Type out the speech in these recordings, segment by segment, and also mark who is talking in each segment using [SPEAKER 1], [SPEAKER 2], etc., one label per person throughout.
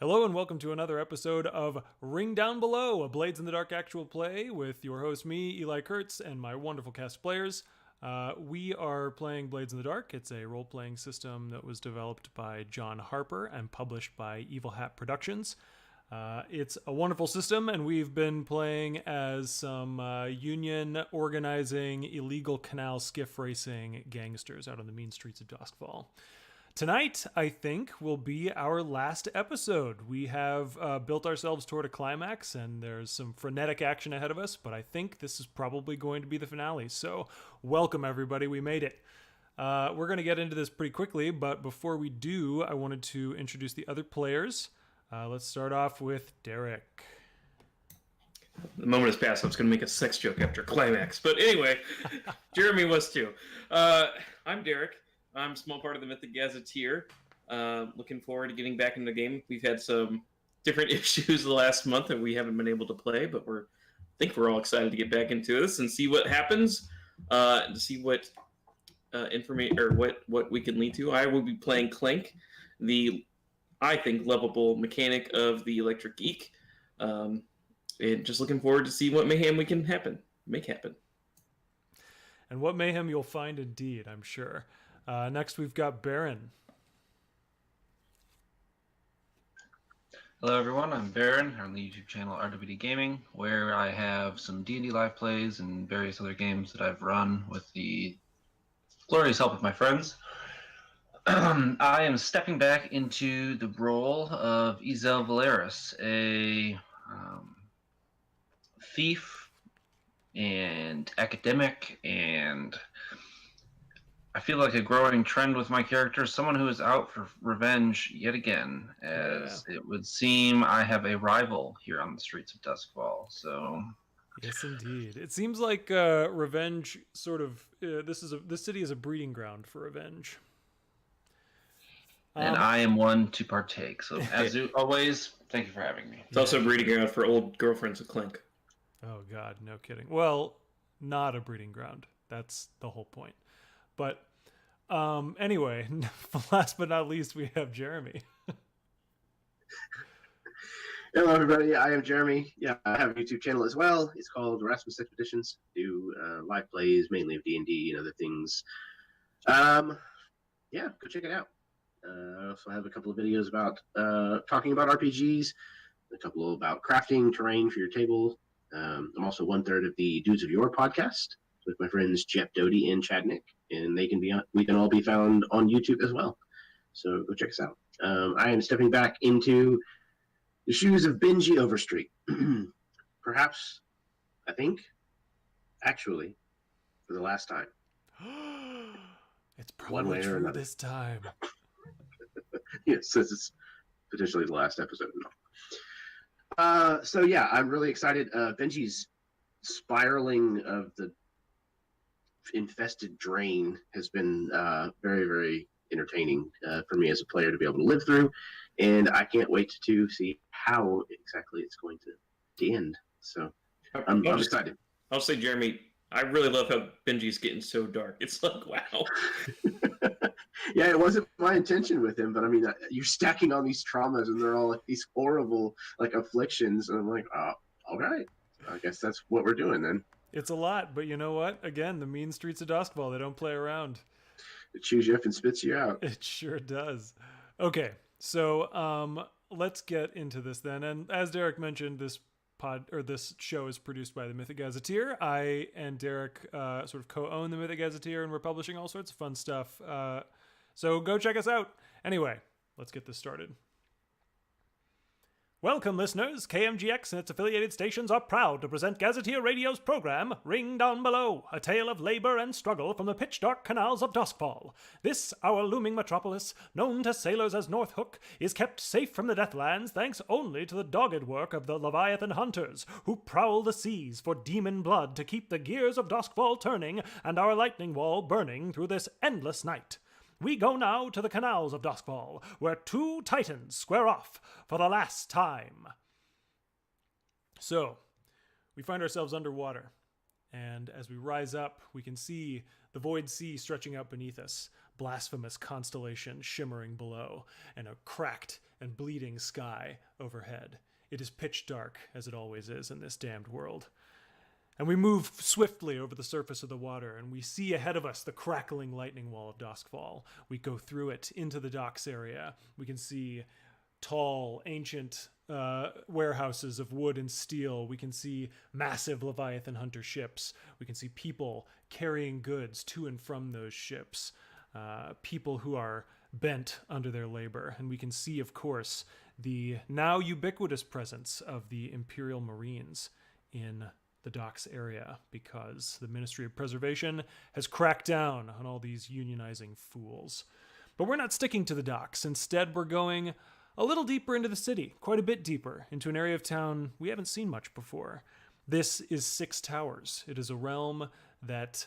[SPEAKER 1] Hello and welcome to another episode of Ring Down Below, a Blades in the Dark actual play with your host, me, Eli Kurtz, and my wonderful cast of players. We are playing Blades in the Dark. It's a role-playing system that was developed by John Harper and published by Evil Hat Productions. It's a wonderful system, and we've been playing as some union organizing, illegal canal skiff racing gangsters out on the mean streets of Doskvol. Tonight, I think, will be our last episode. We have built ourselves toward a climax, and there's some frenetic action ahead of us, but I think this is probably going to be the finale. So, welcome, everybody. We made it. We're going to get into this pretty quickly, but before we do, I wanted to introduce the other players. Let's start off with Derek.
[SPEAKER 2] The moment has passed. I was going to make a sex joke after climax. But anyway, Jeremy was too. I'm Derek. I'm a small part of the Mythic Gazetteer. Looking forward to getting back into the game. We've had some different issues the last month that we haven't been able to play, but I think we're all excited to get back into this and see what happens, to see what information or what we can lead to. I will be playing Clink, I think lovable mechanic of the Electric Geek, and just looking forward to see what mayhem we can make happen.
[SPEAKER 1] And what mayhem you'll find indeed, I'm sure. Next, we've got Baron.
[SPEAKER 3] Hello everyone, I'm Baron on the YouTube channel RWD Gaming, where I have some D&D live plays and various other games that I've run with the glorious help of my friends. I am stepping back into the role of Ezel Valeris, a thief and academic, and I feel like a growing trend with my character, someone who is out for revenge yet again, as it would seem I have a rival here on the streets of Doskvol. So,
[SPEAKER 1] yes, indeed. It seems like revenge sort of this city is a breeding ground for revenge.
[SPEAKER 3] And I am one to partake. So, as always, thank you for having me.
[SPEAKER 2] It's also a breeding ground for old girlfriends of Clink.
[SPEAKER 1] Oh God, no kidding. Well, not a breeding ground. That's the whole point. But anyway, last but not least, we have Jeremy.
[SPEAKER 4] Hello, everybody. I am Jeremy. Yeah, I have a YouTube channel as well. It's called Rasmus Expeditions. Do live plays, mainly of D&D and other things. Yeah, go check it out. I also have a couple of videos about talking about RPGs, a couple about crafting terrain for your table. I'm also one-third of the Dudes of Yore podcast with my friends Jeff Doty and Chad Nick, and we can all be found on YouTube as well. So go check us out. I am stepping back into the shoes of Benji Overstreet. Perhaps, I think, actually, for the last time.
[SPEAKER 1] It's probably true this time.
[SPEAKER 4] Yes, this is potentially the last episode. So yeah, I'm really excited. Benji's spiraling of the infested drain has been very, very entertaining for me as a player to be able to live through, and I can't wait to see how exactly it's going to end. So I'm excited.
[SPEAKER 2] I'll say, Jeremy, I really love how Benji's getting so dark. It's like, wow.
[SPEAKER 4] Yeah, it wasn't my intention with him, but I mean, you're stacking on these traumas, and they're all like these horrible like afflictions, and I'm like, oh, all right, I guess that's what we're doing then.
[SPEAKER 1] It's a lot, but you know what? Again, the mean streets of Doskvol, they don't play around.
[SPEAKER 4] It chews you up and spits you out.
[SPEAKER 1] It sure does. Okay, so let's get into this then. And as Derek mentioned, this show is produced by the Mythic Gazetteer. I and Derek sort of co-own the Mythic Gazetteer, and we're publishing all sorts of fun stuff. So go check us out. Anyway, let's get this started. Welcome, listeners. KMGX and its affiliated stations are proud to present Gazetteer Radio's program, Ring Down Below, a tale of labor and struggle from the pitch-dark canals of Doskvol. This, our looming metropolis, known to sailors as North Hook, is kept safe from the Deathlands thanks only to the dogged work of the Leviathan hunters, who prowl the seas for demon blood to keep the gears of Doskvol turning and our lightning wall burning through this endless night. We go now to the canals of Doskvol, where two titans square off for the last time. So, we find ourselves underwater, and as we rise up, we can see the void sea stretching out beneath us. blasphemous constellation shimmering below, and a cracked and bleeding sky overhead. It is pitch dark, as it always is in this damned world. And we move swiftly over the surface of the water, and we see ahead of us the crackling lightning wall of Doskvol. We go through it into the docks area. We can see tall, ancient warehouses of wood and steel. We can see massive Leviathan hunter ships. We can see people carrying goods to and from those ships, people who are bent under their labor. And we can see, of course, the now ubiquitous presence of the Imperial Marines in the docks area, because the Ministry of Preservation has cracked down on all these unionizing fools. But we're not sticking to the docks. Instead, we're going a little deeper into the city, quite a bit deeper, into an area of town we haven't seen much before. This is Six Towers. It is a realm that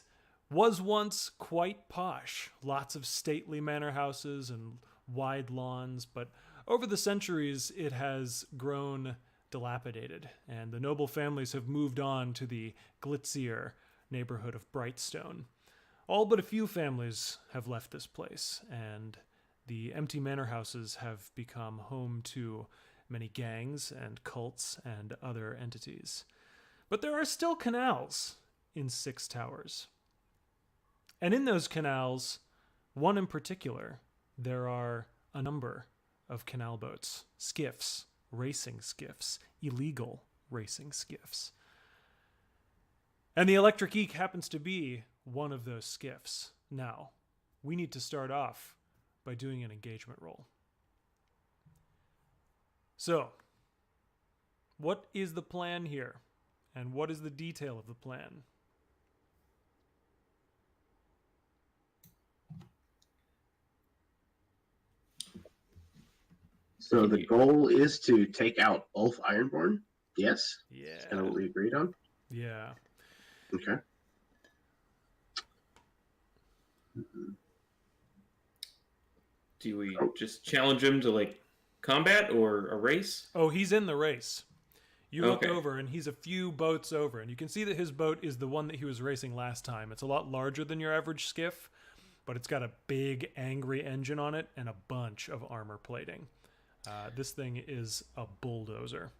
[SPEAKER 1] was once quite posh. Lots of stately manor houses and wide lawns, but over the centuries it has grown dilapidated, and the noble families have moved on to the glitzier neighborhood of Brightstone. All but a few families have left this place, and the empty manor houses have become home to many gangs and cults and other entities. But there are still canals in Six Towers. And in those canals, one in particular, there are a number of canal boats, skiffs, racing skiffs, illegal racing skiffs. And the Electric Eek happens to be one of those skiffs. Now, we need to start off by doing an engagement roll. So, what is the plan here? And what is the detail of the plan?
[SPEAKER 4] So the goal is to take out Ulf Ironborn? Yes?
[SPEAKER 1] Yeah.
[SPEAKER 4] That's kind of what we agreed on?
[SPEAKER 1] Yeah.
[SPEAKER 4] Okay.
[SPEAKER 2] Do we just challenge him to like combat or a race?
[SPEAKER 1] Oh, he's in the race. You look
[SPEAKER 2] Okay.
[SPEAKER 1] over, and he's a few boats over, and you can see that his boat is the one that he was racing last time. It's a lot larger than your average skiff, but it's got a big, angry engine on it and a bunch of armor plating. This thing is a bulldozer.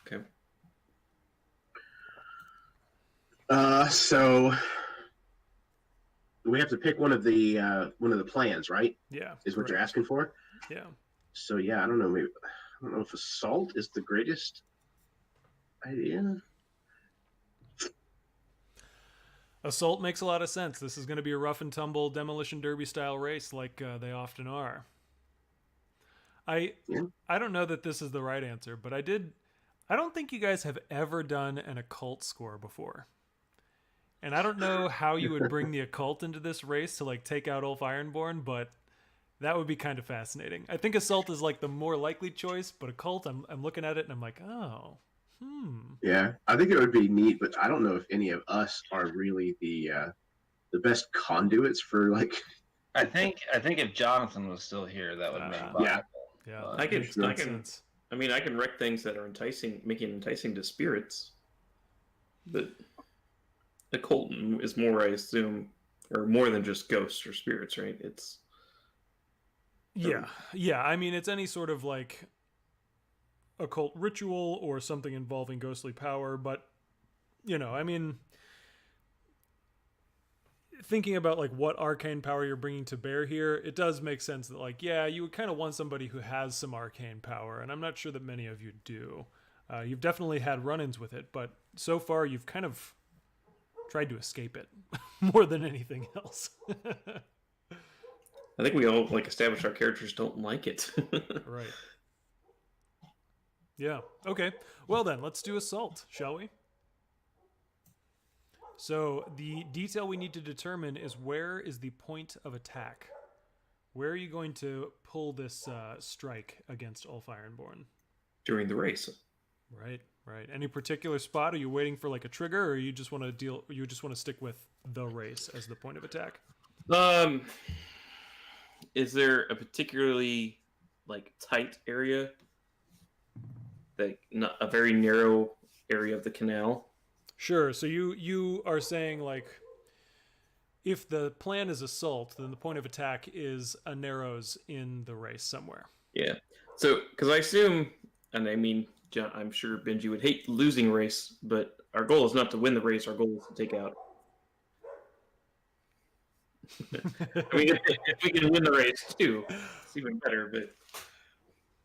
[SPEAKER 2] Okay.
[SPEAKER 4] So we have to pick one of the plans, right?
[SPEAKER 1] Yeah.
[SPEAKER 4] Is what you're
[SPEAKER 1] correct.
[SPEAKER 4] asking for?
[SPEAKER 1] Yeah.
[SPEAKER 4] So yeah, I don't know. Maybe I don't know if assault is the greatest idea.
[SPEAKER 1] Assault makes a lot of sense. This is going to be a rough and tumble demolition derby style race like they often are. I don't know that this is the right answer, but I don't think you guys have ever done an occult score before. And I don't know how you would bring the occult into this race to like take out Ulf Ironborn, but that would be kind of fascinating. I think assault is like the more likely choice, but occult, I'm looking at it and I'm like, oh,
[SPEAKER 4] Yeah, I think it would be neat, but I don't know if any of us are really the best conduits for like.
[SPEAKER 3] I think if Jonathan was still here, that would make viable.
[SPEAKER 4] Yeah.
[SPEAKER 1] Yeah,
[SPEAKER 3] But
[SPEAKER 2] I can-
[SPEAKER 1] makes good
[SPEAKER 2] I can-
[SPEAKER 1] sense.
[SPEAKER 2] I mean, I can wreck things that are enticing, making it enticing to spirits. But occult is more, I assume, or more than just ghosts or spirits, right? It's
[SPEAKER 1] Yeah. I mean, it's any sort of like occult ritual or something involving ghostly power, but I mean, thinking about like what arcane power you're bringing to bear here, it does make sense that like, yeah, you would kind of want somebody who has some arcane power, and I'm not sure that many of you do. You've definitely had run-ins with it, but so far you've kind of tried to escape it more than anything else.
[SPEAKER 2] I think we all like established our characters don't like it.
[SPEAKER 1] Right. Yeah. Okay. Well then, let's do assault, shall we? So the detail we need to determine is where is the point of attack? Where are you going to pull this strike against Ulf Ironborn?
[SPEAKER 2] During the race.
[SPEAKER 1] Right. Any particular spot? Are you waiting for like a trigger, or you just want to You just want to stick with the race as the point of attack?
[SPEAKER 2] Is there a particularly like tight area, like not a very narrow area of the canal?
[SPEAKER 1] Sure. So you are saying like if the plan is assault, then the point of attack is a narrows in the race somewhere.
[SPEAKER 2] Yeah. So, because I assume, and I mean, John, I'm sure Benji would hate losing a race, but our goal is not to win the race. Our goal is to take out. I mean, if we can win the race too, it's even better. But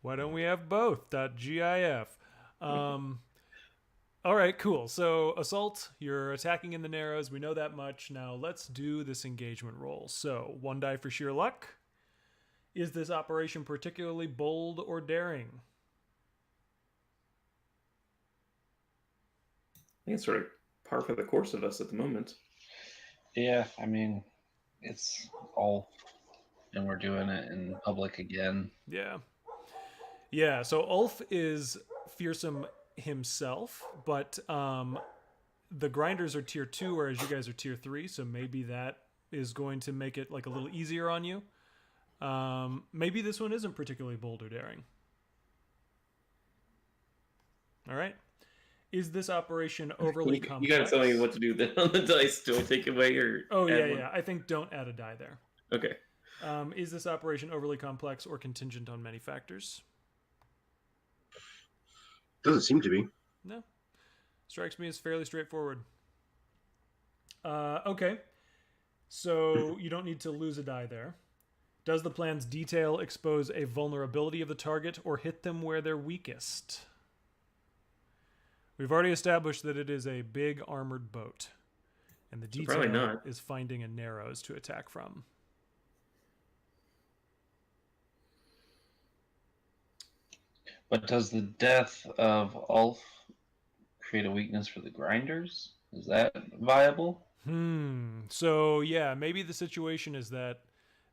[SPEAKER 1] why don't we have both? .gif. All right, cool. So assault, you're attacking in the narrows. We know that much. Now let's do this engagement roll. So 1 die for sheer luck. Is this operation particularly bold or daring?
[SPEAKER 2] I think it's sort of par for the course of us at the moment.
[SPEAKER 3] Yeah, I mean, it's all, and we're doing it in public again.
[SPEAKER 1] Yeah. Yeah, so Ulf is fearsome himself, but the grinders are tier 2, whereas you guys are tier 3, so maybe that is going to make it like a little easier on you. Maybe this one isn't particularly bold or daring. All right. Is this operation overly complex?
[SPEAKER 2] You gotta tell me what to do then on the dice. Do I take away or?
[SPEAKER 1] Oh,
[SPEAKER 2] add
[SPEAKER 1] yeah,
[SPEAKER 2] one?
[SPEAKER 1] yeah. I think don't add a die there.
[SPEAKER 2] Okay.
[SPEAKER 1] Is this operation overly complex or contingent on many factors?
[SPEAKER 4] Doesn't seem to be.
[SPEAKER 1] No. Strikes me as fairly straightforward. Okay. So you don't need to lose a die there. Does the plan's detail expose a vulnerability of the target or hit them where they're weakest? We've already established that it is a big armored boat. And the detail
[SPEAKER 2] probably not.
[SPEAKER 1] is finding a narrows to attack from.
[SPEAKER 3] But does the death of Ulf create a weakness for the grinders? Is that viable?
[SPEAKER 1] So yeah, maybe the situation is that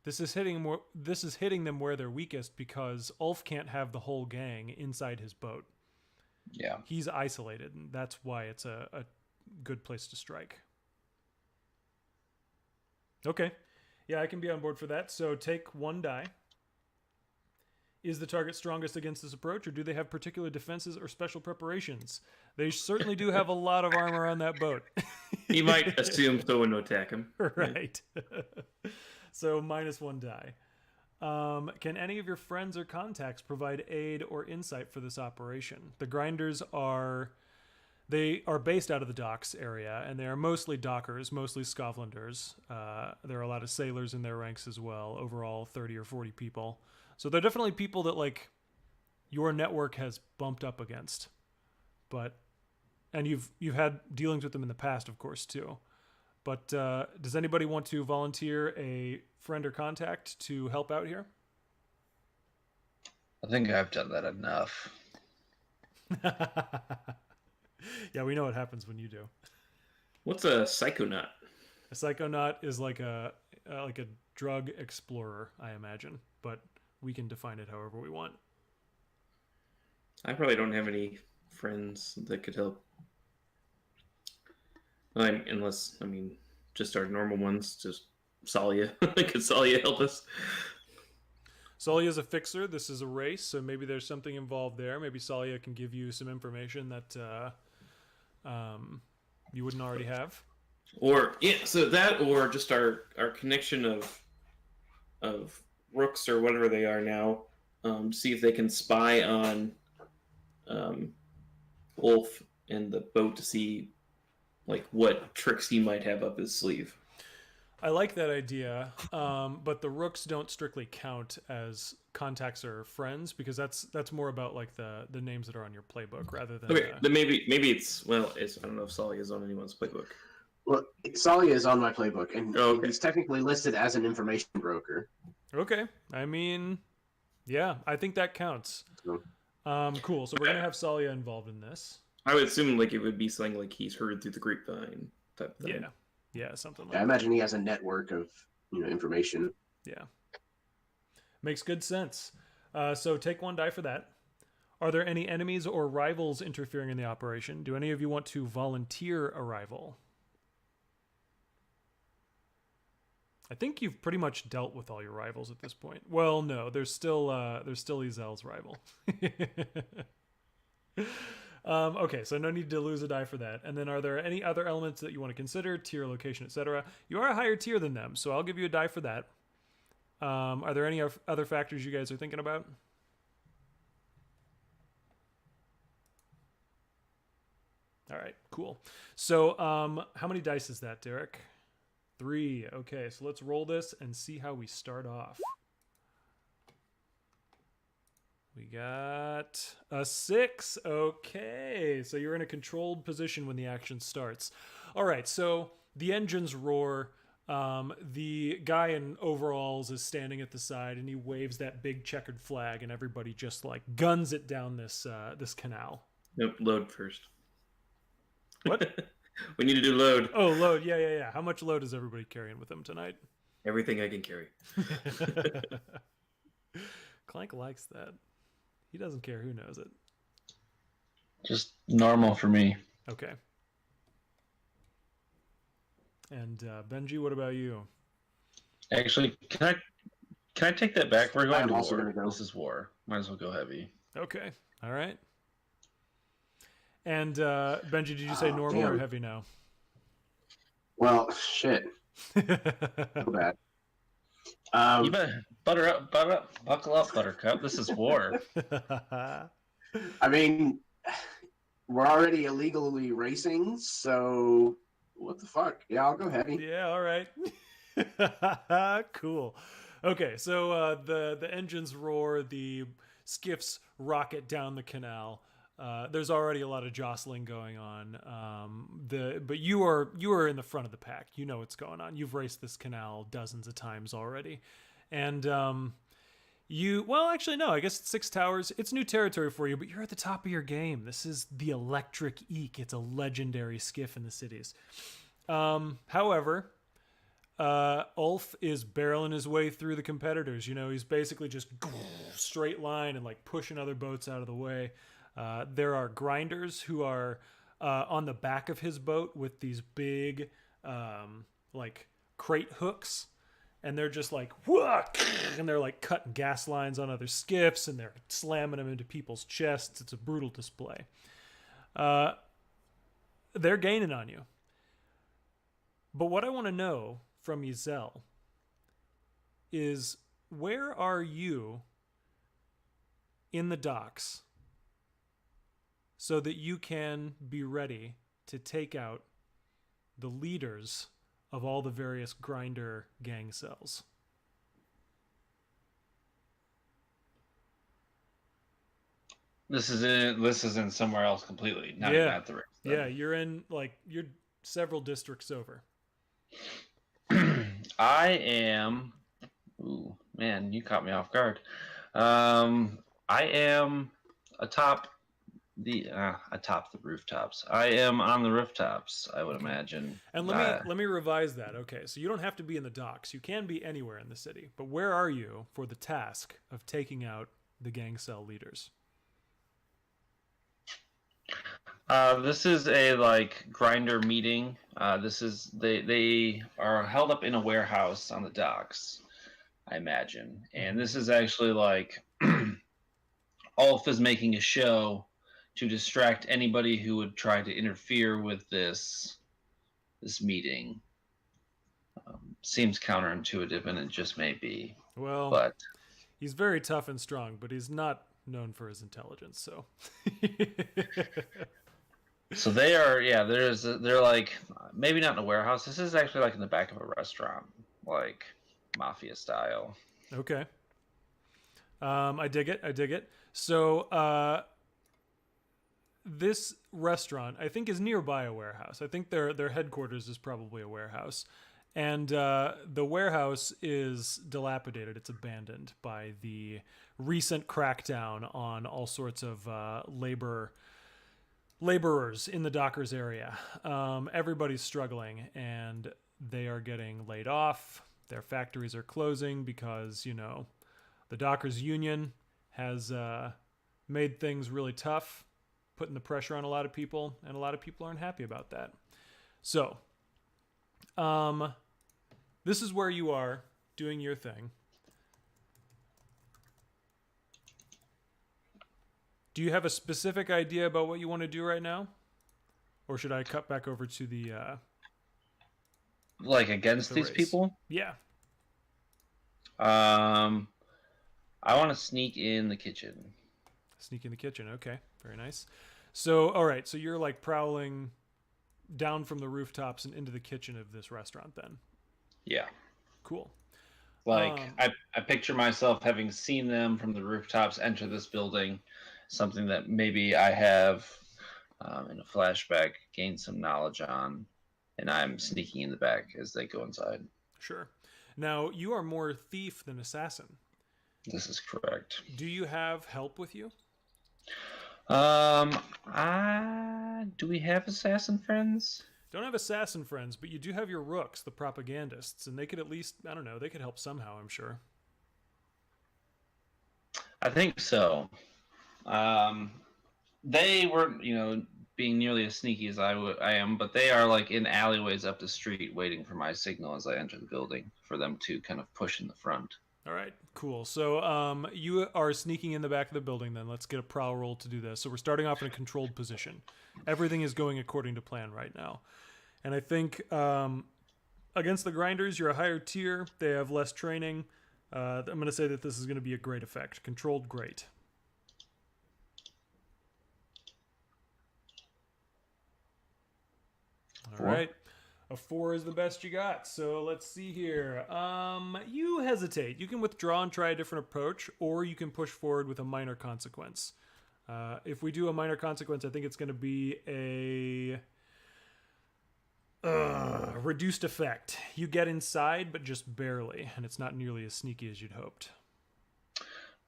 [SPEAKER 1] this is hitting them where they're weakest because Ulf can't have the whole gang inside his boat.
[SPEAKER 3] Yeah.
[SPEAKER 1] He's isolated, and that's why it's a good place to strike. Okay. Yeah, I can be on board for that. So take 1 die. Is the target strongest against this approach, or do they have particular defenses or special preparations? They certainly do have a lot of armor on that boat.
[SPEAKER 2] You might assume someone will attack him.
[SPEAKER 1] Right. So -1 die. Can any of your friends or contacts provide aid or insight for this operation? The grinders are based out of the docks area, and they are mostly dockers, mostly Scotlanders. There are a lot of sailors in their ranks as well, overall 30 or 40 people. So they're definitely people that like your network has bumped up against. And you've had dealings with them in the past, of course, too. But does anybody want to volunteer a friend or contact to help out here?
[SPEAKER 3] I think I've done that enough.
[SPEAKER 1] Yeah, we know what happens when you do.
[SPEAKER 2] What's a psychonaut?
[SPEAKER 1] A psychonaut is like a drug explorer, I imagine, but we can define it however we want.
[SPEAKER 2] I probably don't have any friends that could help. Unless, I mean, just our normal ones, just Salia. Could Salia help us?
[SPEAKER 1] Salia is a fixer. This is a race, so maybe there's something involved there. Maybe Salia can give you some information that you wouldn't already have.
[SPEAKER 2] Or, yeah, so that, or just our connection of rooks or whatever they are now, see if they can spy on Wolf and the boat to see like what tricks he might have up his sleeve.
[SPEAKER 1] I like that idea, but the rooks don't strictly count as contacts or friends because that's more about like the names that are on your playbook rather than.
[SPEAKER 2] Okay, then maybe it's I don't know if Salia is on anyone's playbook.
[SPEAKER 4] Well, Salia is on my playbook, and
[SPEAKER 2] Okay.
[SPEAKER 4] he's technically listed as an information broker.
[SPEAKER 1] Okay, I mean, yeah, I think that counts.
[SPEAKER 4] So,
[SPEAKER 1] Cool. So we're gonna have Salia involved in this.
[SPEAKER 2] I would assume like it would be something like he's heard through the grapevine type thing.
[SPEAKER 1] Yeah, something like
[SPEAKER 4] I
[SPEAKER 1] that.
[SPEAKER 4] imagine he has a network of information.
[SPEAKER 1] Yeah. Makes good sense. So take 1 die for that. Are there any enemies or rivals interfering in the operation? Do any of you want to volunteer a rival? I think you've pretty much dealt with all your rivals at this point. Well, no, there's still Ezel's rival. Okay, so no need to lose a die for that. And then are there any other elements that you want to consider? Tier, location, etc. You are a higher tier than them, so I'll give you a die for that. Are there any other factors you guys are thinking about? All right, cool. So how many dice is that, Derek? 3. Okay, so let's roll this and see how we start off. We got a 6. Okay, so you're in a controlled position when the action starts. All right, so the engines roar. The guy in overalls is standing at the side, and he waves that big checkered flag, and everybody just like guns it down this this canal.
[SPEAKER 2] Nope, load first.
[SPEAKER 1] What?
[SPEAKER 2] We need to do load.
[SPEAKER 1] Oh, load. Yeah. How much load is everybody carrying with them tonight?
[SPEAKER 2] Everything I can carry.
[SPEAKER 1] Clank likes that. He doesn't care who knows it.
[SPEAKER 3] Just normal for me.
[SPEAKER 1] Okay. And Benji, what about you?
[SPEAKER 3] Actually, can I take that back? We're going
[SPEAKER 4] I'm
[SPEAKER 3] to
[SPEAKER 4] also
[SPEAKER 3] war.
[SPEAKER 4] gonna go.
[SPEAKER 3] This is war. Might as well go heavy.
[SPEAKER 1] Okay. All right. And Benji, did you say normal or
[SPEAKER 4] damn.
[SPEAKER 1] heavy now?
[SPEAKER 4] Well, shit. So bad.
[SPEAKER 3] You better buckle up, Buttercup. This is war.
[SPEAKER 4] I mean, we're already illegally racing, so what the fuck? Yeah, I'll go heavy.
[SPEAKER 1] Yeah, all right. Cool. Okay, so the engines roar, the skiffs rocket down the canal. There's already a lot of jostling going on. But you are in the front of the pack. You know what's going on. You've raced this canal dozens of times already, and actually no. I guess it's 6 towers. It's new territory for you, but you're at the top of your game. This is the Electric Eek. It's a legendary skiff in the cities. However, Ulf is barreling his way through the competitors. You know, he's basically just straight line and like pushing other boats out of the way. There are grinders who are on the back of his boat with these big like crate hooks, and they're just like whoa, and they're like cutting gas lines on other skiffs, and they're slamming them into people's chests. It's a brutal display. They're gaining on you. But what I want to know from Giselle is, where are you in the docks so that you can be ready to take out the leaders of all the various grinder gang cells?
[SPEAKER 3] This is in somewhere else completely. Not even at the race.
[SPEAKER 1] Yeah, you're several districts over.
[SPEAKER 3] I am. Ooh, man, you caught me off guard. I am atop the rooftops. I am on the rooftops, I would imagine.
[SPEAKER 1] And let me revise that. Okay, so you don't have to be in the docks. You can be anywhere in the city. But where are you for the task of taking out the gang cell leaders?
[SPEAKER 3] This is a grinder meeting. They are held up in a warehouse on the docks, I imagine. And this is actually Ulf is making a show to distract anybody who would try to interfere with this meeting. Seems counterintuitive, and it just may be.
[SPEAKER 1] Well,
[SPEAKER 3] but
[SPEAKER 1] he's very tough and strong, but he's not known for his intelligence. So.
[SPEAKER 3] So they are, they're maybe not in a warehouse. This is actually in the back of a restaurant, mafia style.
[SPEAKER 1] Okay. I dig it. So this restaurant, I think, is nearby a warehouse. I think their headquarters is probably a warehouse. And the warehouse is dilapidated. It's abandoned by the recent crackdown on all sorts of laborers in the Dockers area. Everybody's struggling, and they are getting laid off. Their factories are closing because, the Dockers union has made things really tough, putting the pressure on a lot of people, and a lot of people aren't happy about that. So, this is where you are doing your thing. Do you have a specific idea about what you want to do right now? Or should I cut back over to the
[SPEAKER 3] Like against
[SPEAKER 1] the
[SPEAKER 3] these
[SPEAKER 1] race?
[SPEAKER 3] people?
[SPEAKER 1] Yeah.
[SPEAKER 3] I want to sneak in the kitchen.
[SPEAKER 1] Sneak in the kitchen. Okay. Very nice. So, all right. So you're like prowling down from the rooftops and into the kitchen of this restaurant then.
[SPEAKER 3] Yeah.
[SPEAKER 1] Cool.
[SPEAKER 3] Like I picture myself having seen them from the rooftops enter this building, something that maybe I have in a flashback gained some knowledge on, and I'm sneaking in the back as they go inside.
[SPEAKER 1] Sure. Now, you are more thief than assassin.
[SPEAKER 3] This is correct.
[SPEAKER 1] Do you have help with you?
[SPEAKER 3] Do we have assassin friends?
[SPEAKER 1] Don't have assassin friends, but you do have your rooks, the propagandists, and they could at least, I don't know, they could help somehow, I'm sure.
[SPEAKER 3] I think so. They weren't, being nearly as sneaky as I am, but they are like in alleyways up the street waiting for my signal as I enter the building for them to kind of push in the front.
[SPEAKER 1] All right, cool. So you are sneaking in the back of the building then. Let's get a prowl roll to do this. So we're starting off in a controlled position. Everything is going according to plan right now. And I think against the grinders, you're a higher tier. They have less training. I'm going to say that this is going to be a great effect. Controlled great. All right. A 4 is the best you got. So let's see here. You hesitate. You can withdraw and try a different approach, or you can push forward with a minor consequence. If we do a minor consequence, I think it's going to be a reduced effect. You get inside, but just barely, and it's not nearly as sneaky as you'd hoped.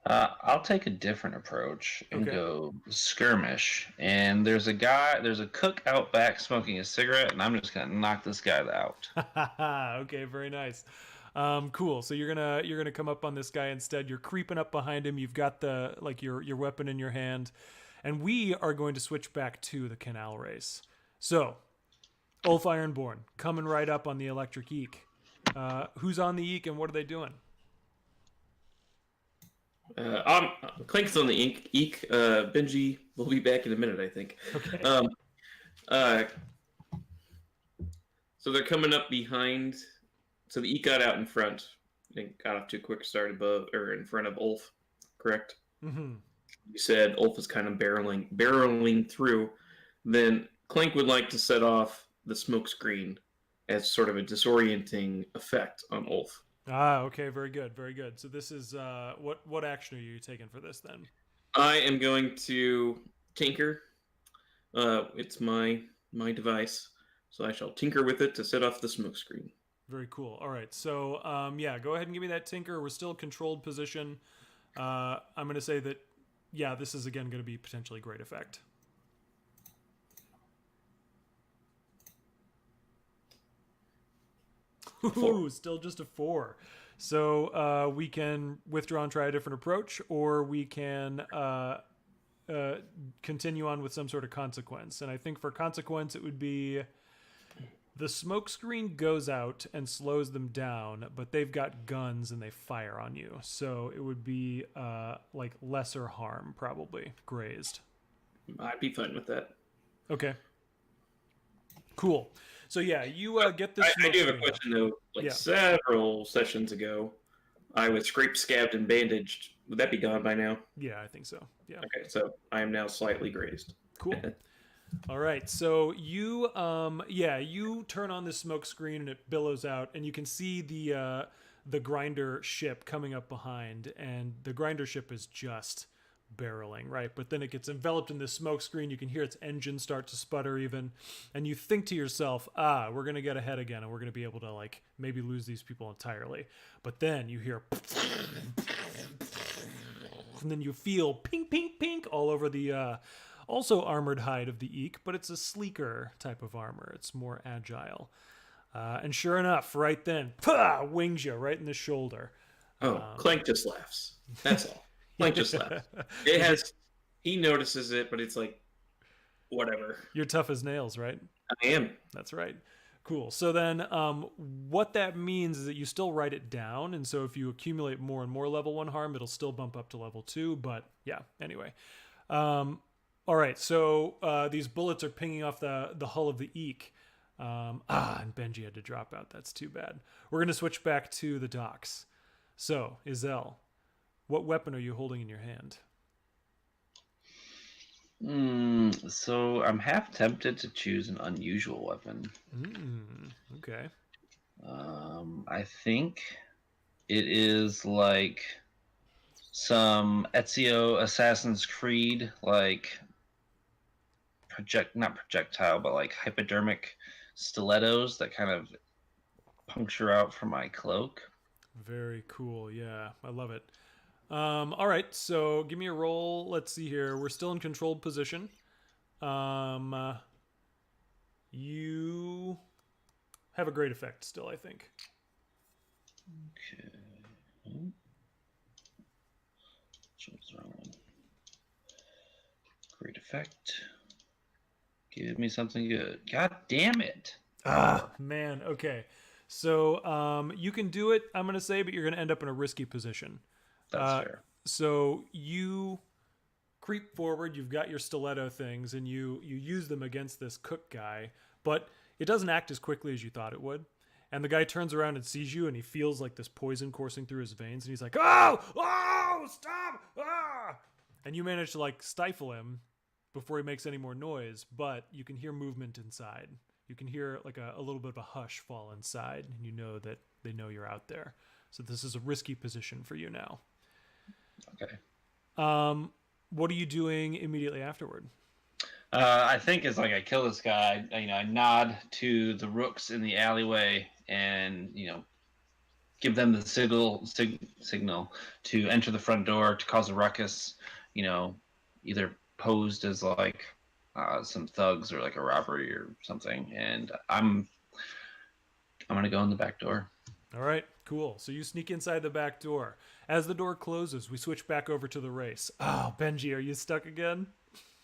[SPEAKER 3] I'll take a different approach and go skirmish. And there's a cook out back smoking a cigarette, and I'm just gonna knock this guy out.
[SPEAKER 1] Okay, very nice. Cool. So you're gonna come up on this guy instead. You're creeping up behind him. You've got your weapon in your hand, and we are going to switch back to the canal race. So, Ulf Ironborn coming right up on the electric eek. Who's on the eek and what are they doing?
[SPEAKER 2] Clink's on the eek. Benji will be back in a minute, I think.
[SPEAKER 1] Okay.
[SPEAKER 2] So they're coming up behind. So the eek got out in front. And got off to a quick start in front of Ulf, correct?
[SPEAKER 1] Mm-hmm.
[SPEAKER 2] You said Ulf is kind of barreling through. Then Clink would like to set off the smoke screen as sort of a disorienting effect on Ulf.
[SPEAKER 1] Okay, very good, very good. So this is what action are you taking for this then?
[SPEAKER 2] I am going to tinker. It's my device, so I shall tinker with it to set off the smoke screen.
[SPEAKER 1] Very cool. All right, so go ahead and give me that tinker. We're still controlled position. I'm going to say that this is again going to be potentially great effect. Ooh, still just a 4. So we can withdraw and try a different approach, or we can continue on with some sort of consequence. And I think for consequence, it would be the smoke screen goes out and slows them down, but they've got guns and they fire on you. So it would be like lesser harm, probably grazed.
[SPEAKER 2] I'd be fine with that.
[SPEAKER 1] Okay. Cool. So you get this.
[SPEAKER 2] I do have a question though. Several sessions ago, I was scraped, scabbed, and bandaged. Would that be gone by now?
[SPEAKER 1] Yeah, I think so. Yeah.
[SPEAKER 2] Okay, so I am now slightly grazed.
[SPEAKER 1] Cool. All right. So you turn on the smoke screen and it billows out, and you can see the grinder ship coming up behind, and the grinder ship is just barreling, right? But then it gets enveloped in this smoke screen. You can hear its engine start to sputter even, and you think to yourself, we're gonna get ahead again and we're gonna be able to like maybe lose these people entirely. But then you hear and then you feel pink pink pink all over the also armored hide of the eek, but it's a sleeker type of armor. It's more agile, and sure enough, right then wings you right in the shoulder.
[SPEAKER 2] Clank just laughs, that's all. Clank just laughs. He notices it, but it's like, whatever.
[SPEAKER 1] You're tough as nails, right?
[SPEAKER 2] I am.
[SPEAKER 1] That's right. Cool. So then what that means is that you still write it down. And so if you accumulate more and more level 1 harm, it'll still bump up to level 2. But yeah, anyway. All right, so these bullets are pinging off the hull of the Eek. And Benji had to drop out. That's too bad. We're going to switch back to the docks. So, Izel, what weapon are you holding in your hand?
[SPEAKER 3] So I'm half tempted to choose an unusual weapon.
[SPEAKER 1] Okay.
[SPEAKER 3] I think it is like some Ezio Assassin's Creed, like not projectile, but like hypodermic stilettos that kind of puncture out from my cloak.
[SPEAKER 1] Very cool. Yeah, I love it. All right, so give me a roll. Let's see here. We're still in controlled position. You have a great effect still, I think.
[SPEAKER 3] Okay. What's the wrong one? Great effect. Give me something good. God damn it.
[SPEAKER 1] Man. Okay. So you can do it, I'm going to say, but you're going to end up in a risky position.
[SPEAKER 3] That's fair.
[SPEAKER 1] So you creep forward. You've got your stiletto things, and you use them against this cook guy, but it doesn't act as quickly as you thought it would. And the guy turns around and sees you, and he feels like this poison coursing through his veins, and he's like, "Oh, stop! Ah!" And you manage to like stifle him before he makes any more noise, but you can hear movement inside. You can hear like a little bit of a hush fall inside, and you know that they know you're out there. So this is a risky position for you now.
[SPEAKER 3] Okay.
[SPEAKER 1] What are you doing immediately afterward?
[SPEAKER 3] I think it's like I kill this guy. I nod to the rooks in the alleyway and give them the signal to enter the front door to cause a ruckus. Either posed as like some thugs or like a robbery or something. And I'm gonna go in the back door.
[SPEAKER 1] All right, cool. So you sneak inside the back door. As the door closes, we switch back over to the race. Oh, Benji, are you stuck again?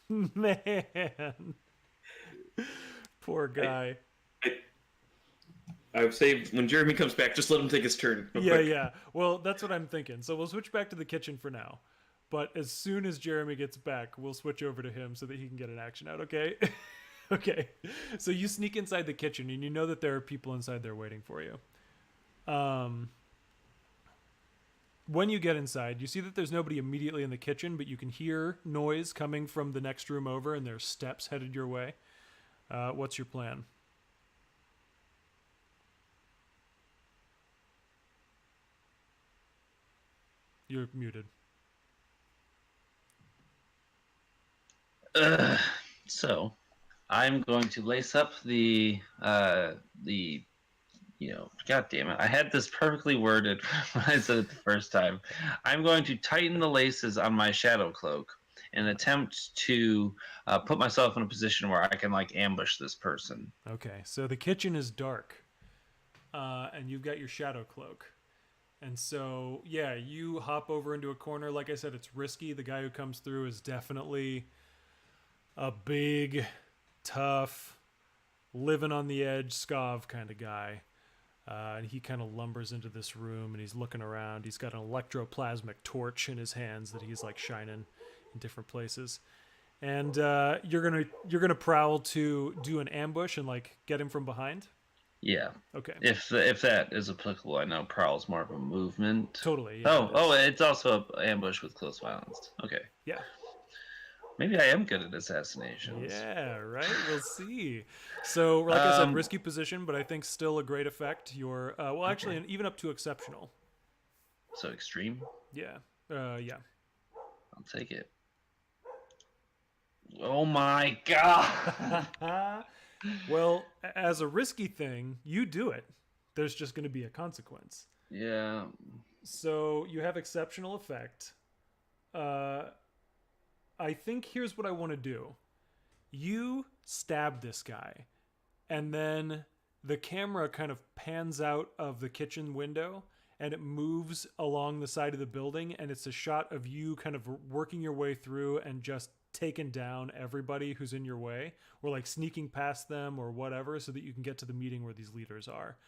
[SPEAKER 1] Man. Poor guy.
[SPEAKER 2] I would say when Jeremy comes back, just let him take his turn.
[SPEAKER 1] Yeah. Well, that's what I'm thinking. So we'll switch back to the kitchen for now. But as soon as Jeremy gets back, we'll switch over to him so that he can get an action out, okay? Okay. So you sneak inside the kitchen, and you know that there are people inside there waiting for you. When you get inside, you see that there's nobody immediately in the kitchen, but you can hear noise coming from the next room over, and there's steps headed your way. What's your plan? You're muted.
[SPEAKER 3] So I'm going to lace up the God damn it. I had this perfectly worded when I said it the first time. I'm going to tighten the laces on my shadow cloak and attempt to put myself in a position where I can like ambush this person.
[SPEAKER 1] Okay, so the kitchen is dark, and you've got your shadow cloak. And so, yeah, you hop over into a corner. Like I said, it's risky. The guy who comes through is definitely a big, tough, living on the edge, scav kind of guy. And he kind of lumbers into this room, and he's looking around. He's got an electroplasmic torch in his hands that he's like shining in different places. And you're gonna prowl to do an ambush and like get him from behind.
[SPEAKER 3] Yeah.
[SPEAKER 1] Okay.
[SPEAKER 3] If that is applicable, I know prowl's more of a movement.
[SPEAKER 1] Totally. Yeah,
[SPEAKER 3] it's also an ambush with close violence. Okay.
[SPEAKER 1] Yeah.
[SPEAKER 3] Maybe I am good at assassinations.
[SPEAKER 1] Yeah, right. We'll see. So, like I said, risky position, but I think still a great effect. You're actually, even up to exceptional.
[SPEAKER 3] So extreme.
[SPEAKER 1] Yeah. Yeah.
[SPEAKER 3] I'll take it. Oh my god.
[SPEAKER 1] Well, as a risky thing, you do it. There's just going to be a consequence.
[SPEAKER 3] Yeah.
[SPEAKER 1] So you have exceptional effect. I think here's what I want to do. You stab this guy, and then the camera kind of pans out of the kitchen window, and it moves along the side of the building, and it's a shot of you kind of working your way through and just taking down everybody who's in your way, or like sneaking past them or whatever, so that you can get to the meeting where these leaders are.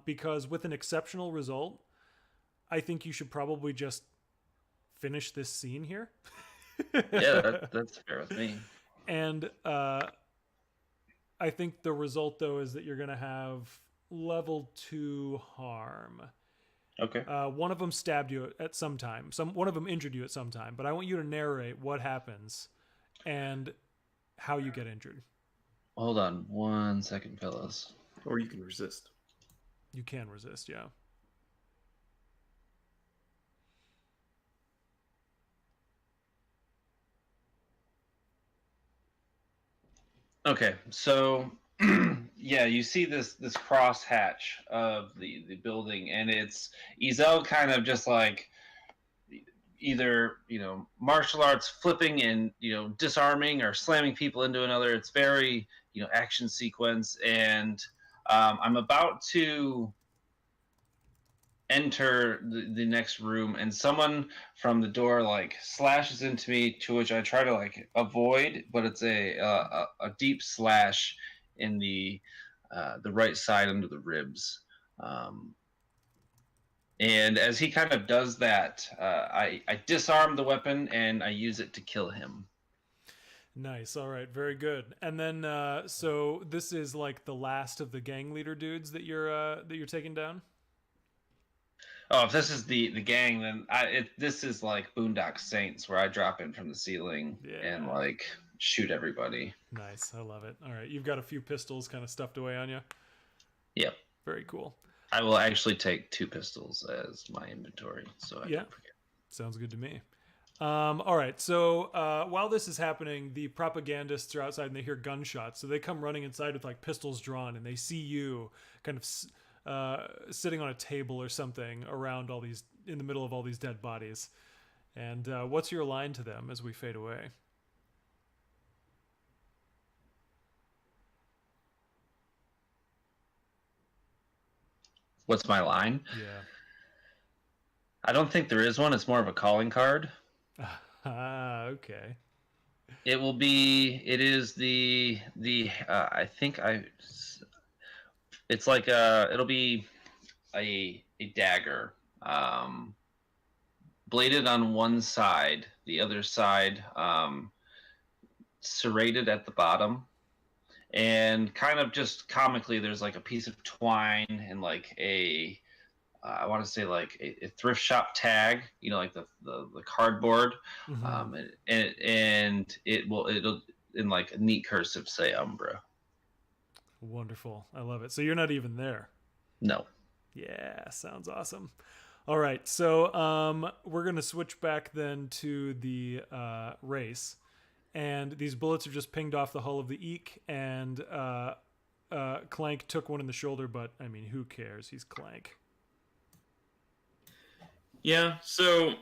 [SPEAKER 1] Because with an exceptional result, I think you should probably just finish this scene here.
[SPEAKER 3] Yeah, that's fair with me.
[SPEAKER 1] And I think the result, though, is that you're going to have level 2 harm.
[SPEAKER 3] Okay.
[SPEAKER 1] One of them stabbed you at some time. One of them injured you at some time. But I want you to narrate what happens and how you get injured.
[SPEAKER 3] Hold on 1 second, fellas.
[SPEAKER 2] Or you can resist.
[SPEAKER 1] You can resist, yeah.
[SPEAKER 3] Okay, so yeah, you see this cross hatch of the building, and it's Ezel kind of just like either martial arts flipping and disarming or slamming people into another. It's very action sequence, and I'm about to enter the next room, and someone from the door like slashes into me, to which I try to like avoid, but it's a deep slash in the right side under the ribs. And as he kind of does that, I disarm the weapon and I use it to kill him.
[SPEAKER 1] Nice. All right. Very good. And then, so this is like the last of the gang leader dudes that you're taking down.
[SPEAKER 3] Oh, if this is the gang, then this is like Boondock Saints, where I drop in from the ceiling and like shoot everybody.
[SPEAKER 1] Nice. I love it. All right. You've got a few pistols kind of stuffed away on you.
[SPEAKER 3] Yep.
[SPEAKER 1] Very cool.
[SPEAKER 3] I will actually take 2 pistols as my inventory, so I don't forget.
[SPEAKER 1] Sounds good to me. All right. So while this is happening, the propagandists are outside and they hear gunshots. So they come running inside with like pistols drawn, and they see you kind of sitting on a table or something around in the middle of all these dead bodies. And what's your line to them as we fade away?
[SPEAKER 3] What's my line?
[SPEAKER 1] Yeah.
[SPEAKER 3] I don't think there is one. It's more of a calling card.
[SPEAKER 1] Okay.
[SPEAKER 3] It is the I think it's like it'll be a dagger, bladed on one side, the other side serrated at the bottom, and kind of just comically there's like a piece of twine and like I want to say like a thrift shop tag, like the cardboard,
[SPEAKER 1] Mm-hmm.
[SPEAKER 3] and it'll in like a neat cursive say Umbra.
[SPEAKER 1] Wonderful. I love it. So you're not even there.
[SPEAKER 3] No.
[SPEAKER 1] Yeah, sounds awesome. All right, so we're gonna switch back then to the race, and these bullets are just pinged off the hull of the Eek, and Clank took one in the shoulder, but I mean, who cares? He's Clank.
[SPEAKER 2] Yeah, so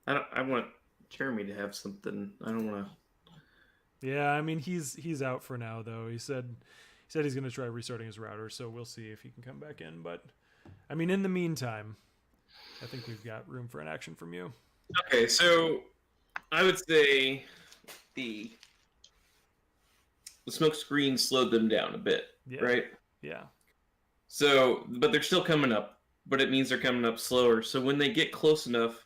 [SPEAKER 2] I want Jeremy to have something. I don't want to.
[SPEAKER 1] Yeah, I mean he's out for now though. He said he's gonna try restarting his router, so we'll see if he can come back in. But I mean, in the meantime, I think we've got room for an action from you.
[SPEAKER 2] Okay, so I would say the smoke screen slowed them down a bit, right?
[SPEAKER 1] Yeah.
[SPEAKER 2] So, but they're still coming up, but it means they're coming up slower. So when they get close enough,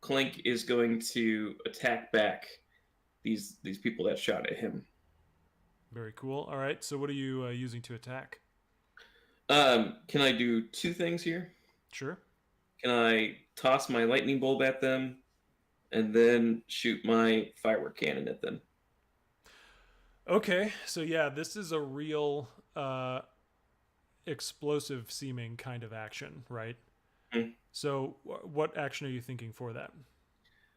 [SPEAKER 2] Clank is going to attack back these people that shot at him.
[SPEAKER 1] Very cool. All right, so what are you using to attack?
[SPEAKER 2] Can I do 2 things here?
[SPEAKER 1] Sure.
[SPEAKER 2] Can I toss my lightning bolt at them and then shoot my firework cannon at them?
[SPEAKER 1] Okay, so yeah, this is a real explosive seeming kind of action, right?
[SPEAKER 2] Mm.
[SPEAKER 1] So what action are you thinking for that?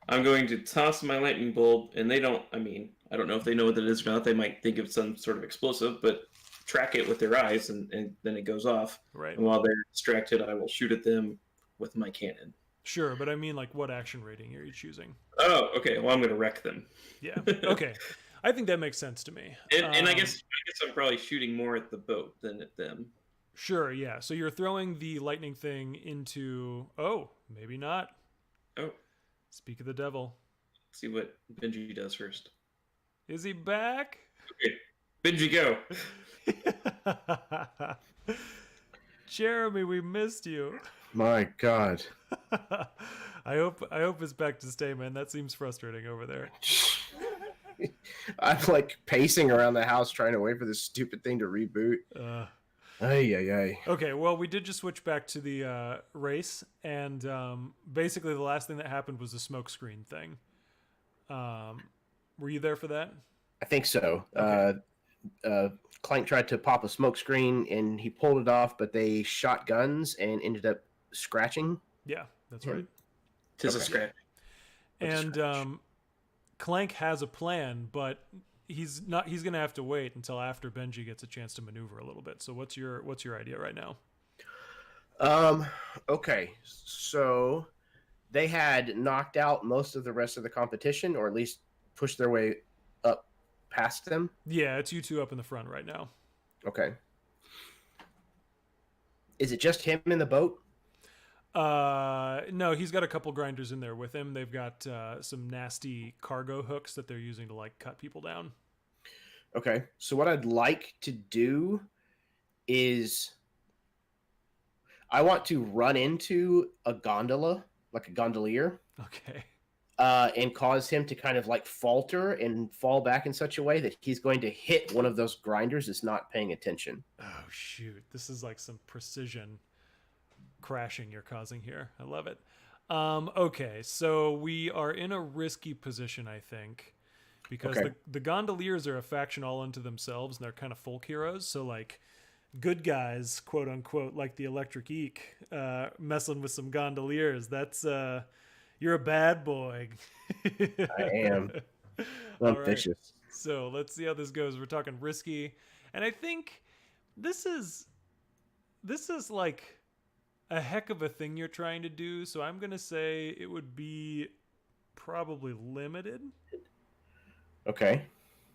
[SPEAKER 2] I'm going to toss my lightning bolt, and I don't know if they know what that is or not. They might think of some sort of explosive, but track it with their eyes, and then it goes off.
[SPEAKER 1] Right.
[SPEAKER 2] And while they're distracted, I will shoot at them with my cannon.
[SPEAKER 1] Sure, but I mean, like, what action rating are you choosing?
[SPEAKER 2] Oh, okay. Well, I'm going to wreck them.
[SPEAKER 1] Yeah. Okay. I think that makes sense to me.
[SPEAKER 2] And I guess I'm probably shooting more at the boat than at them.
[SPEAKER 1] Sure, yeah. So you're throwing the lightning thing into... Oh, maybe not.
[SPEAKER 2] Oh.
[SPEAKER 1] Speak of the devil.
[SPEAKER 2] Let's see what Benji does first.
[SPEAKER 1] Is he back?
[SPEAKER 2] Okay. Benji, go.
[SPEAKER 1] Jeremy, we missed you.
[SPEAKER 4] My God.
[SPEAKER 1] I hope it's back to stay, man. That seems frustrating over there.
[SPEAKER 4] I'm like pacing around the house trying to wait for this stupid thing to reboot. Ay, ay, ay.
[SPEAKER 1] Okay, well, we did just switch back to the race, and basically the last thing that happened was the smoke screen thing. Were you there for that?
[SPEAKER 4] I think so.
[SPEAKER 1] Okay.
[SPEAKER 4] Clank tried to pop a smoke screen and he pulled it off, but they shot guns and ended up scratching.
[SPEAKER 1] Yeah, that's
[SPEAKER 4] him.
[SPEAKER 1] right.
[SPEAKER 2] Tis a
[SPEAKER 4] Okay.
[SPEAKER 2] scratch.
[SPEAKER 1] And Clank has a plan, but he's not. He's gonna have to wait until after Benji gets a chance to maneuver a little bit. So what's your idea right now?
[SPEAKER 4] Okay. So they had knocked out most of the rest of the competition, or at least pushed their way up past them.
[SPEAKER 1] Yeah, it's you two up in the front right now.
[SPEAKER 4] Okay. Is it just him in the boat?
[SPEAKER 1] No, he's got a couple grinders in there with him. They've got some nasty cargo hooks that they're using to like cut people down.
[SPEAKER 4] Okay. So what I'd like to do is I want to run into a gondola, like a gondolier,
[SPEAKER 1] Okay.
[SPEAKER 4] and cause him to kind of like falter and fall back in such a way that he's going to hit one of those grinders that's not paying attention.
[SPEAKER 1] Oh shoot, this is like some precision crashing you're causing here. I love it. Okay, so we are in a risky position, I think, because
[SPEAKER 4] Okay.
[SPEAKER 1] the gondoliers are a faction all unto themselves, and they're kind of folk heroes. So like, good guys, quote unquote, like the Electric Eek, messing with some gondoliers. That's you're a bad boy.
[SPEAKER 4] I am.
[SPEAKER 1] All
[SPEAKER 4] I'm
[SPEAKER 1] right.
[SPEAKER 4] vicious.
[SPEAKER 1] So let's see how this goes. We're talking risky, and I think this is like a heck of a thing you're trying to do. So I'm gonna say it would be probably limited.
[SPEAKER 4] Okay.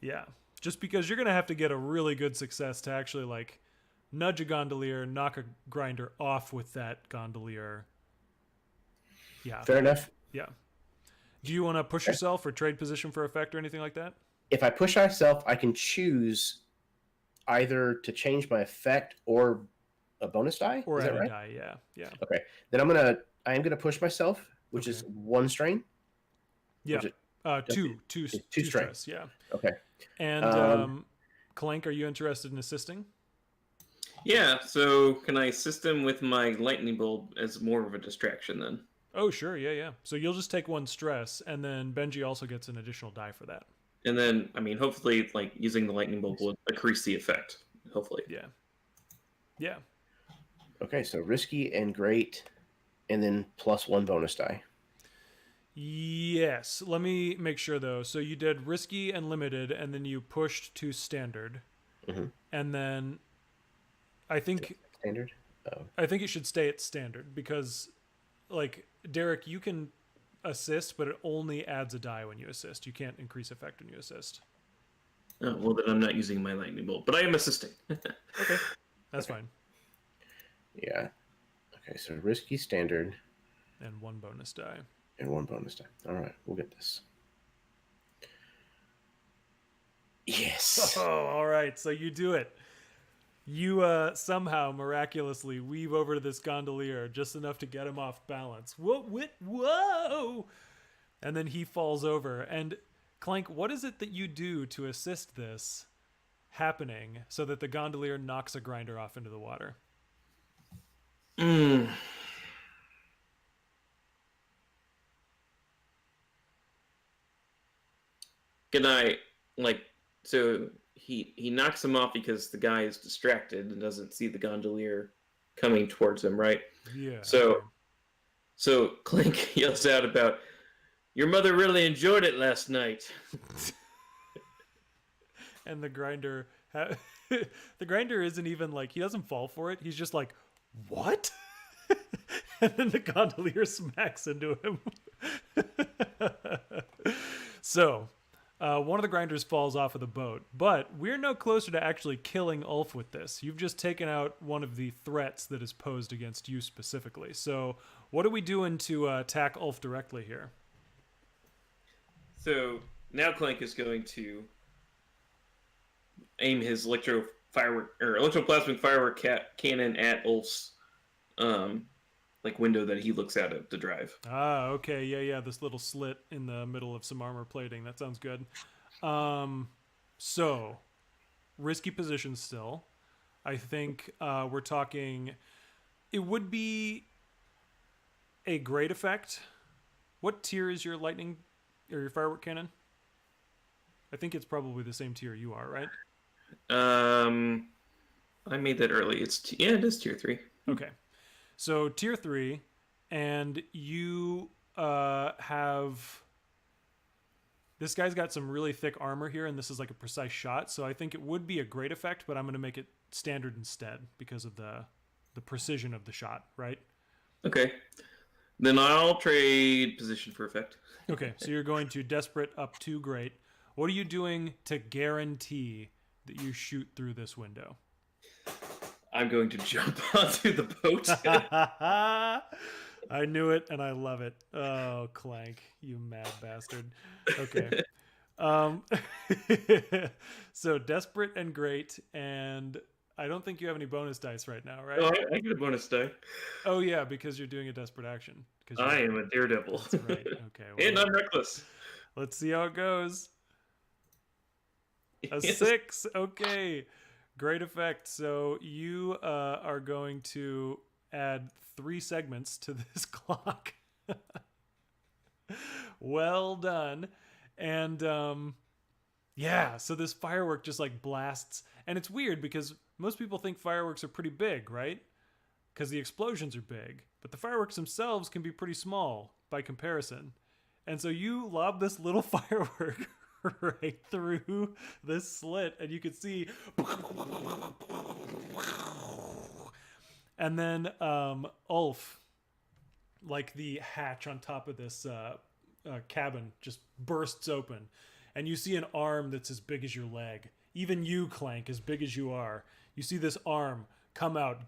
[SPEAKER 1] Yeah, just because you're gonna have to get a really good success to actually like nudge a gondolier, knock a grinder off with that gondolier. Yeah.
[SPEAKER 4] Fair enough.
[SPEAKER 1] Yeah. Do you want to push yourself or trade position for effect or anything like that?
[SPEAKER 4] If I push myself, I can choose either to change my effect or a bonus die.
[SPEAKER 1] Or
[SPEAKER 4] Is
[SPEAKER 1] add
[SPEAKER 4] that
[SPEAKER 1] a
[SPEAKER 4] right?
[SPEAKER 1] die, yeah. Yeah.
[SPEAKER 4] Okay. Then I am gonna push myself, which is
[SPEAKER 1] Okay.
[SPEAKER 4] 1 strain.
[SPEAKER 1] Yeah.
[SPEAKER 4] Or is it-
[SPEAKER 1] Two
[SPEAKER 4] two
[SPEAKER 1] stress, yeah.
[SPEAKER 4] Okay.
[SPEAKER 1] And Clank, are you interested in assisting?
[SPEAKER 2] Yeah, so can I assist him with my lightning bolt as more of a distraction then?
[SPEAKER 1] Oh, sure, yeah. So you'll just take 1 stress, and then Benji also gets an additional die for that.
[SPEAKER 2] And then, I mean, hopefully, like, using the lightning bolt will increase the effect. Hopefully.
[SPEAKER 1] Yeah.
[SPEAKER 4] Okay, so risky and great, and then +1 bonus die.
[SPEAKER 1] Yes. Let me make sure, though. So you did risky and limited, and then you pushed to standard.
[SPEAKER 4] Mhm.
[SPEAKER 1] And then I think
[SPEAKER 4] Standard. Oh.
[SPEAKER 1] I think it should stay at standard because, like, Derek, you can assist, but it only adds a die when you assist. You can't increase effect when you assist.
[SPEAKER 2] Oh, well, then I'm not using my lightning bolt, but I am assisting.
[SPEAKER 1] Okay. That's fine.
[SPEAKER 4] Yeah. Okay, so risky, standard,
[SPEAKER 1] And 1 bonus die.
[SPEAKER 4] and 1 bonus die. All right, we'll get this. Yes.
[SPEAKER 1] Oh, all right. So you do it. You somehow miraculously weave over to this gondolier just enough to get him off balance. Whoa! And then he falls over. And Clank, what is it that you do to assist this happening so that the gondolier knocks a grinder off into the water?
[SPEAKER 2] Can I, like, so he knocks him off because the guy is distracted and doesn't see the gondolier coming towards him, right?
[SPEAKER 1] Yeah.
[SPEAKER 2] So Clink yells out about, "Your mother really enjoyed it last night."
[SPEAKER 1] And the grinder the grinder isn't even like, he doesn't fall for it. He's just like, what? And then the gondolier smacks into him. So one of the grinders falls off of the boat, but we're no closer to actually killing Ulf with this. You've just taken out one of the threats that is posed against you specifically. So what are we doing to attack Ulf directly here?
[SPEAKER 2] So now Clank is going to aim his electroplasmic firework cannon at Ulf's window that he looks out at to drive.
[SPEAKER 1] Ah, okay, yeah. This little slit in the middle of some armor plating. That sounds good. So risky position still. I think we're talking. It would be a great effect. What tier is your lightning or your firework cannon? I think it's probably the same tier you are, right?
[SPEAKER 2] I made that early. It is tier 3.
[SPEAKER 1] Okay. So tier 3, and you have... This guy's got some really thick armor here, and this is like a precise shot, so I think it would be a great effect, but I'm going to make it standard instead because of the precision of the shot, right?
[SPEAKER 2] Okay. Then I'll trade position for effect.
[SPEAKER 1] Okay, so you're going to desperate up to great. What are you doing to guarantee that you shoot through this window?
[SPEAKER 2] I'm going to jump onto the boat.
[SPEAKER 1] I knew it, and I love it. Oh, Clank, you mad bastard. Okay. So desperate and great, and I don't think you have any bonus dice right now, right?
[SPEAKER 2] Oh, I get a bonus die.
[SPEAKER 1] Oh, yeah, because you're doing a desperate action.
[SPEAKER 2] I am a daredevil.
[SPEAKER 1] That's right. Okay. Well,
[SPEAKER 2] And I'm reckless.
[SPEAKER 1] let's see how it goes. A
[SPEAKER 2] Yes.
[SPEAKER 1] 6. Okay. Great effect. So you are going to add 3 segments to this clock. Well done. And yeah, so this firework just like blasts. And it's weird because most people think fireworks are pretty big, right? Because the explosions are big. But the fireworks themselves can be pretty small by comparison. And so you lob this little firework right through this slit, and you can see. And then Ulf, like the hatch on top of this cabin, just bursts open. And you see an arm that's as big as your leg. Even you, Clank, as big as you are. You see this arm come out.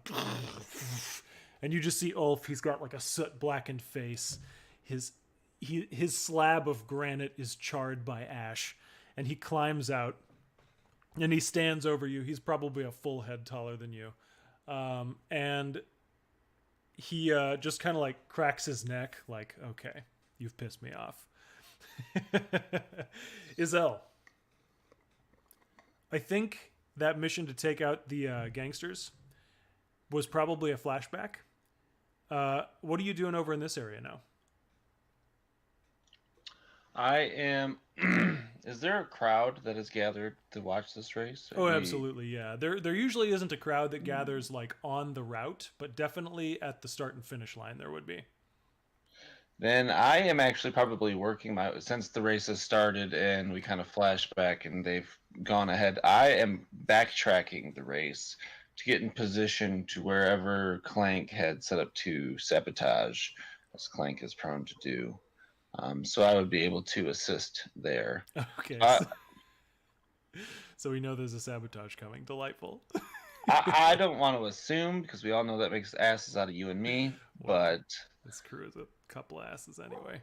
[SPEAKER 1] And you just see Ulf. He's got like a soot-blackened face. His slab of granite is charred by ash. And he climbs out. And he stands over you. He's probably a full head taller than you. And he just kind of like cracks his neck. Like, okay, you've pissed me off. Izel, I think that mission to take out the gangsters was probably a flashback. What are you doing over in this area now?
[SPEAKER 3] I am. Is there a crowd that has gathered to watch this race?
[SPEAKER 1] Oh, absolutely, yeah. There usually isn't a crowd that gathers like on the route, but definitely at the start and finish line there would be.
[SPEAKER 3] Then I am actually probably working since the race has started and we kind of flashed back and they've gone ahead. I am backtracking the race to get in position to wherever Clank had set up to sabotage, as Clank is prone to do. So I would be able to assist there.
[SPEAKER 1] Okay. So we know there's a sabotage coming. Delightful.
[SPEAKER 3] I don't want to assume because we all know that makes asses out of you and me,
[SPEAKER 1] Well,
[SPEAKER 3] but
[SPEAKER 1] this crew is a couple asses anyway.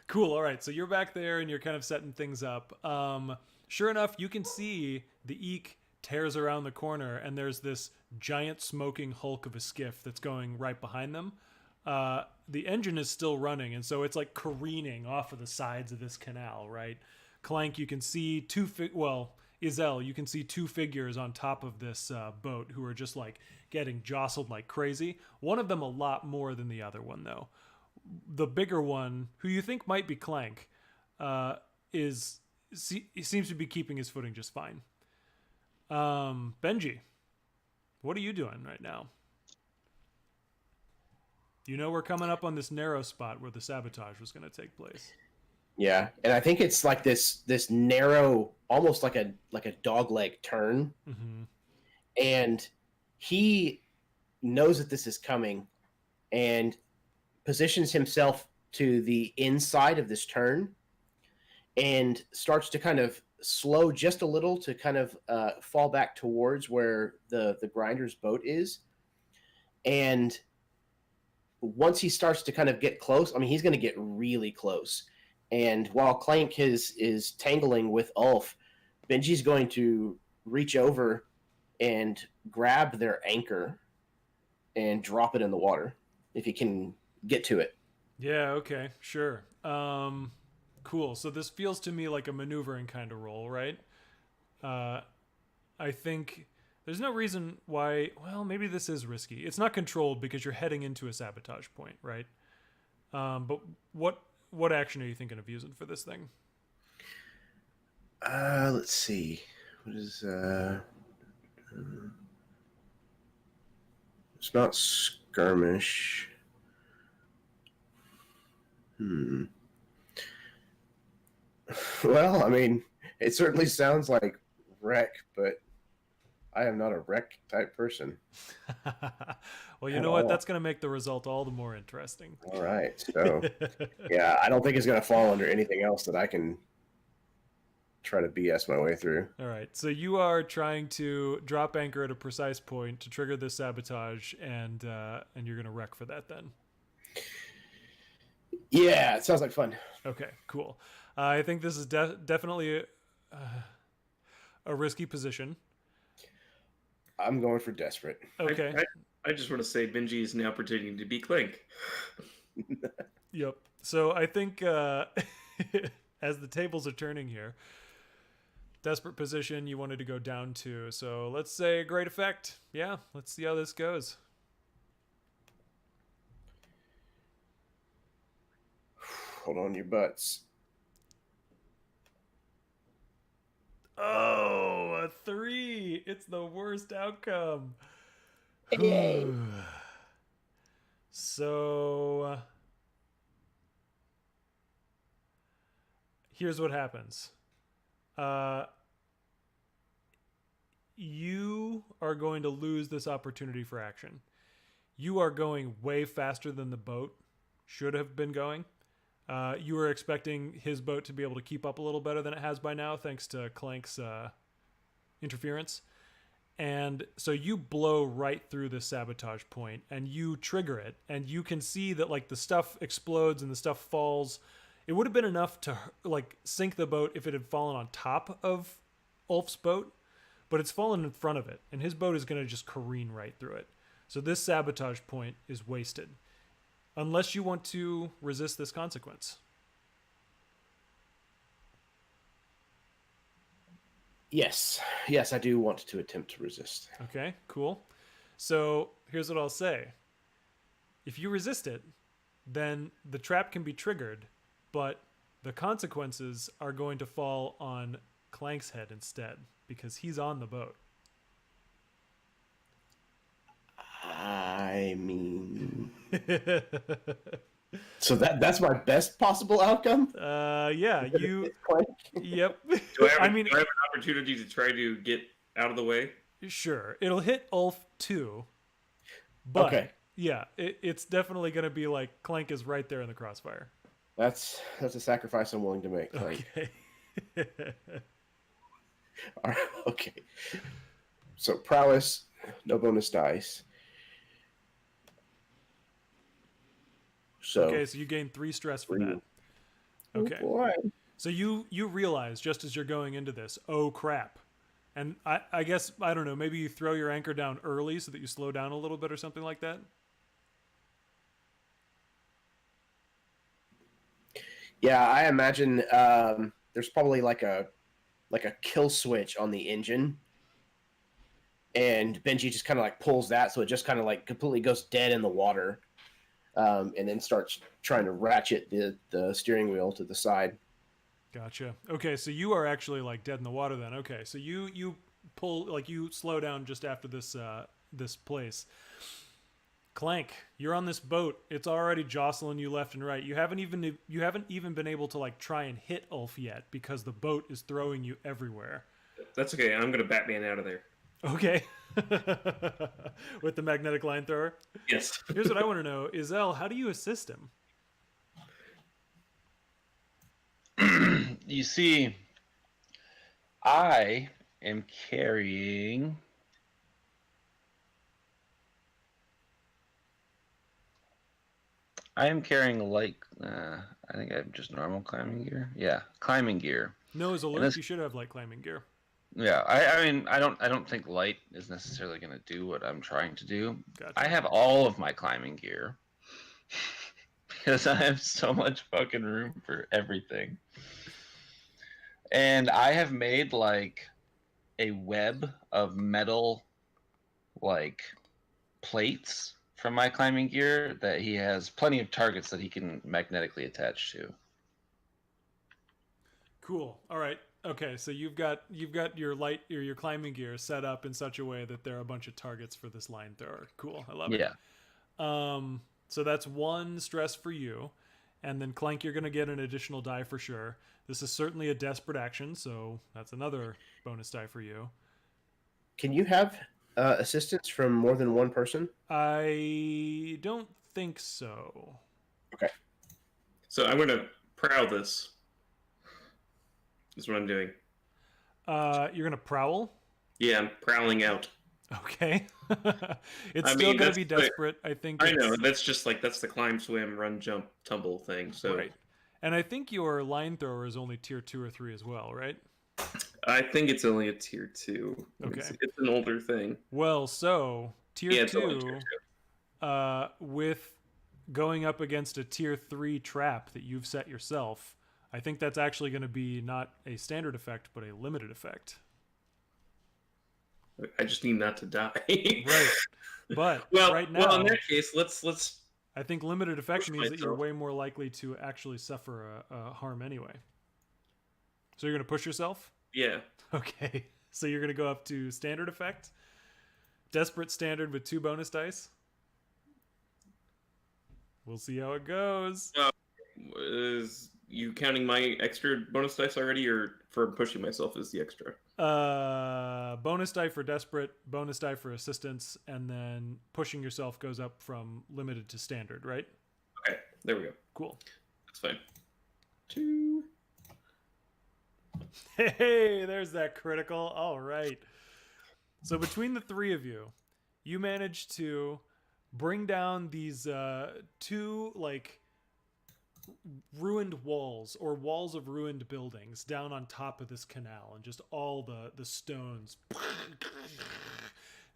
[SPEAKER 1] Cool. All right. So you're back there and you're kind of setting things up. Sure enough, you can see the Eek tears around the corner and there's this giant smoking hulk of a skiff that's going right behind them. The engine is still running, and so it's like careening off of the sides of this canal, right? Clank, you can see Izel, you can see 2 figures on top of this boat who are just like getting jostled like crazy. One of them a lot more than the other one, though. The bigger one, who you think might be Clank, he seems to be keeping his footing just fine. Benji, what are you doing right now? You know we're coming up on this narrow spot where the sabotage was going to take place.
[SPEAKER 4] Yeah, and I think it's like this narrow, almost like a dogleg turn,
[SPEAKER 1] Mm-hmm.
[SPEAKER 4] and he knows that this is coming, and positions himself to the inside of this turn, and starts to kind of slow just a little to kind of fall back towards where the grinder's boat is, and once he starts to kind of get close, I mean, he's going to get really close. And while Clank is tangling with Ulf, Benji's going to reach over and grab their anchor and drop it in the water if you can get to it.
[SPEAKER 1] Yeah, okay, sure. Cool. So this feels to me like a maneuvering kind of role, right? Uh, I think there's no reason why. Well, maybe this is risky. It's not controlled because you're heading into a sabotage point, right? But what action are you thinking of using for this thing?
[SPEAKER 4] Let's see. What is it's not skirmish. Well, I mean, it certainly sounds like wreck, but I am not a wreck type person.
[SPEAKER 1] Well, you
[SPEAKER 4] At
[SPEAKER 1] know what?
[SPEAKER 4] all.
[SPEAKER 1] That's going to make the result all the more interesting.
[SPEAKER 4] All right. So, yeah, I don't think it's going to fall under anything else that I can try to BS my way through.
[SPEAKER 1] All right. So you are trying to drop anchor at a precise point to trigger this sabotage, and you're going to wreck for that then.
[SPEAKER 4] Yeah, it sounds like fun.
[SPEAKER 1] Okay, cool. I think this is definitely a risky position.
[SPEAKER 4] I'm going for desperate.
[SPEAKER 1] Okay.
[SPEAKER 2] I just want to say Benji is now pretending to be Clank.
[SPEAKER 1] Yep. So I think as the tables are turning here, desperate position you wanted to go down to. So let's say great effect. Yeah, let's see how this goes.
[SPEAKER 4] Hold on your butts.
[SPEAKER 1] Oh, a 3. It's the worst outcome.
[SPEAKER 4] Yay.
[SPEAKER 1] So here's what happens. You are going to lose this opportunity for action. You are going way faster than the boat should have been going. You were expecting his boat to be able to keep up a little better than it has by now, thanks to Clank's interference. And so you blow right through the sabotage point, and you trigger it, and you can see that like the stuff explodes and the stuff falls. It would have been enough to like sink the boat if it had fallen on top of Ulf's boat, but it's fallen in front of it, and his boat is going to just careen right through it. So this sabotage point is wasted. Unless you want to resist this consequence.
[SPEAKER 4] Yes, I do want to attempt to resist.
[SPEAKER 1] Okay, cool. So here's what I'll say. If you resist it, then the trap can be triggered, but the consequences are going to fall on Clank's head instead, because he's on the boat.
[SPEAKER 4] I mean, so that's my best possible outcome.
[SPEAKER 1] Yeah, you. Yep.
[SPEAKER 2] Do I have an opportunity to try to get out of the way?
[SPEAKER 1] Sure, it'll hit Ulf too. But
[SPEAKER 4] okay.
[SPEAKER 1] Yeah, it's definitely going to be like Clank is right there in the crossfire.
[SPEAKER 4] That's a sacrifice I'm willing to make. Clank.
[SPEAKER 1] Okay.
[SPEAKER 4] All right, okay. So prowess, no bonus dice. So
[SPEAKER 1] okay, so you gain 3 stress for that. Okay.
[SPEAKER 4] Oh boy.
[SPEAKER 1] So you realize just as you're going into this, oh crap. And I guess, I don't know, maybe you throw your anchor down early so that you slow down a little bit or something like that?
[SPEAKER 4] Yeah, I imagine there's probably like a kill switch on the engine. And Benji just kind of like pulls that, so it just kind of like completely goes dead in the water. And then starts trying to ratchet the steering wheel to the side.
[SPEAKER 1] Gotcha. Okay, so you are actually like dead in the water then. Okay, so you pull, like you slow down just after this this place. Clank, you're on this boat. It's already jostling you left and right. You haven't even been able to like try and hit Ulf yet because the boat is throwing you everywhere.
[SPEAKER 2] That's okay. I'm gonna Batman out of there.
[SPEAKER 1] Okay. With the magnetic line thrower?
[SPEAKER 2] Yes.
[SPEAKER 1] Here's what I want to know. Izel, how do you assist him?
[SPEAKER 3] You see, I am carrying... light... I think I have just normal climbing gear. Yeah, climbing gear.
[SPEAKER 1] No, as a loop, you should have light climbing gear.
[SPEAKER 3] Yeah, I mean, I don't think light is necessarily going to do what I'm trying to do.
[SPEAKER 1] Gotcha.
[SPEAKER 3] I have all of my climbing gear because I have so much fucking room for everything. And I have made like a web of metal like plates from my climbing gear that he has plenty of targets that he can magnetically attach to.
[SPEAKER 1] Cool. All right. Okay, so you've got your light or your climbing gear set up in such a way that there are a bunch of targets for this line thrower. Cool. I love it.
[SPEAKER 3] Yeah.
[SPEAKER 1] So that's one stress for you. And then Clank, you're going to get an additional die for sure. This is certainly a desperate action, so that's another bonus die for you.
[SPEAKER 4] Can you have assistance from more than one person?
[SPEAKER 1] I don't think so.
[SPEAKER 4] Okay.
[SPEAKER 2] So I'm going to prowl this. That's what I'm doing.
[SPEAKER 1] You're going to prowl?
[SPEAKER 2] Yeah, I'm prowling out.
[SPEAKER 1] Okay. It's
[SPEAKER 2] I
[SPEAKER 1] still
[SPEAKER 2] mean,
[SPEAKER 1] going to
[SPEAKER 2] that's
[SPEAKER 1] be desperate. I think
[SPEAKER 2] I know. That's just like, that's the climb, swim, run, jump, tumble thing. So
[SPEAKER 1] Right. And I think your line thrower is only tier 2 or 3 as well, right?
[SPEAKER 2] I think it's only a tier 2.
[SPEAKER 1] Okay.
[SPEAKER 2] It's an older thing.
[SPEAKER 1] Well, so tier
[SPEAKER 2] Yeah, it's only
[SPEAKER 1] 2,
[SPEAKER 2] tier 2.
[SPEAKER 1] with going up against a tier 3 trap that you've set yourself, I think that's actually going to be not a standard effect, but a limited effect.
[SPEAKER 2] I just need not to die.
[SPEAKER 1] Right. But
[SPEAKER 2] Well,
[SPEAKER 1] right now,
[SPEAKER 2] well, in that case, let's.
[SPEAKER 1] I think limited effect
[SPEAKER 2] Push
[SPEAKER 1] means that you're
[SPEAKER 2] myself.
[SPEAKER 1] way more likely to actually suffer a harm anyway. So you're going to push yourself?
[SPEAKER 2] Yeah.
[SPEAKER 1] Okay. So you're going to go up to standard effect? Desperate standard with 2 bonus dice? We'll see how it goes.
[SPEAKER 2] Is you counting my extra bonus dice already, or for pushing myself is the extra?
[SPEAKER 1] Bonus die for desperate, bonus die for assistance, and then pushing yourself goes up from limited to standard, right?
[SPEAKER 2] Okay, there we go.
[SPEAKER 1] Cool.
[SPEAKER 2] That's fine. 2.
[SPEAKER 1] Hey, there's that critical. All right. So between the 3 of you, you managed to bring down these 2 like ruined walls or walls of ruined buildings down on top of this canal, and just all the stones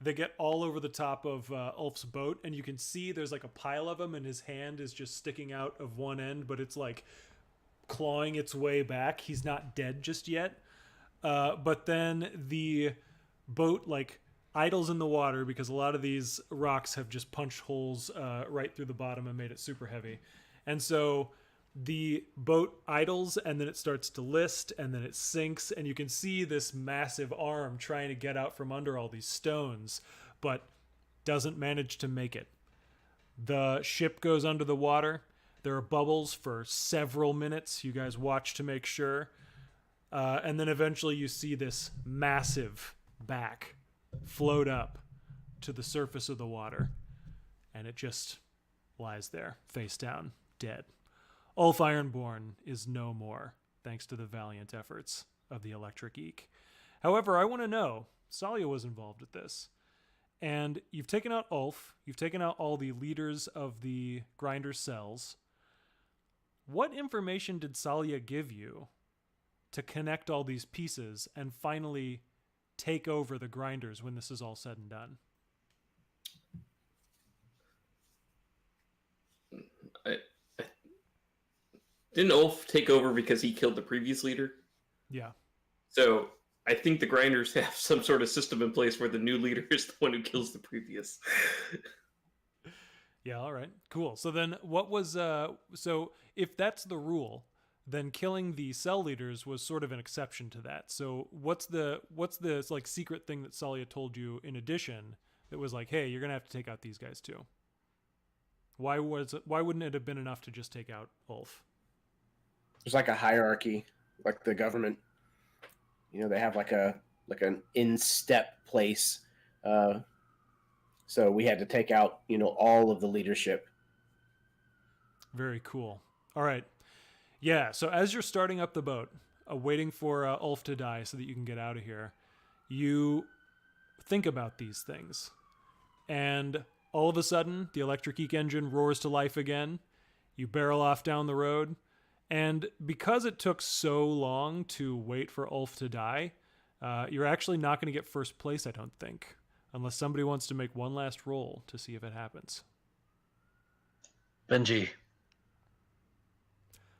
[SPEAKER 1] they get all over the top of Ulf's boat, and you can see there's like a pile of them, and his hand is just sticking out of one end, but it's like clawing its way back. He's not dead just yet, but then the boat like idles in the water because a lot of these rocks have just punched holes right through the bottom and made it super heavy. And so the boat idles, and then it starts to list, and then it sinks, and you can see this massive arm trying to get out from under all these stones, but doesn't manage to make it. The ship goes under the water. There are bubbles for several minutes. You guys watch to make sure. And then eventually you see this massive back float up to the surface of the water, and it just lies there, face down, dead. Ulf Ironborn is no more, thanks to the valiant efforts of the Electric Eek. However, I want to know, Salia was involved with this, and you've taken out Ulf, you've taken out all the leaders of the grinder cells. What information did Salia give you to connect all these pieces and finally take over the grinders when this is all said and done?
[SPEAKER 2] Didn't Ulf take over because he killed the previous leader?
[SPEAKER 1] Yeah.
[SPEAKER 2] So I think the grinders have some sort of system in place where the new leader is the one who kills the previous.
[SPEAKER 1] Yeah, all right. Cool. So then what was so if that's the rule, then killing the cell leaders was sort of an exception to that. So what's the like secret thing that Salia told you in addition that was like, "Hey, you're going to have to take out these guys too?" Why wouldn't it have been enough to just take out Ulf?
[SPEAKER 4] There's like a hierarchy, like the government. You know, they have like an in-step place. So we had to take out, all of the leadership.
[SPEAKER 1] Very cool. All right. Yeah, so as you're starting up the boat, waiting for Ulf to die so that you can get out of here, you think about these things. And all of a sudden, the Electric Eek engine roars to life again. You barrel off down the road. And because it took so long to wait for Ulf to die, You're actually not going to get first place, I don't think, unless somebody wants to make one last roll to see if it happens.
[SPEAKER 3] Benji.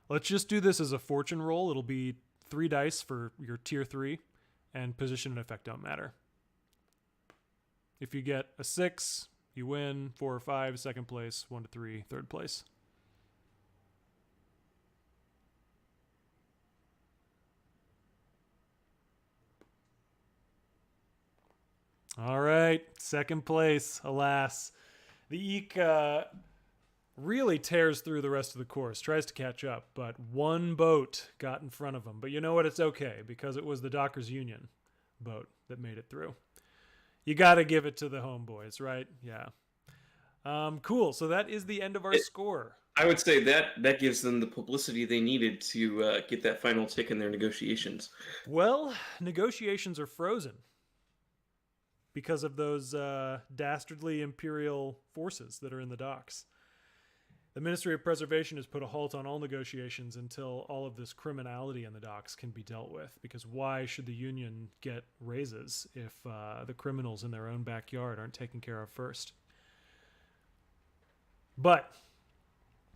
[SPEAKER 1] Let's just do this as a fortune roll. It'll be 3 dice for your tier 3, and position and effect don't matter. If you get a 6, you win. 4 or 5, second place. 1 to 3, third place. All right, second place, alas. The Eek really tears through the rest of the course, tries to catch up, but one boat got in front of him. But you know what? It's okay, because it was the Dockers Union boat that made it through. You got to give it to the homeboys, right? Yeah. Cool. So that is the end of our score.
[SPEAKER 2] I would say that gives them the publicity they needed to get that final tick in their negotiations.
[SPEAKER 1] Well, negotiations are frozen because of those dastardly imperial forces that are in the docks. The Ministry of Preservation has put a halt on all negotiations until all of this criminality in the docks can be dealt with, because why should the Union get raises if the criminals in their own backyard aren't taken care of first? But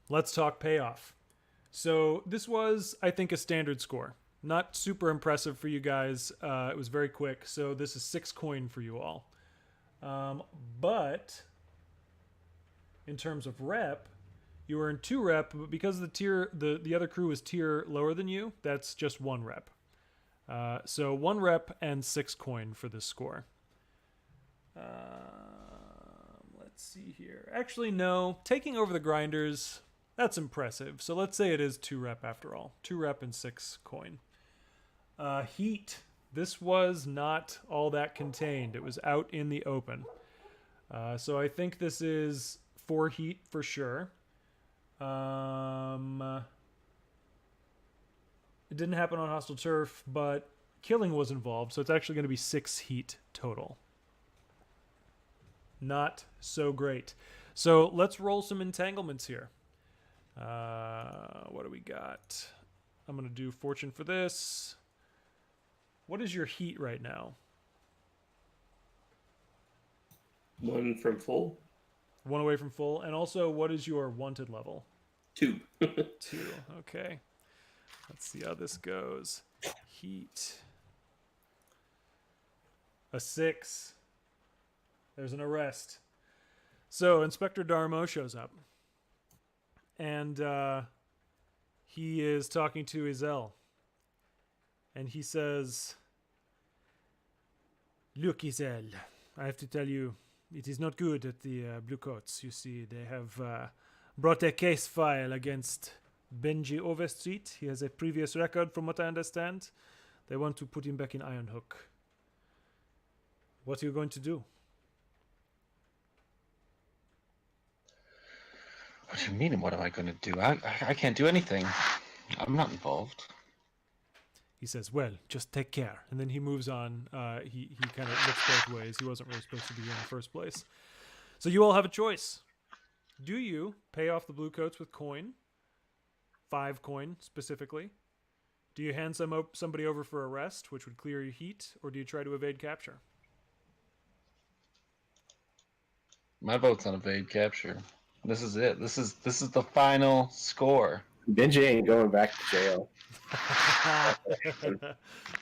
[SPEAKER 1] let's talk payoff. So this was, I think, a standard score. Not super impressive for you guys. It was very quick, so this is 6 coin for you all. But in terms of rep, you were in 2 rep, but because the other crew is tier lower than you, that's just 1 rep. So 1 rep and 6 coin for this score. Let's see here. Actually, no. Taking over the grinders, that's impressive. So let's say it is 2 rep after all. 2 rep and 6 coin. Heat. This was not all that contained. It was out in the open. So I think this is 4 heat for sure. It didn't happen on hostile turf, but killing was involved, so it's actually going to be 6 heat total. Not so great. So let's roll some entanglements here. What do we got? I'm going to do fortune for this. What is your heat right now?
[SPEAKER 2] 1 from full.
[SPEAKER 1] 1 away from full. And also, what is your wanted level?
[SPEAKER 2] 2.
[SPEAKER 1] 2. Okay. Let's see how this goes. Heat. A 6. There's an arrest. So Inspector Darmo shows up. And he is talking to Izel. And he says, "Look, Izel, I have to tell you, it is not good at the Bluecoats. You see, they have brought a case file against Benji Overstreet. He has a previous record, from what I understand. They want to put him back in Iron Hook. What are you going to do?"
[SPEAKER 3] What do you mean, what am I going to do? I can't do anything. I'm not involved.
[SPEAKER 1] He says, "Well, just take care." And then he moves on. He kind of looks both ways. He wasn't really supposed to be here in the first place. So you all have a choice. Do you pay off the Bluecoats with coin? 5 coin, specifically. Do you hand somebody over for arrest, which would clear your heat? Or do you try to evade capture?
[SPEAKER 3] My vote's on evade capture. This is it. This is the final score.
[SPEAKER 5] Benji ain't going back to jail.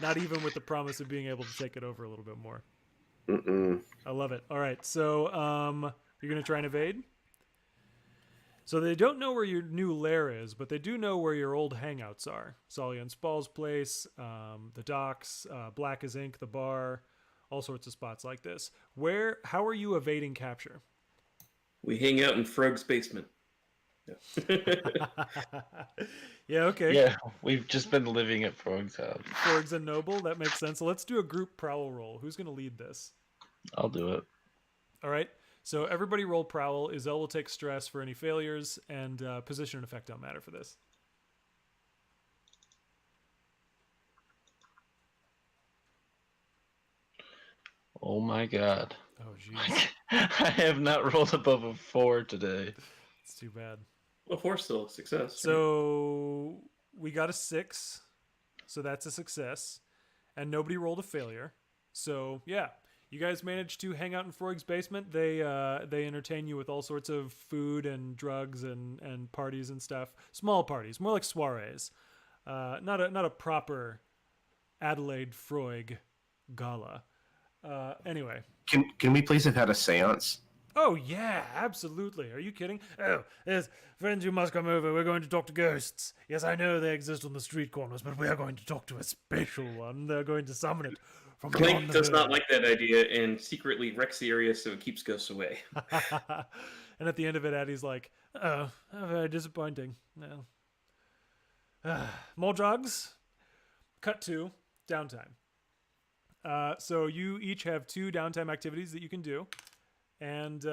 [SPEAKER 1] Not even with the promise of being able to take it over a little bit more.
[SPEAKER 5] Mm-mm.
[SPEAKER 1] I love it. All right, so you're going to try and evade? So they don't know where your new lair is, but they do know where your old hangouts are. Sully and Spall's place, the docks, Black as Ink, the bar, all sorts of spots like this. How are you evading capture?
[SPEAKER 2] We hang out in Frog's basement. Yeah.
[SPEAKER 1] Yeah, okay.
[SPEAKER 3] Yeah, we've just been living at Frog's house.
[SPEAKER 1] Forgs and Noble, that makes sense. So let's do a group prowl roll. Who's going to lead this?
[SPEAKER 3] I'll do it.
[SPEAKER 1] All right. So everybody roll prowl. Izel will take stress for any failures, and position and effect don't matter for this.
[SPEAKER 3] Oh my god.
[SPEAKER 1] Oh, jeez.
[SPEAKER 3] I have not rolled above a 4 today.
[SPEAKER 1] It's too bad.
[SPEAKER 2] Well, 4's still a success.
[SPEAKER 1] So we got a 6. So that's a success. and nobody rolled a failure. So yeah, you guys managed to hang out in Freud's basement. They entertain you with all sorts of food and drugs and parties and stuff. Small parties, more like soirees. Not a proper Adelaide Freud gala. Anyway.
[SPEAKER 5] Can we please have had a séance?
[SPEAKER 1] Oh yeah, absolutely. Are you kidding? Oh, yes, friends, you must come over. We're going to talk to ghosts. Yes, I know they exist on the street corners, but we are going to talk to a special one. They're going to summon it from beyond
[SPEAKER 2] Clank
[SPEAKER 1] the
[SPEAKER 2] does not
[SPEAKER 1] veil.
[SPEAKER 2] like that idea and secretly wrecks the area so it keeps ghosts away.
[SPEAKER 1] And at the end of it, Addie's like, "Oh, how very disappointing." Well, more drugs. Cut to downtime. So you each have 2 downtime activities that you can do. And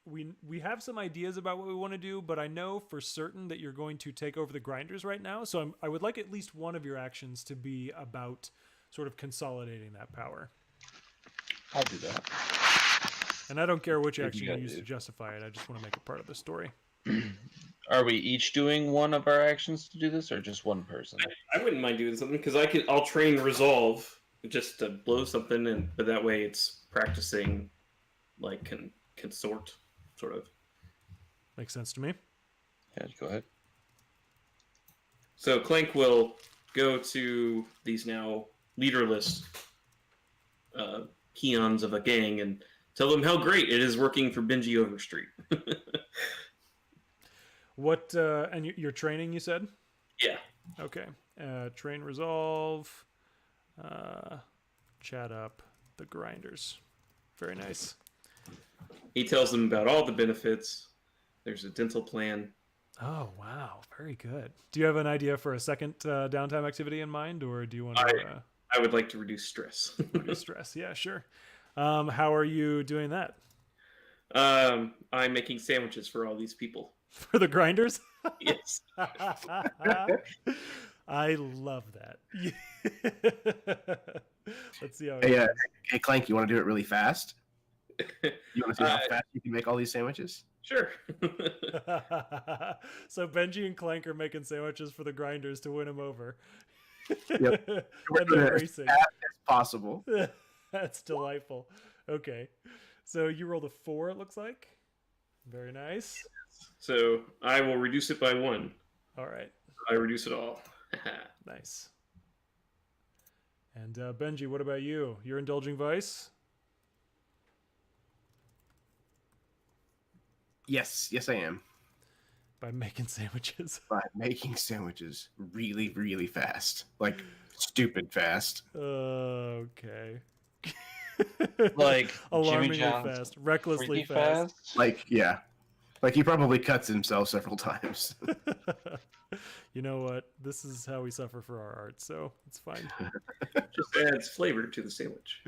[SPEAKER 1] we have some ideas about what we want to do, but I know for certain that you're going to take over the grinders right now. So I would like at least one of your actions to be about sort of consolidating that power.
[SPEAKER 6] I'll do that.
[SPEAKER 1] And I don't care which
[SPEAKER 6] If you
[SPEAKER 1] action you
[SPEAKER 6] gotta
[SPEAKER 1] use
[SPEAKER 6] do.
[SPEAKER 1] to justify it. I just want to make it part of the story.
[SPEAKER 6] Are we each doing one of our actions to do this, or just one person?
[SPEAKER 2] I wouldn't mind doing something because I'll train resolve just to blow something, but that way it's practicing like consort sort of.
[SPEAKER 1] Makes sense to me.
[SPEAKER 6] Yeah, go ahead.
[SPEAKER 2] So Clank will go to these now leaderless peons of a gang and tell them how great it is working for Benji Overstreet.
[SPEAKER 1] What and your training? You said.
[SPEAKER 2] Yeah.
[SPEAKER 1] Okay. Train resolve. Chat up the grinders. Very nice.
[SPEAKER 2] He tells them about all the benefits. There's a dental plan.
[SPEAKER 1] Oh wow, very good. Do you have an idea for a second downtime activity in mind, or do you want to
[SPEAKER 2] I would like to reduce stress.
[SPEAKER 1] reduce stress? Yeah, sure. How are you doing that?
[SPEAKER 2] I'm making sandwiches for all these people.
[SPEAKER 1] For the grinders?
[SPEAKER 2] Yes.
[SPEAKER 1] I love that. Let's see how it
[SPEAKER 5] Hey,
[SPEAKER 1] goes.
[SPEAKER 5] hey, Clank, you want to do it really fast? You want to see how fast you can make all these sandwiches?
[SPEAKER 2] Sure.
[SPEAKER 1] So Benji and Clank are making sandwiches for the grinders to win them over.
[SPEAKER 5] Yep.
[SPEAKER 1] And they're racing.
[SPEAKER 5] As fast as possible.
[SPEAKER 1] That's delightful. Okay. So you rolled a 4, it looks like. Very nice.
[SPEAKER 2] So I will reduce it by 1.
[SPEAKER 1] All right.
[SPEAKER 2] I reduce it all.
[SPEAKER 1] Nice. And Benji, what about you? You're indulging vice?
[SPEAKER 5] Yes, I am.
[SPEAKER 1] By making sandwiches.
[SPEAKER 5] By making sandwiches really, really fast. Like, stupid fast.
[SPEAKER 1] Okay.
[SPEAKER 6] Like
[SPEAKER 1] alarmingly
[SPEAKER 6] Jimmy John's
[SPEAKER 1] fast, recklessly
[SPEAKER 6] freaky
[SPEAKER 1] fast.
[SPEAKER 5] Like, yeah. Like, he probably cuts himself several times.
[SPEAKER 1] You know what? This is how we suffer for our art, so it's fine.
[SPEAKER 2] Just adds flavor to the sandwich.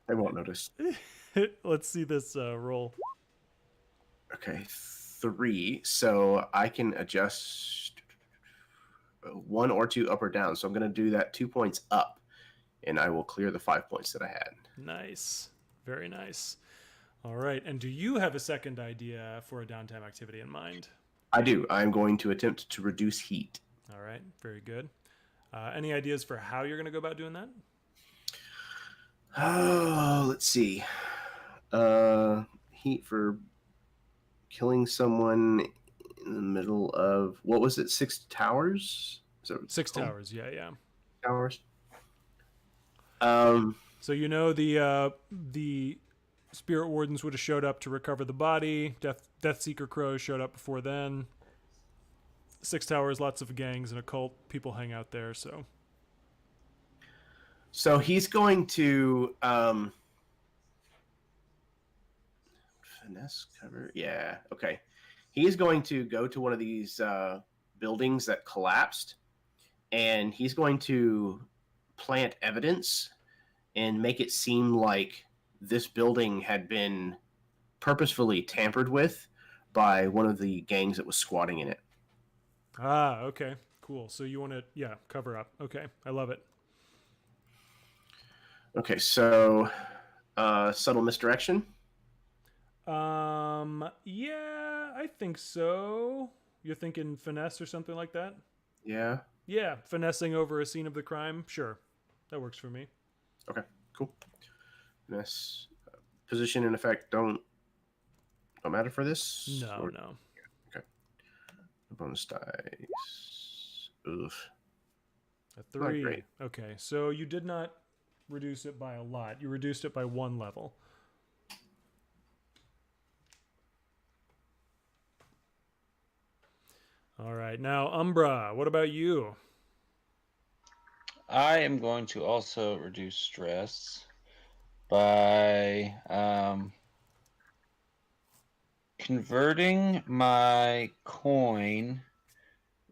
[SPEAKER 5] I won't notice.
[SPEAKER 1] Let's see this roll.
[SPEAKER 5] Okay, 3. So I can adjust 1 or 2 up or down. So I'm going to do that 2 points up, and I will clear the 5 points that I had.
[SPEAKER 1] Nice. Very nice. All right. And do you have a second idea for a downtime activity in mind?
[SPEAKER 5] I do. I'm going to attempt to reduce heat.
[SPEAKER 1] All right. Very good. Any ideas for how you're going to go about doing that?
[SPEAKER 5] Oh, let's see. Heat for killing someone in the middle of, what was it, 6 towers? So
[SPEAKER 1] 6 towers. Yeah.
[SPEAKER 5] towers.
[SPEAKER 1] So you know the spirit wardens would have showed up to recover the body. Death Seeker crows showed up before then. 6 towers, lots of gangs and occult people hang out there.
[SPEAKER 5] So he's going to finesse cover. Yeah. Okay. He's going to go to one of these buildings that collapsed, and he's going to plant evidence and make it seem like this building had been purposefully tampered with by one of the gangs that was squatting in it.
[SPEAKER 1] Ah, okay, cool. So you want to, cover up. Okay, I love it.
[SPEAKER 5] Okay, so subtle misdirection.
[SPEAKER 1] Yeah, I think so. You're thinking finesse or something like that?
[SPEAKER 5] Yeah.
[SPEAKER 1] Yeah, finessing over a scene of the crime. Sure. That works for me.
[SPEAKER 5] Okay, cool. This position and effect don't matter for this.
[SPEAKER 1] No,
[SPEAKER 5] Or-
[SPEAKER 1] no.
[SPEAKER 5] Bonus dice. Oof.
[SPEAKER 1] A 3.
[SPEAKER 5] great.
[SPEAKER 1] Okay, so you did not reduce it by a lot. You reduced it by 1 level. All right, now Umbra, what about you?
[SPEAKER 6] I am going to also reduce stress by converting my coin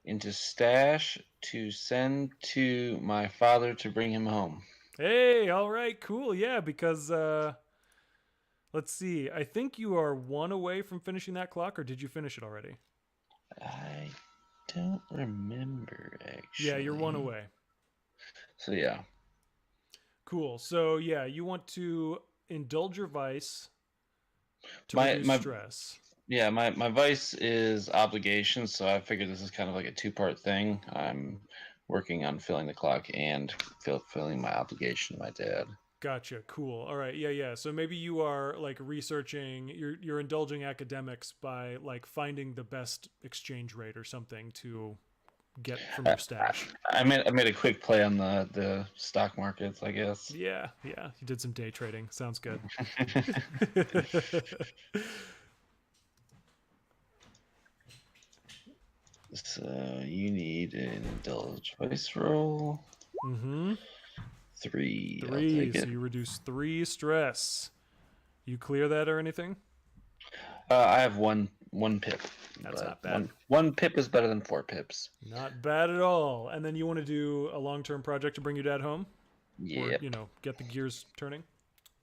[SPEAKER 6] into stash to send to my father to bring him home.
[SPEAKER 1] Hey, all right, cool. Yeah, because let's see. I think you are 1 away from finishing that clock, or did you finish it already?
[SPEAKER 6] I don't remember, actually.
[SPEAKER 1] Yeah, you're 1 away.
[SPEAKER 6] So, yeah.
[SPEAKER 1] Cool. So, yeah, you want to indulge your vice to
[SPEAKER 6] My-
[SPEAKER 1] reduce
[SPEAKER 6] my-
[SPEAKER 1] stress.
[SPEAKER 6] Yeah, my vice is obligation, so I figured this is kind of like a 2-part thing. I'm working on filling the clock and fulfilling my obligation to my dad.
[SPEAKER 1] Gotcha. Cool. All right. Yeah, yeah. So maybe you are like researching, you're indulging academics by like finding the best exchange rate or something to get from your stash.
[SPEAKER 6] I made a quick play on the stock markets, I guess.
[SPEAKER 1] Yeah, yeah. You did some day trading. Sounds good.
[SPEAKER 6] So you need an indulge vice roll.
[SPEAKER 1] Mm-hmm.
[SPEAKER 6] 3. I'll
[SPEAKER 1] 3.
[SPEAKER 6] take
[SPEAKER 1] So
[SPEAKER 6] it.
[SPEAKER 1] you reduce 3 stress. You clear that or anything?
[SPEAKER 6] I have one pip.
[SPEAKER 1] That's
[SPEAKER 6] but
[SPEAKER 1] not bad.
[SPEAKER 6] One pip is better than 4 pips.
[SPEAKER 1] Not bad at all. And then you want to do a long-term project to bring your dad home?
[SPEAKER 6] Yep.
[SPEAKER 1] Or, get the gears turning?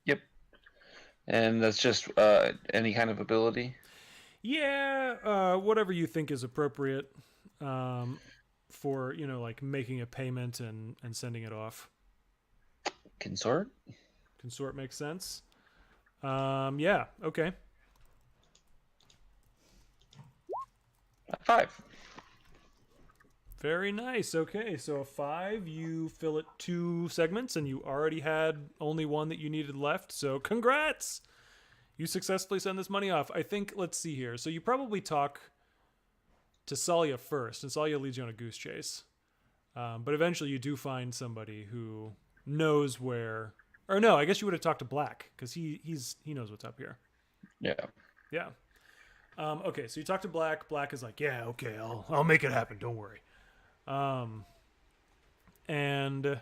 [SPEAKER 6] Yep. And that's just any kind of ability.
[SPEAKER 1] Yeah, whatever you think is appropriate for, like making a payment and sending it off.
[SPEAKER 6] Consort.
[SPEAKER 1] Consort makes sense. Yeah, okay.
[SPEAKER 6] 5.
[SPEAKER 1] Very nice. Okay, so a 5, you fill it 2 segments, and you already had only 1 that you needed left, so congrats! You successfully send this money off. I think, let's see here. So you probably talk to Salia first, and Salia leads you on a goose chase. But eventually you do find somebody who knows where... Or no, I guess you would have talked to Black, because he knows what's up here.
[SPEAKER 6] Yeah.
[SPEAKER 1] Yeah. Okay, so you talk to Black. Black is like, yeah, okay, I'll make it happen. Don't worry. And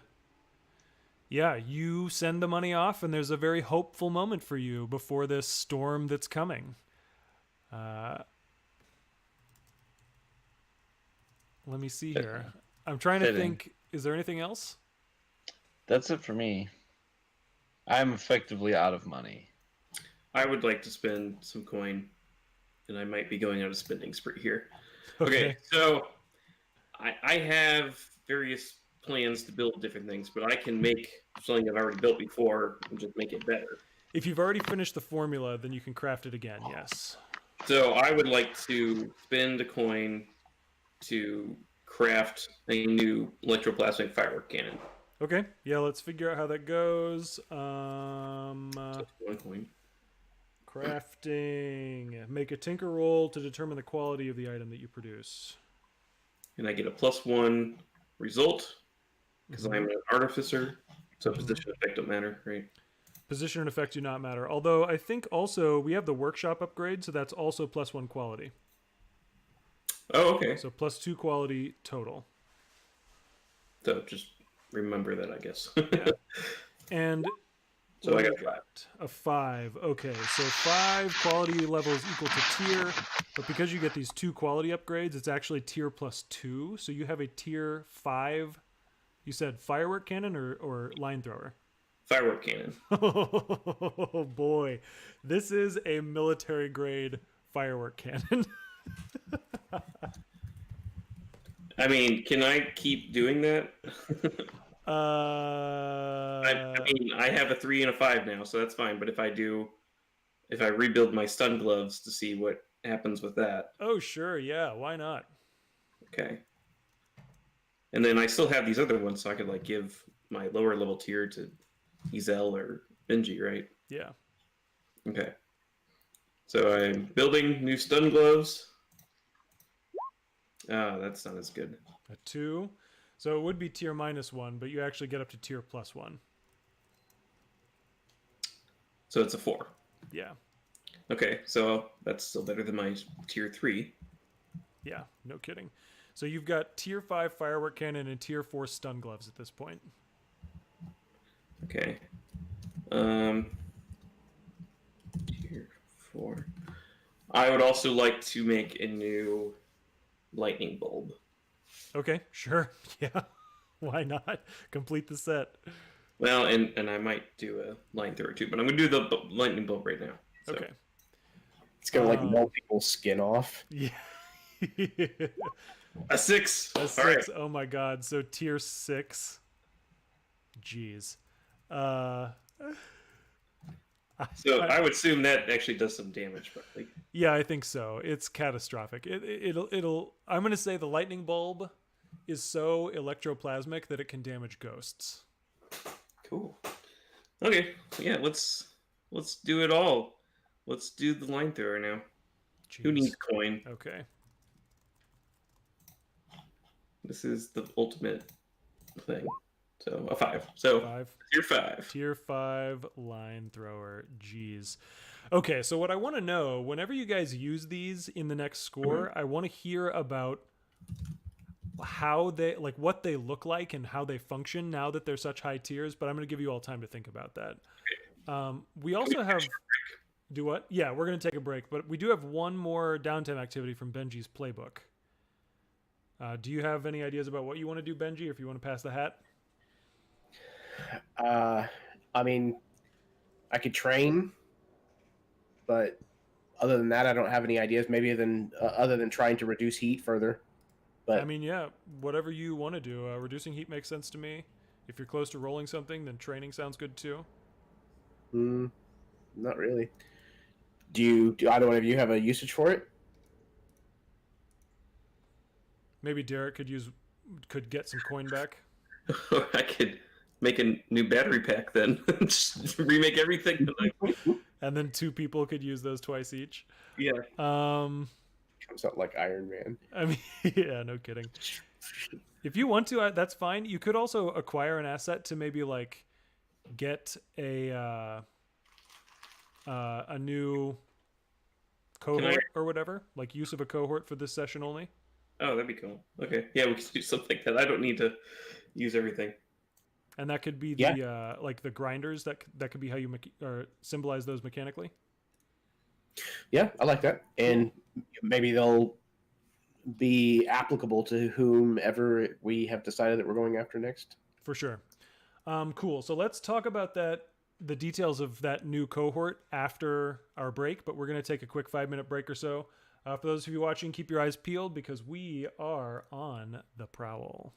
[SPEAKER 1] yeah, you send the money off, and there's a very hopeful moment for you before this storm that's coming. Let me see here. I'm trying to
[SPEAKER 6] Fitting.
[SPEAKER 1] think. Is there anything else?
[SPEAKER 6] That's it for me. I'm effectively out of money.
[SPEAKER 2] I would like to spend some coin, and I might be going on a spending spree here. Okay, so I have various plans to build different things, but I can make something I've already built before and just make it better.
[SPEAKER 1] If you've already finished the formula, then you can craft it again. Yes.
[SPEAKER 2] So I would like to spend a coin to craft a new electroplasmic firework cannon.
[SPEAKER 1] Okay. Yeah. Let's figure out how that goes.
[SPEAKER 2] So one coin.
[SPEAKER 1] Crafting. Make a tinker roll to determine the quality of the item that you produce.
[SPEAKER 2] And I get a +1 result because I'm an artificer. So position effect don't matter, right?
[SPEAKER 1] Position and effect do not matter. Although I think also we have the workshop upgrade, so that's also +1 quality.
[SPEAKER 2] Oh, okay.
[SPEAKER 1] So +2 quality total.
[SPEAKER 2] So just remember that, I guess.
[SPEAKER 1] Yeah. And
[SPEAKER 2] So
[SPEAKER 1] what
[SPEAKER 2] I
[SPEAKER 1] do
[SPEAKER 2] got
[SPEAKER 1] we
[SPEAKER 2] 5.
[SPEAKER 1] a 5. Okay, so 5 quality level is equal to tier, but because you get these 2 quality upgrades, it's actually tier +2. So you have a tier 5. You said firework cannon or line thrower?
[SPEAKER 2] Firework cannon.
[SPEAKER 1] Oh boy, this is a military grade firework cannon.
[SPEAKER 2] I mean, can I keep doing that?
[SPEAKER 1] uh,
[SPEAKER 2] I mean, I have a 3 and a 5 now, so that's fine. But if I rebuild my stun gloves to see what happens with that,
[SPEAKER 1] oh sure, yeah, why not?
[SPEAKER 2] okay. And then I still have these other ones, so I could like give my lower level tier to Ezel or Benji, right?
[SPEAKER 1] Yeah.
[SPEAKER 2] Okay. So I'm building new stun gloves. Oh, that's not as good.
[SPEAKER 1] A 2. So it would be tier -1, but you actually get up to tier +1.
[SPEAKER 2] So it's a 4.
[SPEAKER 1] Yeah.
[SPEAKER 2] Okay, so that's still better than my tier 3.
[SPEAKER 1] Yeah, no kidding. So you've got tier 5 firework cannon and tier 4 stun gloves at this point.
[SPEAKER 2] Okay. Tier 4. I would also like to make a new lightning bulb.
[SPEAKER 1] Okay, sure. Yeah. Why not? Complete the set.
[SPEAKER 2] Well, and I might do a line thrower too, but I'm gonna do the lightning bulb right now. So.
[SPEAKER 1] Okay.
[SPEAKER 5] It's gonna like melt people's skin off.
[SPEAKER 1] Yeah.
[SPEAKER 2] A 6.
[SPEAKER 1] A 6.
[SPEAKER 2] All right.
[SPEAKER 1] Oh my god. So tier 6. Jeez.
[SPEAKER 2] So I would assume that actually does some damage, but like,
[SPEAKER 1] yeah, I think so. It's catastrophic. It'll. I'm gonna say the lightning bulb is so electroplasmic that it can damage ghosts.
[SPEAKER 2] cool. Okay, yeah, let's do it all. Let's do the line thrower now.
[SPEAKER 1] Jeez.
[SPEAKER 2] Who needs coin?
[SPEAKER 1] Okay.
[SPEAKER 2] This is the ultimate thing. So a 5. So
[SPEAKER 1] 5.
[SPEAKER 2] tier 5.
[SPEAKER 1] Tier 5 line thrower. Jeez. Okay, so what I want to know, whenever you guys use these in the next score, I want to hear about how they, like, what they look like and how they function now that they're such high tiers, but I'm going to give you all time to think about that. We also have... Do what? Yeah, we're going to take a break, but we do have one more downtime activity from Benji's playbook. Do you have any ideas about what you want to do, Benji, or if you want to pass the hat?
[SPEAKER 5] I mean, I could train, but other than that, I don't have any ideas. Maybe other than trying to reduce heat further. But
[SPEAKER 1] I mean, yeah, whatever you want to do. Reducing heat makes sense to me. If you're close to rolling something, then training sounds good too.
[SPEAKER 5] Not really. Do either one of you have a usage for it?
[SPEAKER 1] Maybe Derek could get some coin back.
[SPEAKER 2] I could make a new battery pack then. Just remake everything.
[SPEAKER 1] And then 2 people could use those twice each.
[SPEAKER 2] Yeah.
[SPEAKER 5] Comes out like Iron Man.
[SPEAKER 1] I mean, yeah, no kidding. If you want to, that's fine. You could also acquire an asset to maybe like get a new cohort or whatever, like use of a cohort for this session only.
[SPEAKER 2] Oh, that'd be cool. Okay. Yeah, we could do something like that. I don't need to use everything.
[SPEAKER 1] And that could be the like the grinders. That could be how you or symbolize those mechanically.
[SPEAKER 5] Yeah, I like that. And maybe they'll be applicable to whomever we have decided that we're going after next.
[SPEAKER 1] For sure. Cool. So let's talk about the details of that new cohort after our break, but we're going to take a quick 5-minute break or so. For those of you watching, keep your eyes peeled because we are on the prowl.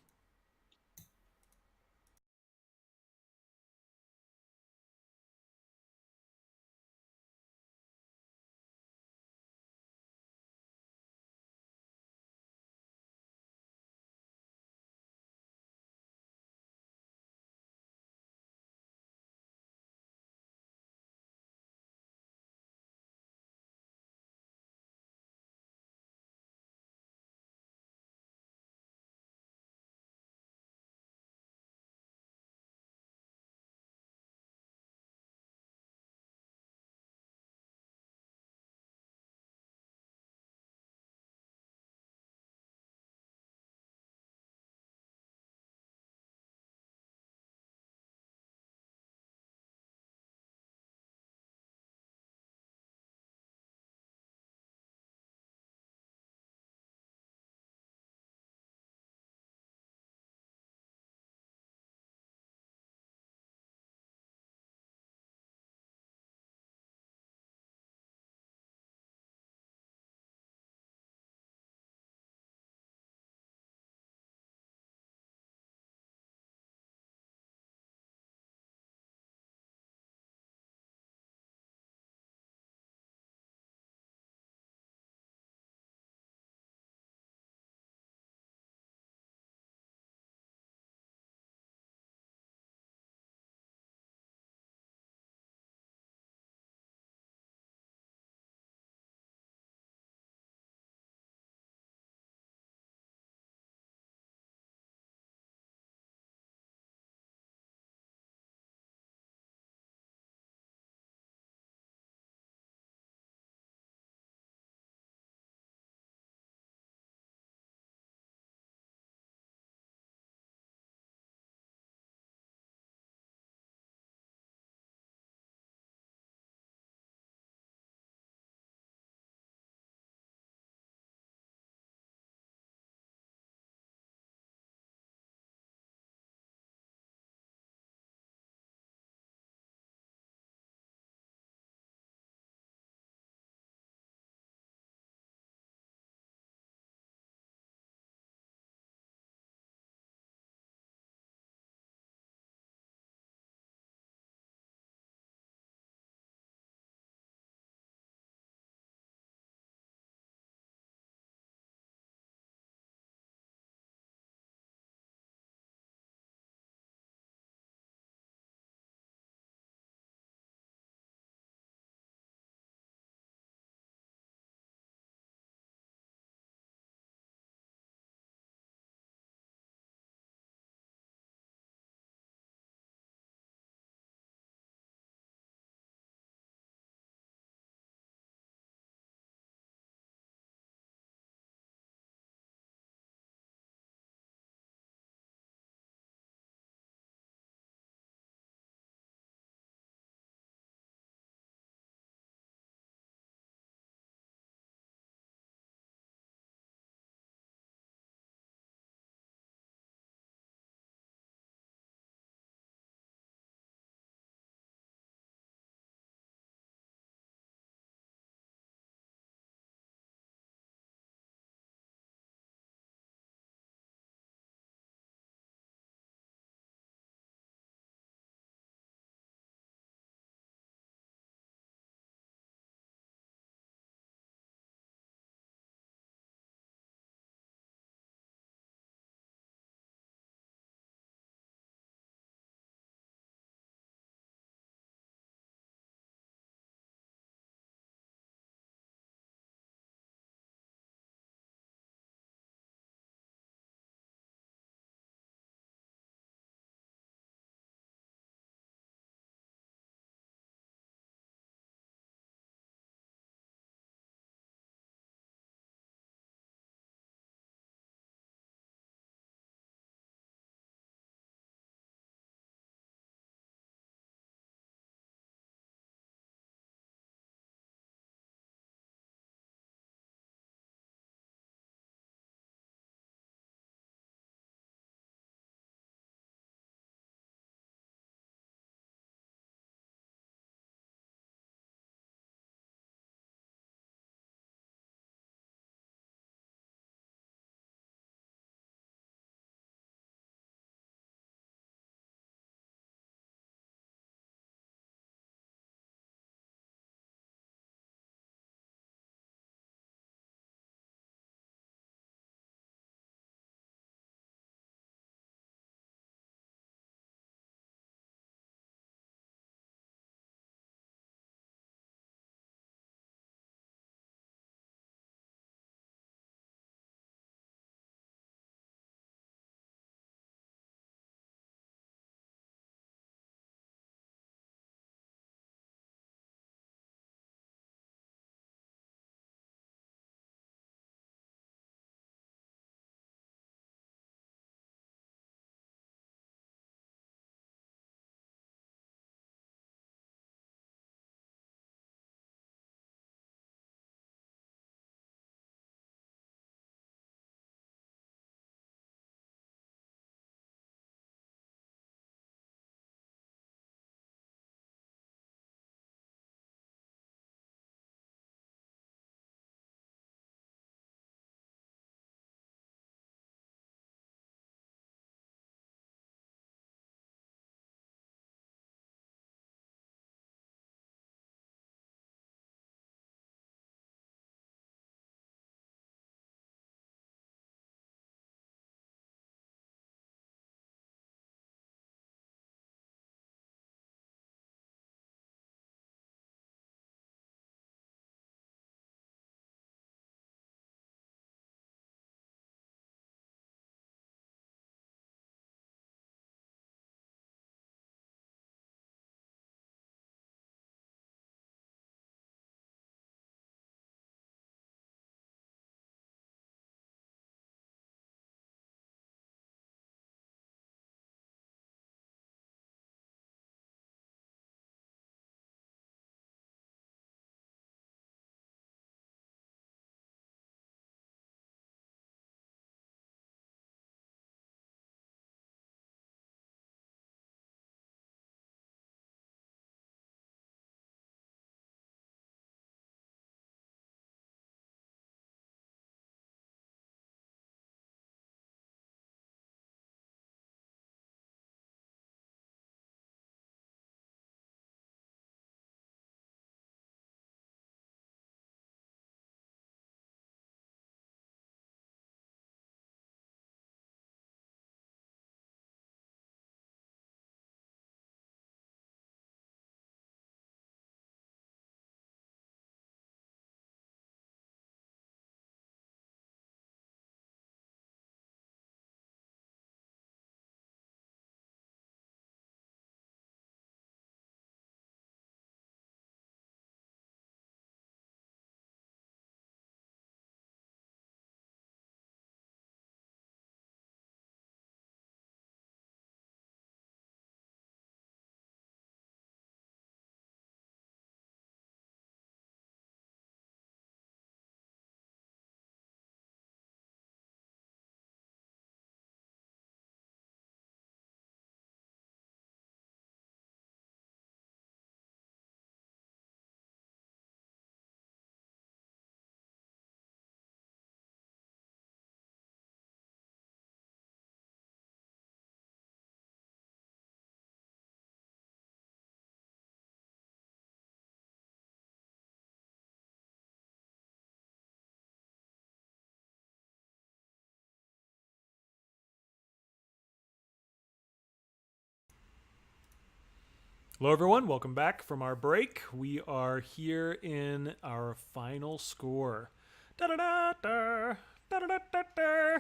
[SPEAKER 1] Hello, everyone. Welcome back from our break. We are here in our final score. Da-da-da-da, da-da-da-da-da.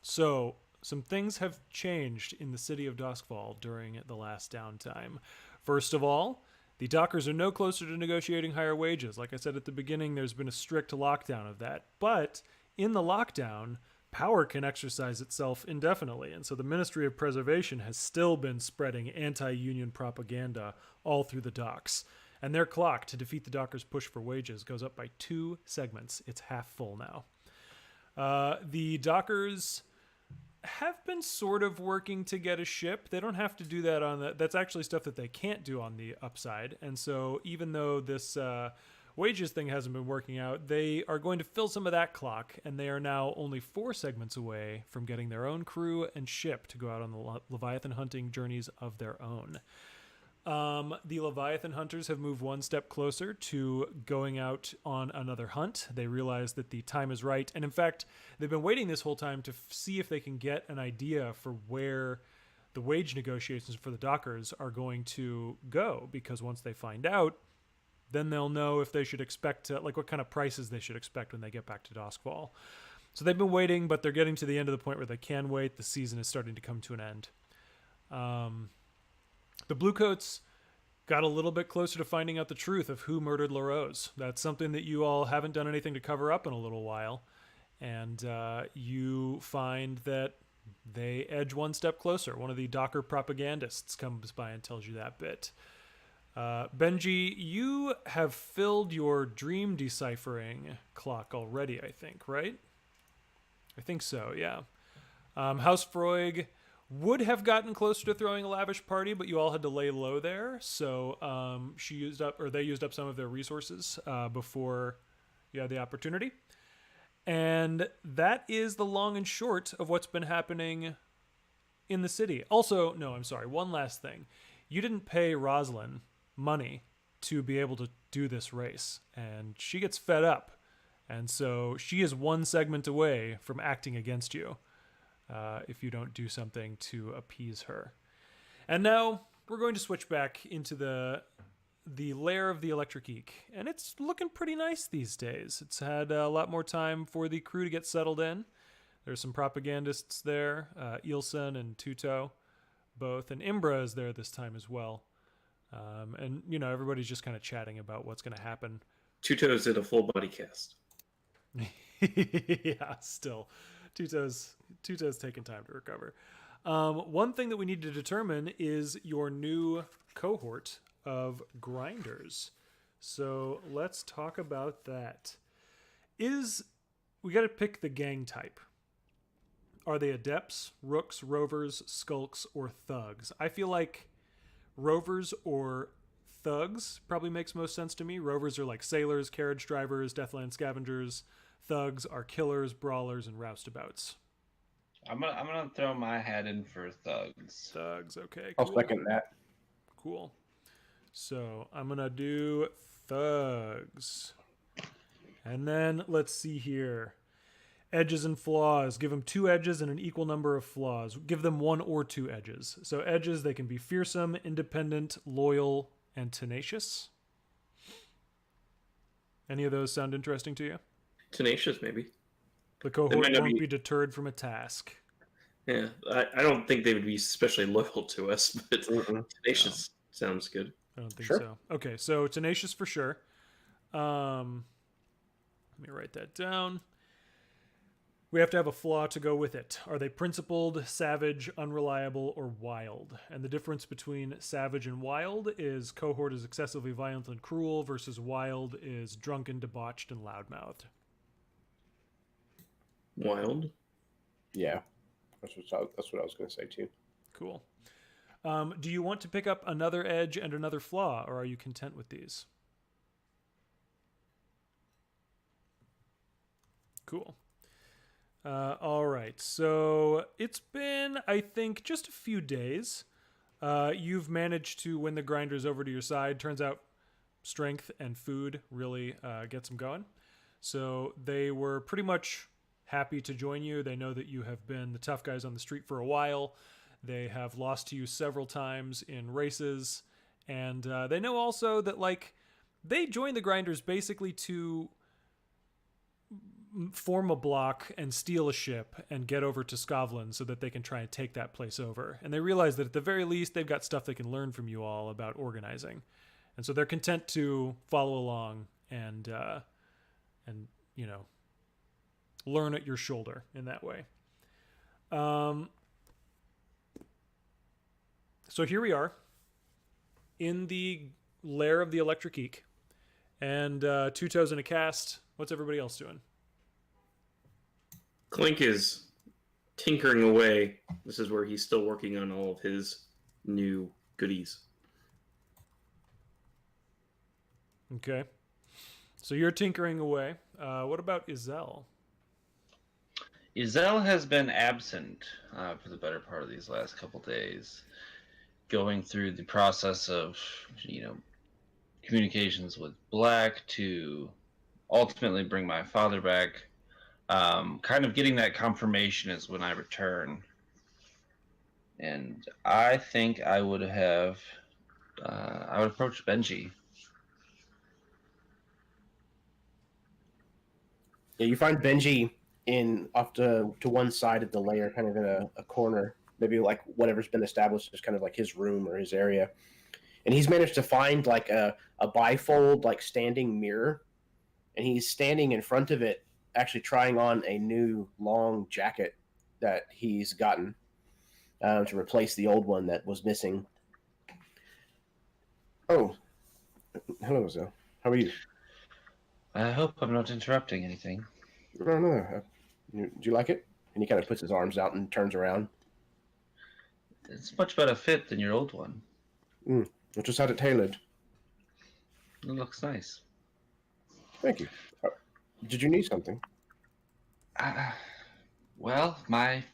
[SPEAKER 1] So, some things have changed in the city of Doskvol during the last downtime. First of all, the dockers are no closer to negotiating higher wages. Like I said at the beginning, there's been a strict lockdown of that. But in the lockdown, power can exercise itself indefinitely, and so the Ministry of Preservation has still been spreading anti-union propaganda all through the docks. And their clock to defeat the dockers' push for wages goes up by 2 segments. It's half full now. The dockers have been sort of working to get a ship. They don't have to do that on the... That's actually stuff that they can't do on the upside. And so even though this... wages thing hasn't been working out, they are going to fill some of that clock, and they are now only 4 segments away from getting their own crew and ship to go out on the Leviathan hunting journeys of their own. The Leviathan hunters have moved 1 step closer to going out on another hunt. They realize that the time is right, and in fact, they've been waiting this whole time to see if they can get an idea for where the wage negotiations for the dockers are going to go, because once they find out, then they'll know if they should expect to, like, what kind of prices they should expect when they get back to Doskvol. So they've been waiting, but they're getting to the end of the point where they can wait. The season is starting to come to an end. The Bluecoats got a little bit closer to finding out the truth of who murdered LaRose. That's something that you all haven't done anything to cover up in a little while. And you find that they edge 1 step closer. One of the Docker propagandists comes by and tells you that bit. Benji, you have filled your dream deciphering clock already, I think, right? I think so, yeah. House Freud would have gotten closer to throwing a lavish party, but you all had to lay low there, so they used up some of their resources before you had the opportunity. And that is the long and short of what's been happening in the city. Also, no, I'm sorry, one last thing. You didn't pay Roslyn money to be able to do this race, and she gets fed up, and so she is 1 segment away from acting against you if you don't do something to appease her. And now we're going to switch back into the lair of the Electric Eek, and it's looking pretty nice these days. It's had a lot more time for the crew to get settled in. There's some propagandists there, Ilsen and Tuto both, and Imbra is there this time as well. And, you know, everybody's just kind of chatting about what's going to happen.
[SPEAKER 2] Tuto's in a full body cast.
[SPEAKER 1] Yeah, still. Tuto's taking time to recover. One thing that we need to determine is your new cohort of grinders. So let's talk about that. We got to pick the gang type. Are they adepts, rooks, rovers, skulks, or thugs? I feel like rovers or thugs probably makes most sense to me. Rovers are like sailors, carriage drivers, Deathland scavengers. Thugs are killers, brawlers, and roustabouts.
[SPEAKER 6] I'm gonna throw my hat in for thugs.
[SPEAKER 1] Thugs, okay.
[SPEAKER 5] I'll
[SPEAKER 1] Cool.
[SPEAKER 5] second that.
[SPEAKER 1] Cool. So I'm gonna do thugs. And then let's see here. Edges and flaws. Give them 2 edges and an equal number of flaws. Give them 1 or 2 edges. So edges, they can be fearsome, independent, loyal, and tenacious. Any of those sound interesting to you?
[SPEAKER 2] Tenacious, maybe.
[SPEAKER 1] The cohort
[SPEAKER 2] might not
[SPEAKER 1] won't
[SPEAKER 2] be-
[SPEAKER 1] be deterred from a task.
[SPEAKER 2] Yeah, I don't think they would be especially loyal to us, but tenacious sounds good.
[SPEAKER 1] I don't think
[SPEAKER 5] Sure.
[SPEAKER 1] so. Okay, so tenacious for sure. Let me write that down. We have to have a flaw to go with it. Are they principled, savage, unreliable, or wild? And the difference between savage and wild is cohort is excessively violent and cruel versus wild is drunken, debauched, and loudmouthed.
[SPEAKER 2] Wild.
[SPEAKER 5] Yeah, that's what I was going to say too.
[SPEAKER 1] Cool. Do you want to pick up another edge and another flaw, or are you content with these? Cool. All right, so it's been, I think, just a few days. You've managed to win the grinders over to your side. Turns out strength and food really gets them going. So they were pretty much happy to join you. They know that you have been the tough guys on the street for a while. They have lost to you several times in races, and they know also that like they joined the Grinders basically to form a block and steal a ship and get over to Scotland so that they can try and take that place over. And they realize that at the very least they've got stuff they can learn from you all about organizing, and so they're content to follow along and you know, learn at your shoulder in that way. So here we are in the lair of the Electric Eek, and 2 toes in a cast. What's everybody else doing?
[SPEAKER 2] Clink is tinkering away. This is where he's still working on all of his new goodies.
[SPEAKER 1] Okay. So you're tinkering away. What about Izel?
[SPEAKER 6] Izel has been absent for the better part of these last couple days, going through the process of, communications with Black to ultimately bring my father back. Kind of getting that confirmation is when I return. And I think I would approach Benji.
[SPEAKER 5] Yeah, you find Benji off to one side of the layer, kind of in a corner, maybe like whatever's been established as kind of like his room or his area. And he's managed to find like a bifold, like standing mirror. And he's standing in front of it, actually trying on a new long jacket that he's gotten to replace the old one that was missing. Oh, hello, Zoe. How are you?
[SPEAKER 6] I hope I'm not interrupting anything.
[SPEAKER 5] No. Do you like it? And he kind of puts his arms out and turns around.
[SPEAKER 6] It's much better fit than your old one.
[SPEAKER 5] I just had it tailored.
[SPEAKER 6] It looks nice.
[SPEAKER 5] Thank you. Did you need something?
[SPEAKER 6] Well, my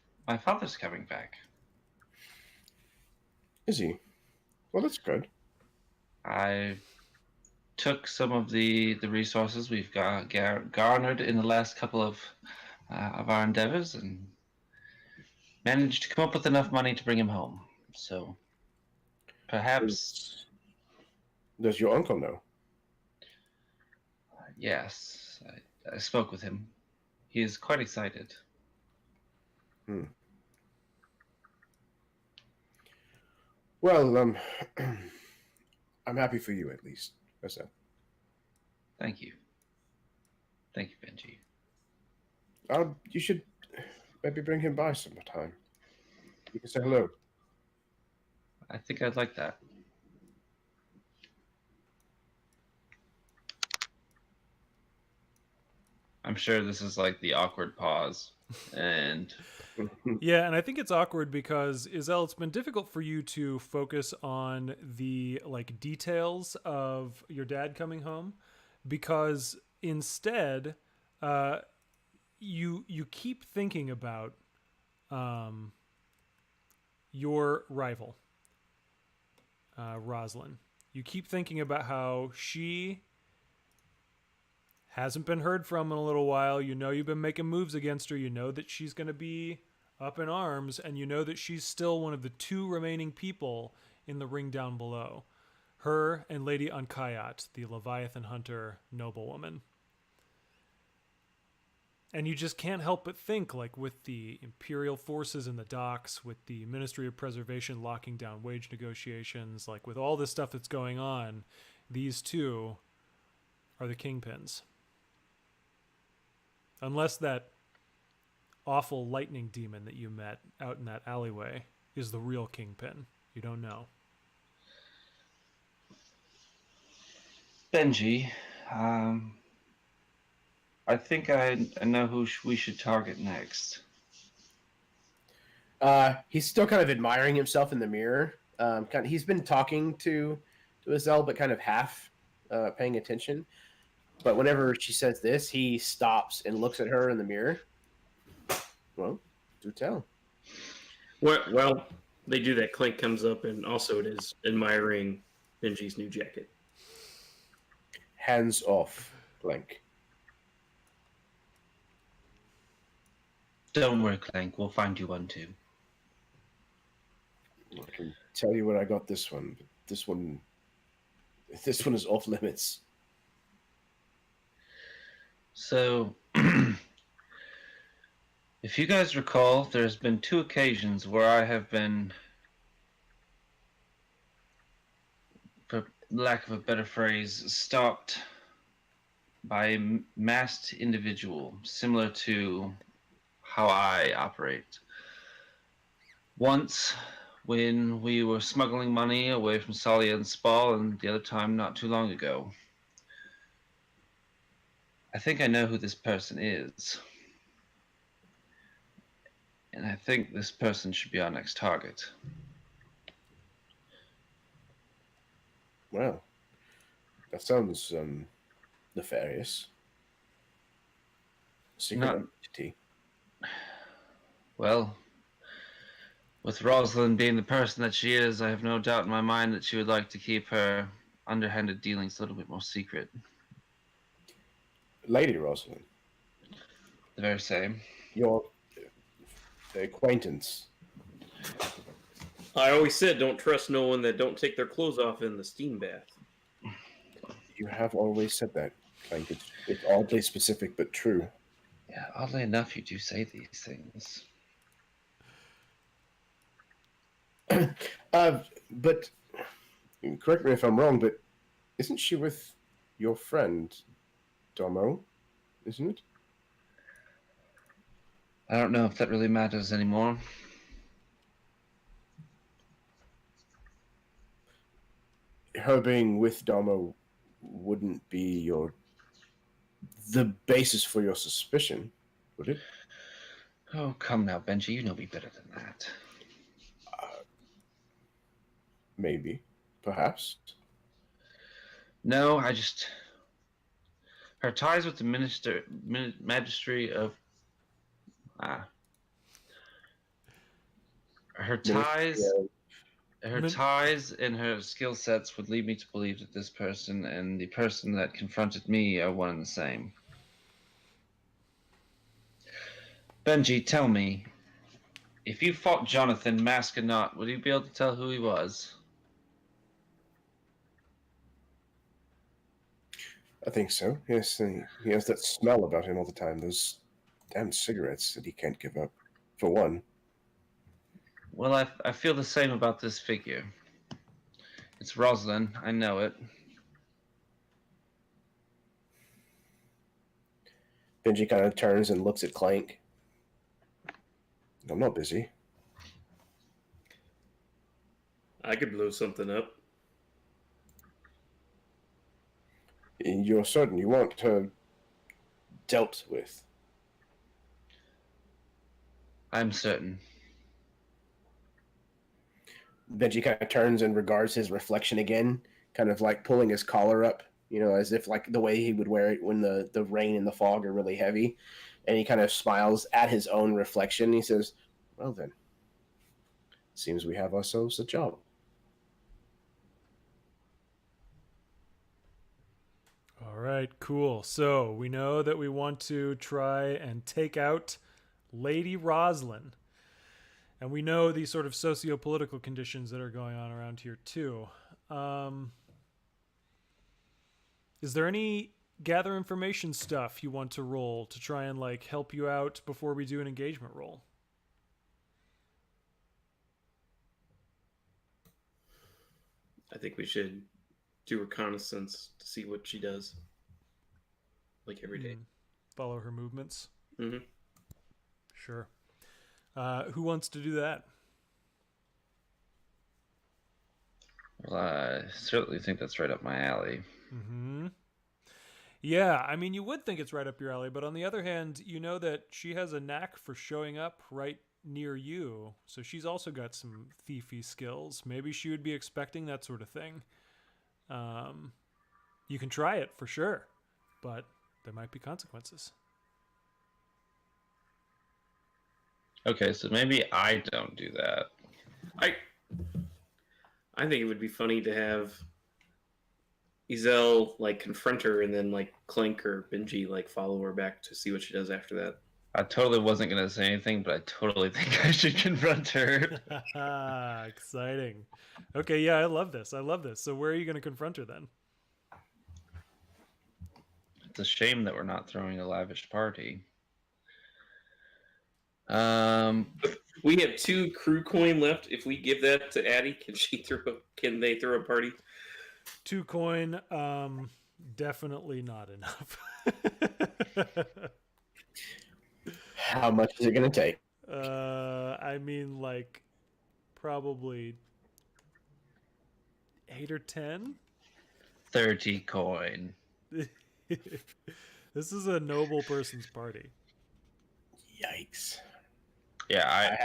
[SPEAKER 6] father's coming back.
[SPEAKER 5] Is he? Well, that's good.
[SPEAKER 6] I took some of the resources we've garnered in the last couple of our endeavors and managed to come up with enough money to bring him home. So perhaps...
[SPEAKER 5] Does your uncle know?
[SPEAKER 6] Yes, I spoke with him. He is quite excited.
[SPEAKER 5] Well, I'm happy for you at least. That's that.
[SPEAKER 6] Thank you. Thank you, Benji.
[SPEAKER 5] You should maybe bring him by sometime. You can say hello.
[SPEAKER 6] I think I'd like that. I'm sure this is like the awkward pause. And
[SPEAKER 1] Yeah, and I think it's awkward because Izel, it's been difficult for you to focus on the like details of your dad coming home, because instead, you keep thinking about your rival, Roslyn. You keep thinking about how she hasn't been heard from in a little while. You know you've been making moves against her. You know that she's going to be up in arms, and you know that she's still one of the 2 remaining people in the ring down below. Her and Lady Ankayat, the Leviathan Hunter noblewoman. And you just can't help but think, like, with the Imperial forces in the docks, with the Ministry of Preservation locking down wage negotiations, like, with all this stuff that's going on, these 2 are the kingpins. Unless that awful lightning demon that you met out in that alleyway is the real kingpin. You don't know.
[SPEAKER 6] Benji, I think I know who we should target next.
[SPEAKER 5] He's still kind of admiring himself in the mirror. He's been talking to Izel, but kind of half paying attention. But whenever she says this, he stops and looks at her in the mirror. Well, do tell.
[SPEAKER 2] Well, they do that. Clink comes up, and also it is admiring Benji's new jacket.
[SPEAKER 5] Hands off, Clank.
[SPEAKER 6] Don't worry, Clank. We'll find you one too.
[SPEAKER 5] can tell you where I got this one, but this one is off limits.
[SPEAKER 6] So, if you guys recall, there's been 2 occasions where I have been, for lack of a better phrase, stopped by a masked individual, similar to how I operate. Once, when we were smuggling money away from Salia and Spall, and the other time not too long ago. I think I know who this person is. And I think this person should be our next target.
[SPEAKER 5] Well, that sounds nefarious. Secret
[SPEAKER 6] Not-
[SPEAKER 5] entity.
[SPEAKER 6] Well, with Rosalind being the person that she is, I have no doubt in my mind that she would like to keep her underhanded dealings a little bit more secret.
[SPEAKER 5] Lady Rosalind,
[SPEAKER 6] The very same.
[SPEAKER 5] your acquaintance.
[SPEAKER 2] I always said don't trust no one that don't take their clothes off in the steam bath.
[SPEAKER 5] You have always said that. Like it's oddly specific but true.
[SPEAKER 6] Yeah, oddly enough, you do say these things.
[SPEAKER 5] But correct me if I'm wrong, but isn't she with your friend Domo? Isn't it?
[SPEAKER 6] I don't know if that really matters anymore.
[SPEAKER 5] Her being with Domo wouldn't be the basis for your suspicion, would it?
[SPEAKER 6] Oh, come now, Benji, you know me better than that.
[SPEAKER 5] Maybe, perhaps.
[SPEAKER 6] No, her ties with the magistracy of her ties her
[SPEAKER 1] Min-
[SPEAKER 6] ties and her skill sets would lead me to believe that this person and the person that confronted me are one and the same. Benji, tell me, if you fought Jonathan, mask or not, would you be able to tell who he was?
[SPEAKER 5] I think so. Yes, he has that smell about him all the time. Those damn cigarettes that he can't give up, for one.
[SPEAKER 6] Well, I feel the same about this figure. It's Rosalind, I know it.
[SPEAKER 5] Benji kind of turns and looks at Clank. I'm not busy.
[SPEAKER 2] I could blow something up.
[SPEAKER 5] You're certain you want her dealt with?
[SPEAKER 6] I'm certain.
[SPEAKER 5] Benji kind of turns and regards his reflection again, kind of like pulling his collar up, as if like the way he would wear it when the rain and the fog are really heavy. And he kind of smiles at his own reflection. He says, well then, seems we have ourselves a job.
[SPEAKER 1] All right, cool. So we know that we want to try and take out Lady Roslyn. And we know these sort of socio-political conditions that are going on around here too. Is there any gather information stuff you want to roll to try and like help you out before we do an engagement roll?
[SPEAKER 2] I think we should do reconnaissance to see what she does. Like every day.
[SPEAKER 1] Follow her movements.
[SPEAKER 2] Mm-hmm.
[SPEAKER 1] Sure. Who wants to do that?
[SPEAKER 6] Well, I certainly think that's right up my alley.
[SPEAKER 1] Mm-hmm. Yeah, I mean, you would think it's right up your alley, but on the other hand, you know that she has a knack for showing up right near you, so she's also got some thiefy skills. Maybe she would be expecting that sort of thing. You can try it for sure, but there might be consequences.
[SPEAKER 6] Okay, so maybe I don't do that.
[SPEAKER 2] I think it would be funny to have Ezel like confront her and then like Clank or Benji like follow her back to see what she does after that.
[SPEAKER 6] I totally wasn't going to say anything, but I totally think I should confront her.
[SPEAKER 1] Exciting. Okay, yeah, I love this. So where are you going to confront her then?
[SPEAKER 6] It's a shame that we're not throwing a lavish party.
[SPEAKER 2] We have 2 crew coin left. If we give that to Addie, can they throw a party?
[SPEAKER 1] 2 coin, definitely not enough.
[SPEAKER 5] How much is it going to take?
[SPEAKER 1] I mean, like, probably 8 or 10.
[SPEAKER 6] 30 coin.
[SPEAKER 1] This is a noble person's party.
[SPEAKER 5] Yikes.
[SPEAKER 6] Yeah,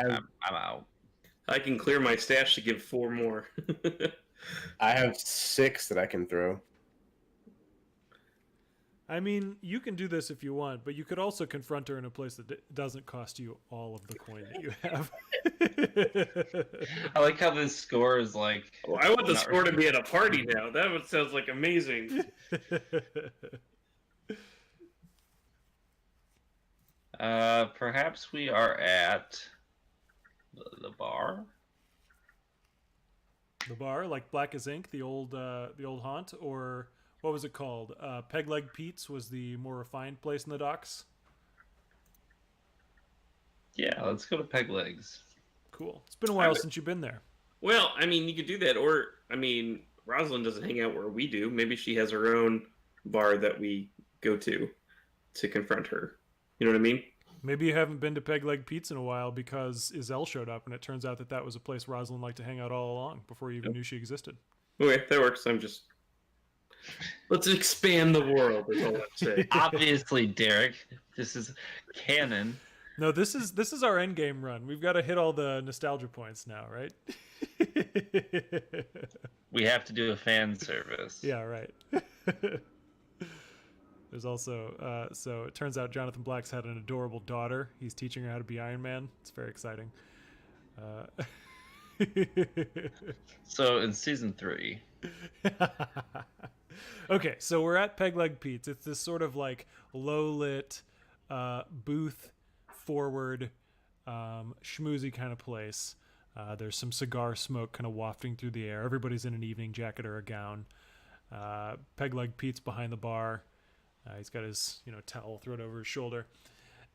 [SPEAKER 6] I'm out.
[SPEAKER 2] I can clear my stash to give 4 more.
[SPEAKER 5] I have 6 that I can throw.
[SPEAKER 1] I mean, you can do this if you want, but you could also confront her in a place that doesn't cost you all of the coin that you have.
[SPEAKER 6] I like how this score is like...
[SPEAKER 2] Oh, I want the score to be at a party now. That sounds like amazing.
[SPEAKER 6] Perhaps we are at the bar?
[SPEAKER 1] The bar, like Black as Ink, the old haunt, or what was it called? Peg Leg Pete's was the more refined place in the docks.
[SPEAKER 6] Yeah, let's go to Peg Legs.
[SPEAKER 1] Cool. It's been a while since you've been there.
[SPEAKER 2] Well, I mean, you could do that, or I mean, Rosalind doesn't hang out where we do. Maybe she has her own bar that we go to confront her. You know what I mean?
[SPEAKER 1] Maybe you haven't been to Peg Leg Pete's in a while because Izelle showed up, and it turns out that was a place Rosalind liked to hang out all along before you even knew she existed.
[SPEAKER 2] Okay, that works. Let's expand the world, is all I'm saying.
[SPEAKER 6] Obviously, Derek, this is canon.
[SPEAKER 1] No, this is our end game run. We've got to hit all the nostalgia points now, right?
[SPEAKER 6] We have to do a fan service.
[SPEAKER 1] Yeah, right. There's also, so it turns out Jonathan Black's had an adorable daughter. He's teaching her how to be Iron Man. It's very exciting.
[SPEAKER 6] So in season 3.
[SPEAKER 1] Okay, so we're at Peg Leg Pete's. It's this sort of like low-lit, booth forward, schmoozy kind of place. There's some cigar smoke kind of wafting through the air. Everybody's in an evening jacket or a gown. Peg Leg Pete's behind the bar. He's got his, towel thrown over his shoulder.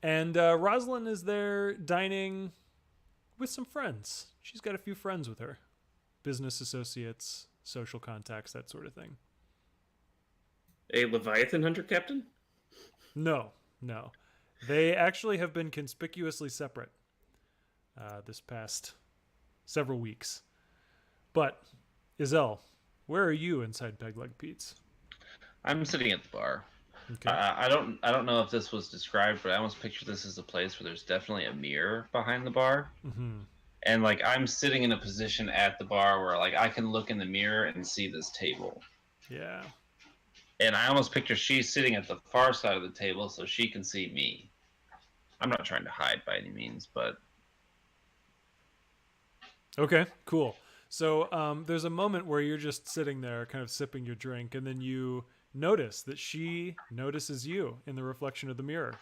[SPEAKER 1] And Rosalind is there dining with some friends. She's got a few friends with her. Business associates, social contacts, that sort of thing.
[SPEAKER 2] A Leviathan hunter captain?
[SPEAKER 1] No. They actually have been conspicuously separate this past several weeks. But, Izelle, where are you inside Peg Leg Pete's?
[SPEAKER 6] I'm sitting at the bar.
[SPEAKER 1] Okay.
[SPEAKER 6] I don't know if this was described, but I almost picture this as a place where there's definitely a mirror behind the bar.
[SPEAKER 1] Mm-hmm.
[SPEAKER 6] And like I'm sitting in a position at the bar where like I can look in the mirror and see this table.
[SPEAKER 1] Yeah.
[SPEAKER 6] And I almost picture she's sitting at the far side of the table so she can see me. I'm not trying to hide by any means, but...
[SPEAKER 1] Okay, cool. So there's a moment where you're just sitting there kind of sipping your drink, and then you notice that she notices you in the reflection of the mirror.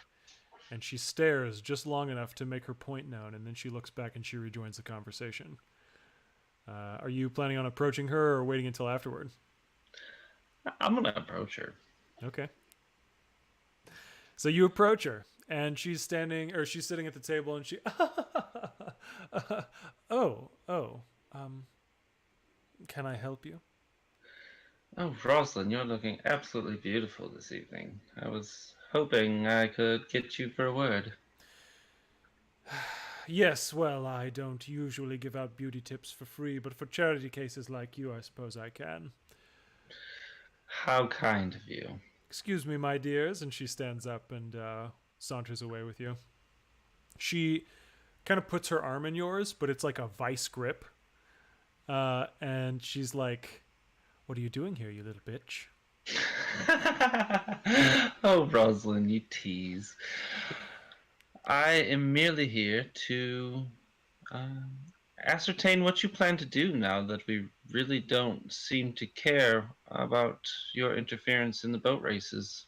[SPEAKER 1] And she stares just long enough to make her point known, and then she looks back and she rejoins the conversation. Are you planning on approaching her or waiting until afterward?
[SPEAKER 6] I'm going to approach her.
[SPEAKER 1] Okay. So you approach her, and she's sitting at the table, and she, can I help you?
[SPEAKER 6] Oh, Rosalind, you're looking absolutely beautiful this evening. I was hoping I could get you for a word.
[SPEAKER 1] Yes, well, I don't usually give out beauty tips for free, but for charity cases like you, I suppose I can.
[SPEAKER 6] How kind of you.
[SPEAKER 1] Excuse me, my dears, and she stands up and saunters away with you. She kind of puts her arm in yours, but it's like a vice grip. And she's like, "What are you doing here, you little bitch?"
[SPEAKER 6] Oh, Rosalind, you tease. I am merely here to ascertain what you plan to do now that we really don't seem to care about your interference in the boat races.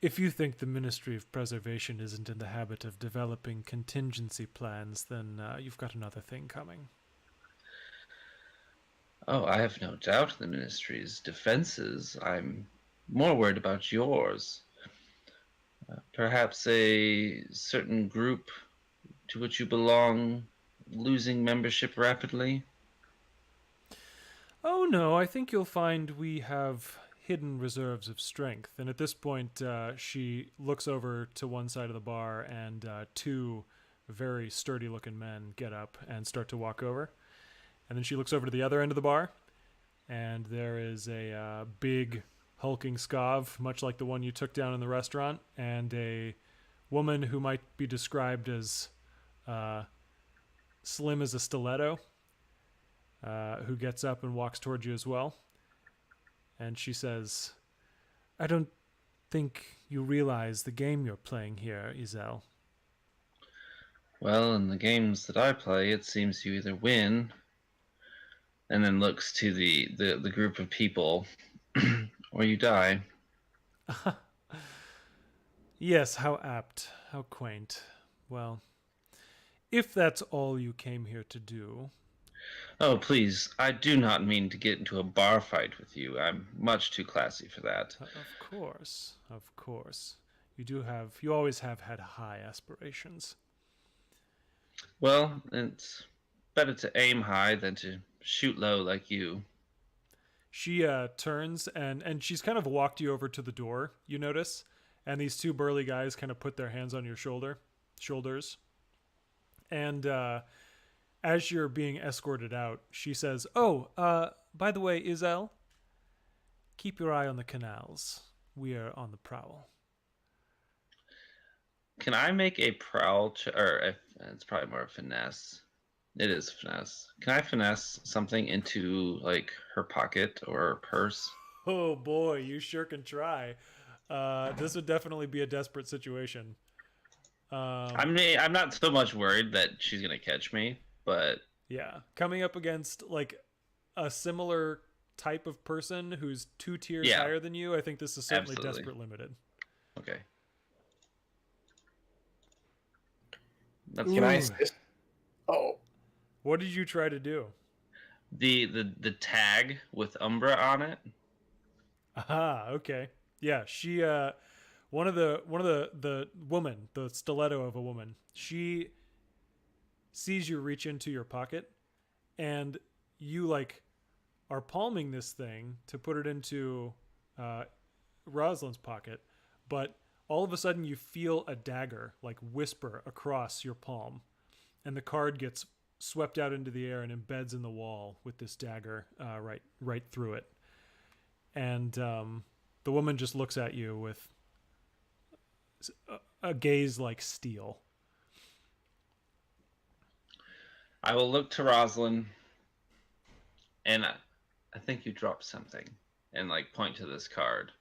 [SPEAKER 1] If you think the Ministry of Preservation isn't in the habit of developing contingency plans, then you've got another thing coming.
[SPEAKER 6] Oh, I have no doubt the Ministry's defenses. I'm more worried about yours. Perhaps a certain group to which you belong losing membership rapidly?
[SPEAKER 1] Oh no, I think you'll find we have hidden reserves of strength. And at this point, she looks over to one side of the bar, and two very sturdy-looking men get up and start to walk over. And then she looks over to the other end of the bar, and there is a big, hulking Skav, much like the one you took down in the restaurant, and a woman who might be described as slim as a stiletto, who gets up and walks towards you as well. And she says, I don't think you realize the game you're playing here, Izel.
[SPEAKER 6] Well, in the games that I play, it seems you either win, and then looks to the group of people, or you die.
[SPEAKER 1] Yes, how apt, how quaint. Well, if that's all you came here to do...
[SPEAKER 6] Oh, please, I do not mean to get into a bar fight with you. I'm much too classy for that.
[SPEAKER 1] Of course, of course. You always have had high aspirations.
[SPEAKER 6] Well, it's better to aim high than to shoot low like you.
[SPEAKER 1] She turns and she's kind of walked you over to the door, you notice, and these two burly guys kind of put their hands on your shoulders. And as you're being escorted out, she says, "Oh, by the way, Izel, keep your eye on the canals. We are on the prowl."
[SPEAKER 6] Can I make a prowl it's probably more finesse. It is finesse. Can I finesse something into like her pocket or purse?
[SPEAKER 1] Oh boy, you sure can try. This would definitely be a desperate situation.
[SPEAKER 6] I mean, I'm not so much worried that she's gonna catch me, but
[SPEAKER 1] yeah, coming up against like a similar type of person who's 2 tiers higher than you, I think this is certainly
[SPEAKER 6] absolutely.
[SPEAKER 1] desperate limited.
[SPEAKER 6] Okay.
[SPEAKER 5] Can I assist? Oh,
[SPEAKER 1] What did you try to do?
[SPEAKER 6] The tag with Umbra on it.
[SPEAKER 1] Aha, okay. Yeah, she one of the woman, the stiletto of a woman, she sees you reach into your pocket, and you like are palming this thing to put it into Rosalind's pocket, but all of a sudden you feel a dagger like whisper across your palm, and the card gets swept out into the air and embeds in the wall with this dagger right through it. And the woman just looks at you with a gaze like steel.
[SPEAKER 6] I will look to Rosalind, and I think you dropped something, and like point to this card,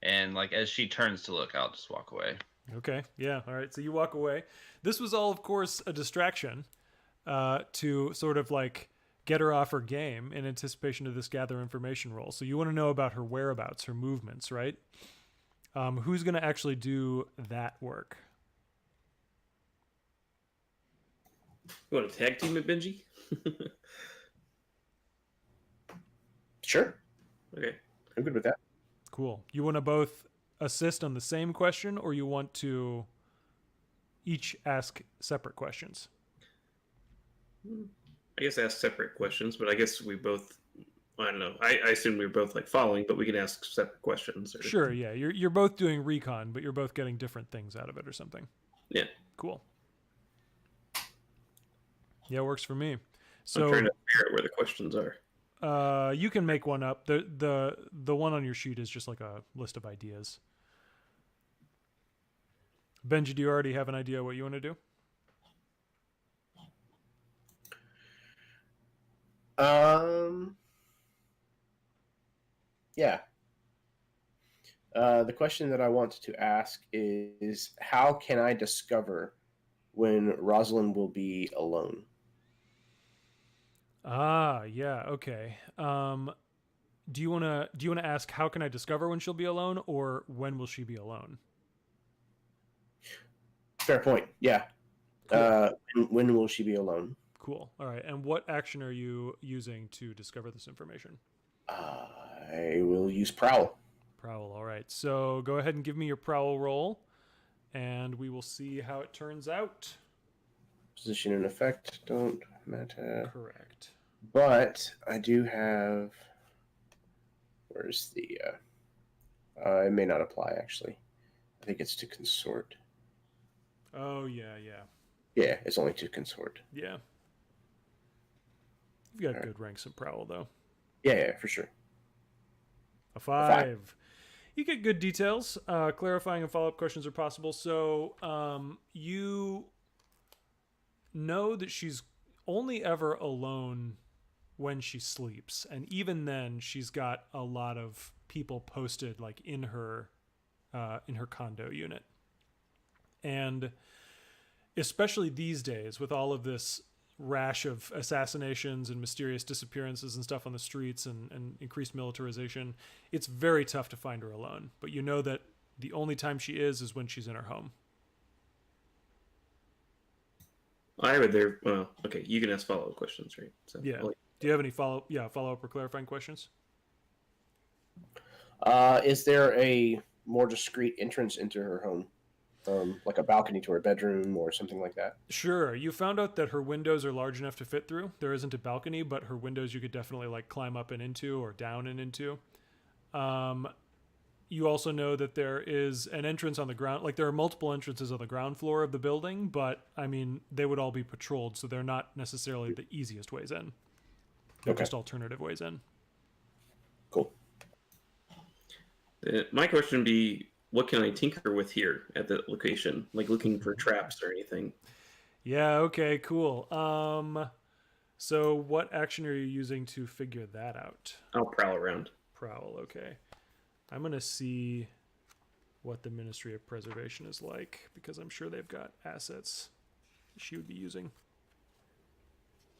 [SPEAKER 6] and like as she turns to look, I'll just walk away.
[SPEAKER 1] Okay, yeah, all right. So you walk away. This was all, of course, a distraction to sort of like get her off her game in anticipation of this gather information roll. So you want to know about her whereabouts, her movements, right? Who's going to actually do that work?
[SPEAKER 2] You want to tag team it, Benji?
[SPEAKER 5] sure.
[SPEAKER 2] Okay.
[SPEAKER 5] I'm good with that.
[SPEAKER 1] Cool. You want to both assist on the same question, or you want to each ask separate questions?
[SPEAKER 2] I guess ask separate questions, but I guess we both, I don't know. I assume we were both like following, but we can ask separate questions. Or...
[SPEAKER 1] Sure, yeah. You're both doing recon, but you're both getting different things out of it or something.
[SPEAKER 2] Yeah.
[SPEAKER 1] Cool. Yeah, works for me. So
[SPEAKER 2] I'm trying to figure out where the questions are.
[SPEAKER 1] You can make one up. The one on your sheet is just like a list of ideas. Benji, do you already have an idea what you want to do?
[SPEAKER 5] Yeah. The question that I want to ask is, how can I discover when Rosalind will be alone?
[SPEAKER 1] Ah, yeah, okay. Do you wanna ask how can I discover when she'll be alone, or when will she be alone?
[SPEAKER 5] Fair point. Yeah.
[SPEAKER 1] Cool.
[SPEAKER 5] When will she be alone?
[SPEAKER 1] Cool. All right. And what action are you using to discover this information?
[SPEAKER 5] I will use prowl.
[SPEAKER 1] Prowl. All right. So go ahead and give me your prowl roll, and we will see how it turns out.
[SPEAKER 5] Position and effect don't matter.
[SPEAKER 1] Correct.
[SPEAKER 5] But I do have. Where's the? It may not apply actually. I think it's to consort.
[SPEAKER 1] Oh yeah, yeah,
[SPEAKER 5] Yeah, it's only to consort.
[SPEAKER 1] yeah. You've got
[SPEAKER 5] All right.
[SPEAKER 1] good ranks in prowl though.
[SPEAKER 5] Yeah, for sure.
[SPEAKER 1] A 5. You get good details. Clarifying and follow-up questions are possible. So you know that she's only ever alone when she sleeps, and even then, she's got a lot of people posted like in her condo unit, and especially these days with all of this rash of assassinations and mysterious disappearances and stuff on the streets and increased militarization, it's very tough to find her alone. But you know that the only time she is when she's in her home.
[SPEAKER 2] I would there. Well, okay, you can ask follow-up questions, right? So,
[SPEAKER 1] Yeah.
[SPEAKER 2] well,
[SPEAKER 1] Do you have any follow-up or clarifying questions?
[SPEAKER 5] Is there a more discreet entrance into her home? Like a balcony to her bedroom or something like that?
[SPEAKER 1] Sure. You found out that her windows are large enough to fit through. There isn't a balcony, but her windows you could definitely like climb up and into or down and into. You also know that there is an entrance on the ground. Like there are multiple entrances on the ground floor of the building, but I mean, they would all be patrolled, so they're not necessarily the easiest ways in. They're
[SPEAKER 5] Okay.
[SPEAKER 1] just alternative ways in.
[SPEAKER 5] Cool.
[SPEAKER 2] my question would be, what can I tinker with here at the location? Like looking for traps or anything?
[SPEAKER 1] Yeah, okay, cool. So what action are you using to figure that out?
[SPEAKER 2] I'll prowl around.
[SPEAKER 1] Prowl, okay. I'm going to see what the Ministry of Preservation is like, because I'm sure they've got assets she would be using.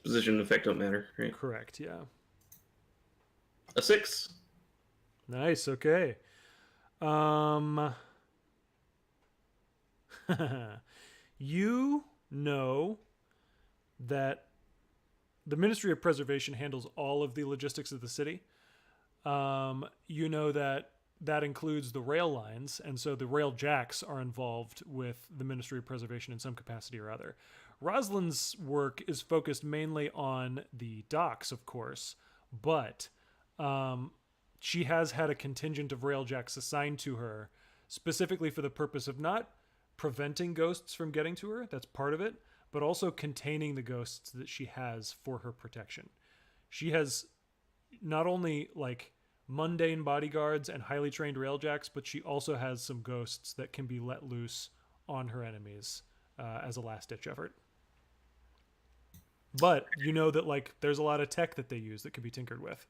[SPEAKER 2] Position and effect don't matter, right?
[SPEAKER 1] Correct, yeah.
[SPEAKER 2] A 6.
[SPEAKER 1] Nice, okay. You know that the Ministry of Preservation handles all of the logistics of the city. You know that includes the rail lines, and so the rail jacks are involved with the Ministry of Preservation in some capacity or other. Rosalind's work is focused mainly on the docks, of course, but she has had a contingent of railjacks assigned to her specifically for the purpose of not preventing ghosts from getting to her, that's part of it, but also containing the ghosts that she has for her protection. She has not only like mundane bodyguards and highly trained railjacks, but she also has some ghosts that can be let loose on her enemies as a last-ditch effort. But you know that like there's a lot of tech that they use that could be tinkered with.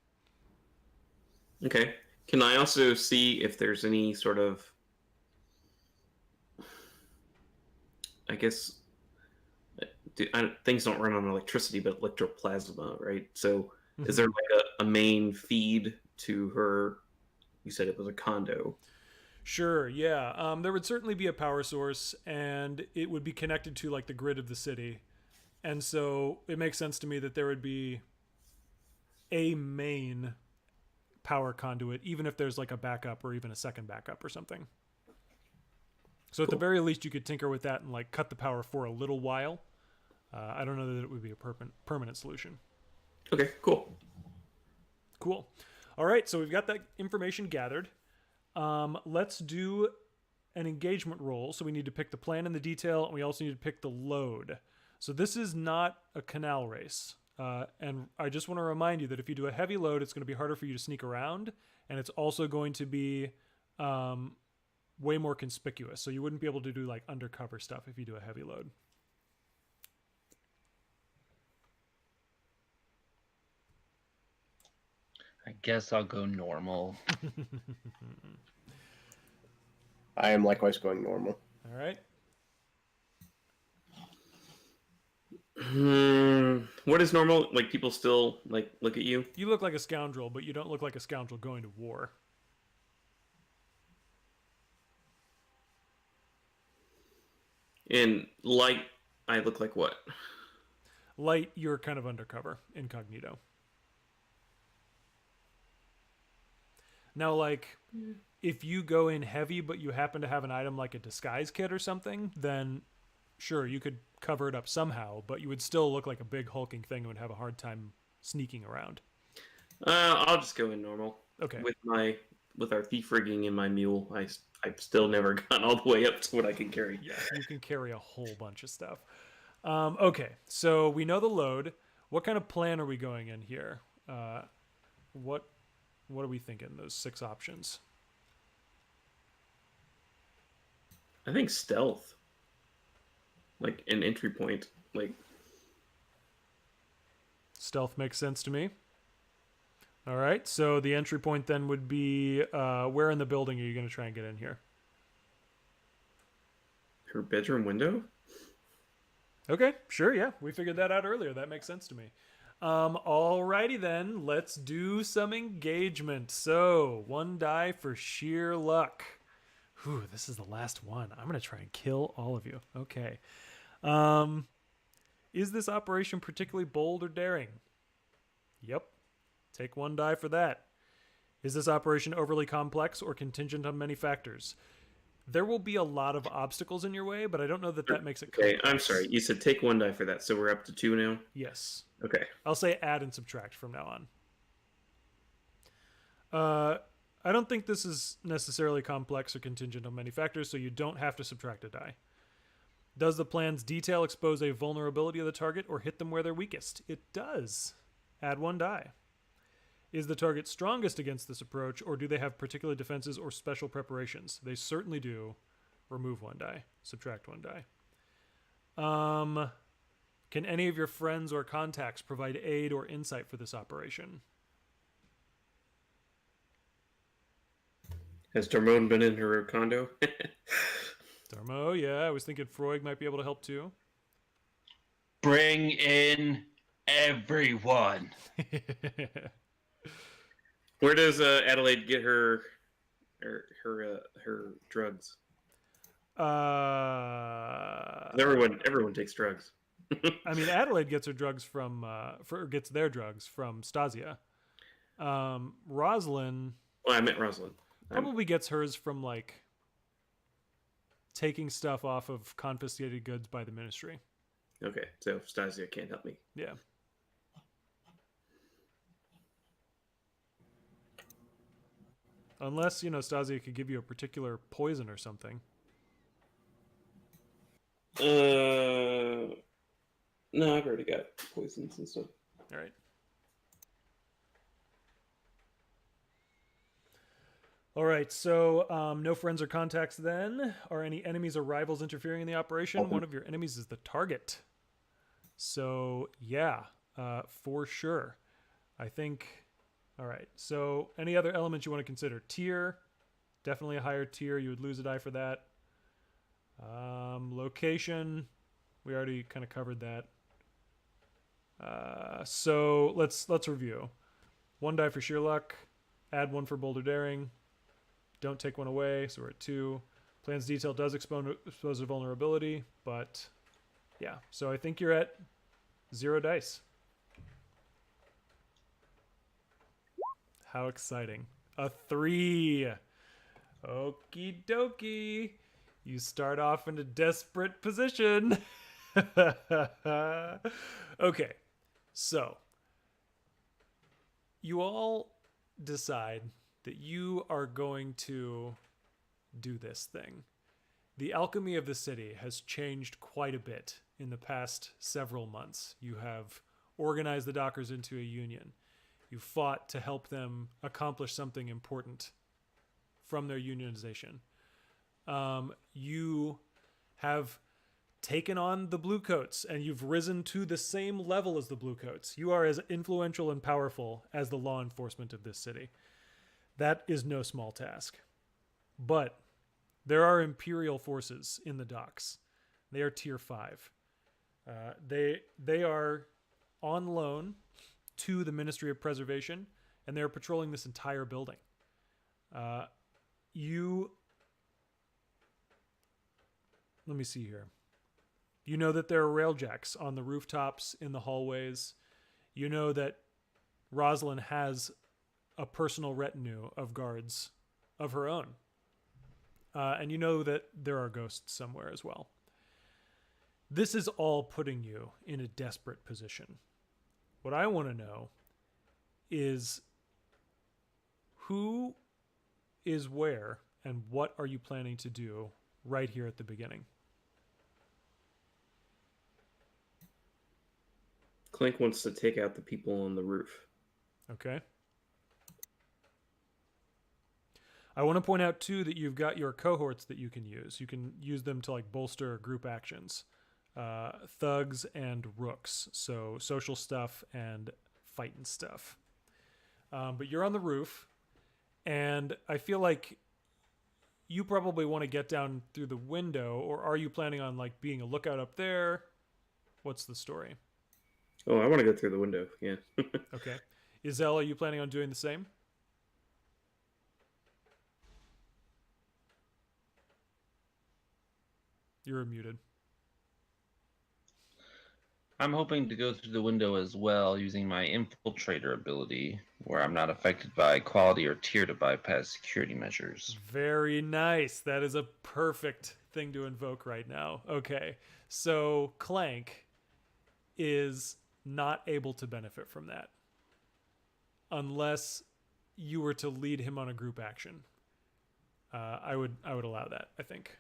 [SPEAKER 2] Okay. Can I also see if there's any sort of, I guess, things don't run on electricity, but electroplasma, right? So is there like a main feed to her? You said it was a condo.
[SPEAKER 1] Sure, yeah. There would certainly be a power source, and it would be connected to like the grid of the city. And so it makes sense to me that there would be a main power conduit, even if there's like a backup or even a second backup or something. So at the very least, you could tinker with that and like cut the power for a little while. I don't know that it would be a permanent solution.
[SPEAKER 2] Okay, cool.
[SPEAKER 1] Cool. All right, so we've got that information gathered. Let's do an engagement roll. So we need to pick the plan and the detail, and we also need to pick the load. So this is not a canal race. And I just want to remind you that if you do a heavy load, it's going to be harder for you to sneak around, and it's also going to be way more conspicuous. So you wouldn't be able to do like undercover stuff if you do a heavy load.
[SPEAKER 6] I guess I'll go normal.
[SPEAKER 5] I am likewise going normal.
[SPEAKER 1] All right.
[SPEAKER 2] What is normal? Like people still like look at you?
[SPEAKER 1] You look like a scoundrel, but you don't look like a scoundrel going to war.
[SPEAKER 2] In light, I look like what?
[SPEAKER 1] Light, you're kind of undercover, incognito. Now, like, if you go in heavy, but you happen to have an item like a disguise kit or something, then sure, you could cover it up somehow, but you would still look like a big hulking thing and would have a hard time sneaking around.
[SPEAKER 2] I'll just go in normal.
[SPEAKER 1] Okay.
[SPEAKER 2] With our thief rigging and my mule, I've still never gotten all the way up to what I can carry.
[SPEAKER 1] Yeah, you can carry a whole bunch of stuff. Okay, so we know the load. What kind of plan are we going in here? What are we thinking? Those 6 options.
[SPEAKER 2] I think stealth, like an entry point, like
[SPEAKER 1] Stealth makes sense to me. All right, so the entry point then would be where in the building are you going to try and get in here?
[SPEAKER 2] her bedroom window.
[SPEAKER 1] Okay, sure, yeah. We figured that out earlier. That makes sense to me. Alrighty then, let's do some engagement. So, 1 die for sheer luck. Whew, this is the last one. I'm going to try and kill all of you. Okay. Is this operation particularly bold or daring? Yep. Take 1 die for that. Is this operation overly complex or contingent on many factors? There will be a lot of obstacles in your way, but I don't know that that makes it complex.
[SPEAKER 2] Okay, I'm sorry. You said take 1 die for that, so we're up to 2 now?
[SPEAKER 1] Yes.
[SPEAKER 2] Okay.
[SPEAKER 1] I'll say add and subtract from now on. I don't think this is necessarily complex or contingent on many factors, so you don't have to subtract a die. Does the plan's detail expose a vulnerability of the target or hit them where they're weakest? It does. Add 1 die. Is the target strongest against this approach, or do they have particular defenses or special preparations? They certainly do. Remove 1 die. Subtract 1 die. Can any of your friends or contacts provide aid or insight for this operation?
[SPEAKER 2] Has Dormone been in her condo?
[SPEAKER 1] Darmo, yeah. I was thinking Freud might be able to help too.
[SPEAKER 6] Bring in everyone.
[SPEAKER 2] Where does Adelaide get her drugs? Everyone takes drugs.
[SPEAKER 1] I mean, Adelaide gets her drugs gets their drugs from Stasia. Rosalind.
[SPEAKER 2] Well, I meant Rosalind.
[SPEAKER 1] Probably gets hers from like taking stuff off of confiscated goods by the ministry.
[SPEAKER 2] Okay, so Stasia can't help me.
[SPEAKER 1] Yeah. Unless, Stasia could give you a particular poison or something.
[SPEAKER 2] No, I've already got poisons and stuff.
[SPEAKER 1] All right. All right, so no friends or contacts then. Are any enemies or rivals interfering in the operation? One of your enemies is the target. So, yeah, for sure. I think... All right, so any other elements you want to consider? Tier, definitely a higher tier. You would lose a die for that. Location, we already kind of covered that. So let's review. 1 die for sheer luck. Add 1 for boulder daring. Don't take 1 away, so we're at 2. Plan's detail does expose a vulnerability, but yeah. So I think you're at 0 dice. How exciting. A 3. Okie dokie. You start off in a desperate position. Okay. So, you all decide that you are going to do this thing. The alchemy of the city has changed quite a bit in the past several months. You have organized the dockers into a union. You fought to help them accomplish something important from their unionization. You have taken on the Bluecoats, and you've risen to the same level as the Bluecoats. You are as influential and powerful as the law enforcement of this city. That is no small task. But there are Imperial forces in the docks. They are tier 5. They are on loan to the Ministry of Preservation, and they're patrolling this entire building. Let me see here. You know that there are railjacks on the rooftops, in the hallways. You know that Rosalind has a personal retinue of guards of her own. And you know that there are ghosts somewhere as well. This is all putting you in a desperate position. What I want to know is who is where and what are you planning to do right here at the beginning?
[SPEAKER 2] Clink wants to take out the people on the roof.
[SPEAKER 1] Okay. I want to point out, too, that you've got your cohorts that you can use. You can use them to, like, bolster group actions. Thugs and rooks. So social stuff and fighting stuff. But you're on the roof, and I feel like you probably want to get down through the window, or are you planning on, like, being a lookout up there? What's the story?
[SPEAKER 2] Oh, I want to go through the window, yeah.
[SPEAKER 1] Okay. Iselle, are you planning on doing the same? You're muted.
[SPEAKER 6] I'm hoping to go through the window as well using my infiltrator ability, where I'm not affected by quality or tier to bypass security measures.
[SPEAKER 1] Very nice. That is a perfect thing to invoke right now. Okay. So Clank is not able to benefit from that unless you were to lead him on a group action. I would allow that, I think.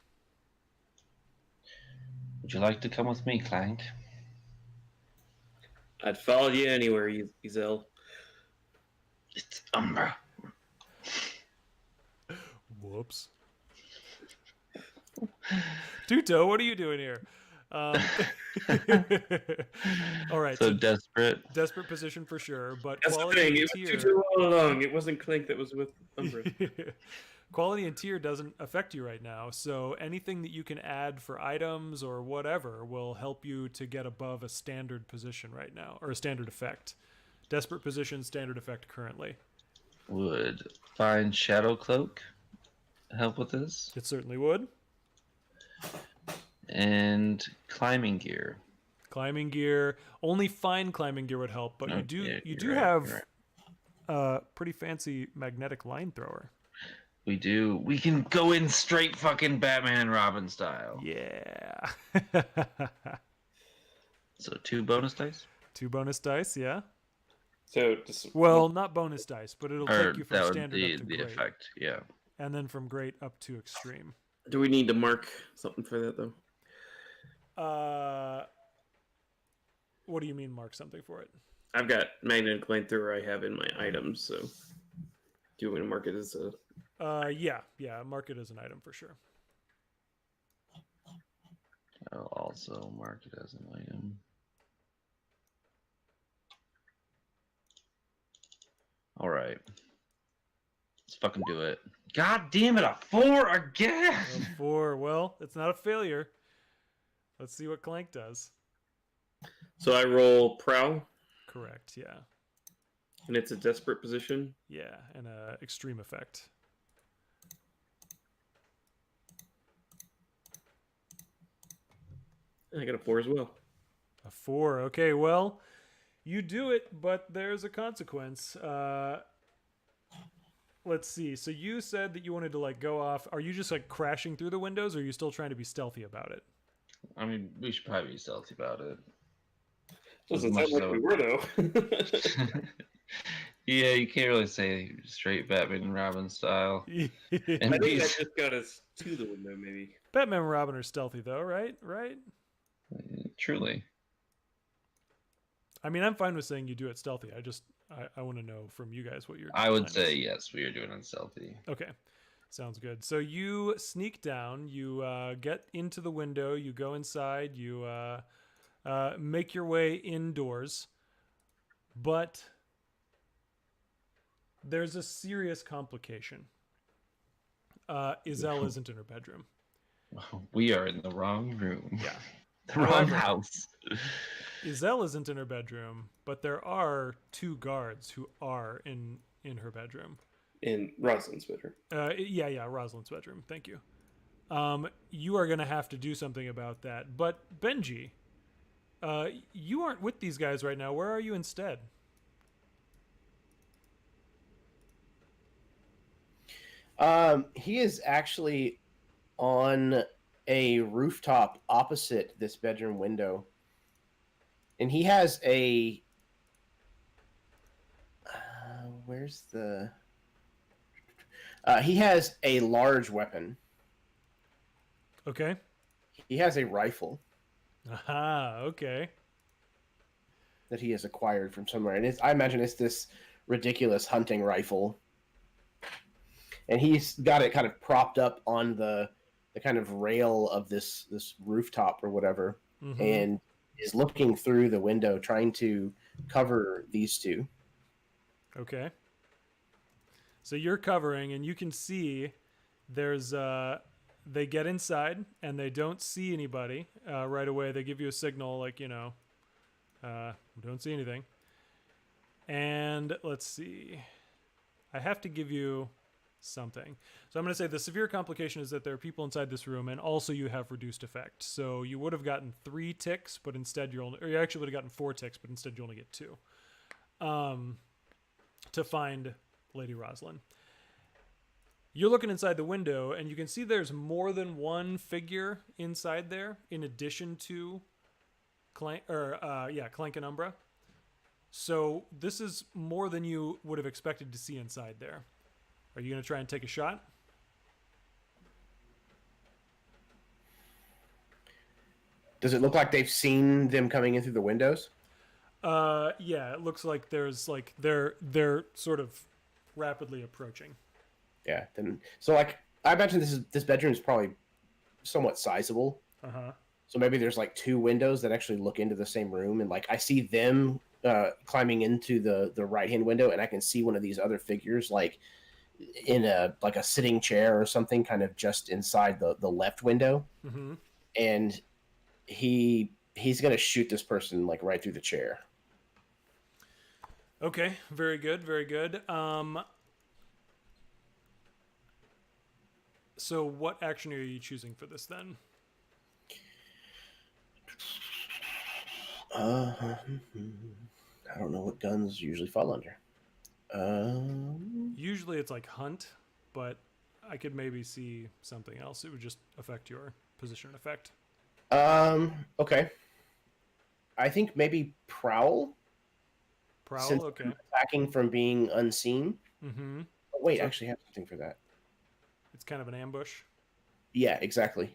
[SPEAKER 6] Would you like to come with me, Clank?
[SPEAKER 2] I'd follow you anywhere, Iselle.
[SPEAKER 6] It's Umbra.
[SPEAKER 1] Whoops. Tuto, what are you doing here? All right.
[SPEAKER 6] So desperate.
[SPEAKER 1] Desperate position for sure, but
[SPEAKER 2] That's the
[SPEAKER 1] quality
[SPEAKER 2] thing.
[SPEAKER 1] and
[SPEAKER 2] It was
[SPEAKER 1] tier.
[SPEAKER 2] Tutu all along. It wasn't Clink that was with Umbra.
[SPEAKER 1] Quality and tier doesn't affect you right now, so anything that you can add for items or whatever will help you to get above a standard position right now, or a standard effect. Desperate position, standard effect currently.
[SPEAKER 6] Would find Shadow Cloak help with this?
[SPEAKER 1] It certainly would.
[SPEAKER 6] And climbing gear.
[SPEAKER 1] Climbing gear, only fine climbing gear would help, but
[SPEAKER 6] No,
[SPEAKER 1] you do
[SPEAKER 6] yeah,
[SPEAKER 1] you
[SPEAKER 6] you're
[SPEAKER 1] do
[SPEAKER 6] right,
[SPEAKER 1] have
[SPEAKER 6] you're right.
[SPEAKER 1] a pretty fancy magnetic line thrower.
[SPEAKER 6] We do. We can go in straight fucking Batman and Robin style.
[SPEAKER 1] Yeah.
[SPEAKER 6] So 2 bonus dice?
[SPEAKER 1] 2 bonus dice, yeah.
[SPEAKER 2] So, just,
[SPEAKER 1] Well, not bonus dice, but it'll
[SPEAKER 6] Or
[SPEAKER 1] take you from
[SPEAKER 6] that would
[SPEAKER 1] standard
[SPEAKER 6] be
[SPEAKER 1] up to
[SPEAKER 6] the
[SPEAKER 1] great,
[SPEAKER 6] effect, yeah.
[SPEAKER 1] and then from great up to extreme.
[SPEAKER 2] do we need to mark something for that, though?
[SPEAKER 1] What do you mean mark something for it?
[SPEAKER 2] I've got Magnet and Flamethrower I have in my items, so do you want me to mark it as a...
[SPEAKER 1] Yeah, mark it as an item for sure.
[SPEAKER 6] I'll also mark it as an item. All right. Let's fucking do it. God damn it, a 4 again!
[SPEAKER 1] 4, well, it's not a failure. Let's see what Clank does.
[SPEAKER 2] So I roll Prowl,
[SPEAKER 1] Correct, yeah.
[SPEAKER 2] and it's a desperate position.
[SPEAKER 1] Yeah, and a extreme effect.
[SPEAKER 2] I got a 4 as well.
[SPEAKER 1] A 4, okay, well, you do it, but there's a consequence. Let's see, so you said that you wanted to, like, go off. Are you just, like, crashing through the windows, or are you still trying to be stealthy about it?
[SPEAKER 6] I mean, we should probably be stealthy about it.
[SPEAKER 2] Doesn't
[SPEAKER 6] As
[SPEAKER 2] sound
[SPEAKER 6] much
[SPEAKER 2] like
[SPEAKER 6] as
[SPEAKER 2] we were, though.
[SPEAKER 6] Yeah, you can't really say straight Batman and Robin style.
[SPEAKER 2] I
[SPEAKER 6] And
[SPEAKER 2] think that
[SPEAKER 6] be-
[SPEAKER 2] just got us to the window, maybe.
[SPEAKER 1] Batman and Robin are stealthy, though, right? Right?
[SPEAKER 6] Truly.
[SPEAKER 1] I mean, I'm fine with saying you do it stealthy. I want to know from you guys what your
[SPEAKER 6] I would
[SPEAKER 1] plan is.
[SPEAKER 6] say yes, we are doing it stealthy.
[SPEAKER 1] Okay. Sounds good. So you sneak down, you get into the window, you go inside, you make your way indoors, but there's a serious complication. Iselle isn't in her bedroom.
[SPEAKER 6] We are in the wrong room.
[SPEAKER 1] Yeah.
[SPEAKER 6] The wrong
[SPEAKER 1] However-
[SPEAKER 6] house.
[SPEAKER 1] Iselle isn't in her bedroom, but there are 2 guards who are in her bedroom.
[SPEAKER 2] In Rosalind's bedroom.
[SPEAKER 1] Yeah, Rosalind's bedroom. Thank you. You are going to have to do something about that. But Benji, you aren't with these guys right now. Where are you instead?
[SPEAKER 5] He is actually on a rooftop opposite this bedroom window, and he has a. Where's the? He has a large weapon.
[SPEAKER 1] Okay.
[SPEAKER 5] He has a rifle
[SPEAKER 1] Aha, okay.
[SPEAKER 5] that he has acquired from somewhere, and I imagine it's this ridiculous hunting rifle. And he's got it kind of propped up on the kind of rail of this rooftop or whatever, and is looking through the window trying to cover these two.
[SPEAKER 1] Okay. So you're covering, and you can see there's they get inside and they don't see anybody right away. They give you a signal like, don't see anything. And let's see. I have to give you something. So I'm going to say the severe complication is that there are people inside this room, and also you have reduced effect. So you would have gotten 3 ticks, but instead you actually would have gotten 4 ticks, but instead you only get 2. To find Lady Rosalind. You're looking inside the window, and you can see there's more than one figure inside there, in addition to Clank and Umbra. So this is more than you would have expected to see inside there. Are you going to try and take a shot?
[SPEAKER 5] Does it look like they've seen them coming in through the windows?
[SPEAKER 1] Yeah, it looks like there's like they're sort of rapidly approaching.
[SPEAKER 5] Yeah. Then so like I imagine this bedroom is probably somewhat sizable.
[SPEAKER 1] Uh-huh.
[SPEAKER 5] So maybe there's like 2 windows that actually look into the same room, and like I see them climbing into the right hand window, and I can see one of these other figures like in a sitting chair or something, kind of just inside the left window, and he's gonna shoot this person like right through the chair.
[SPEAKER 1] Okay, very good, very good. So what action are you choosing for this then?
[SPEAKER 5] I don't know what guns usually fall under.
[SPEAKER 1] Usually it's like hunt, but I could maybe see something else. It would just affect your position and effect.
[SPEAKER 5] Okay. I think maybe prowl.
[SPEAKER 1] Prowl,
[SPEAKER 5] Since
[SPEAKER 1] okay.
[SPEAKER 5] I'm attacking from being unseen.
[SPEAKER 1] Mm-hmm.
[SPEAKER 5] Oh, wait,
[SPEAKER 1] So-
[SPEAKER 5] I actually have something for that.
[SPEAKER 1] It's kind of an ambush.
[SPEAKER 5] Yeah, exactly.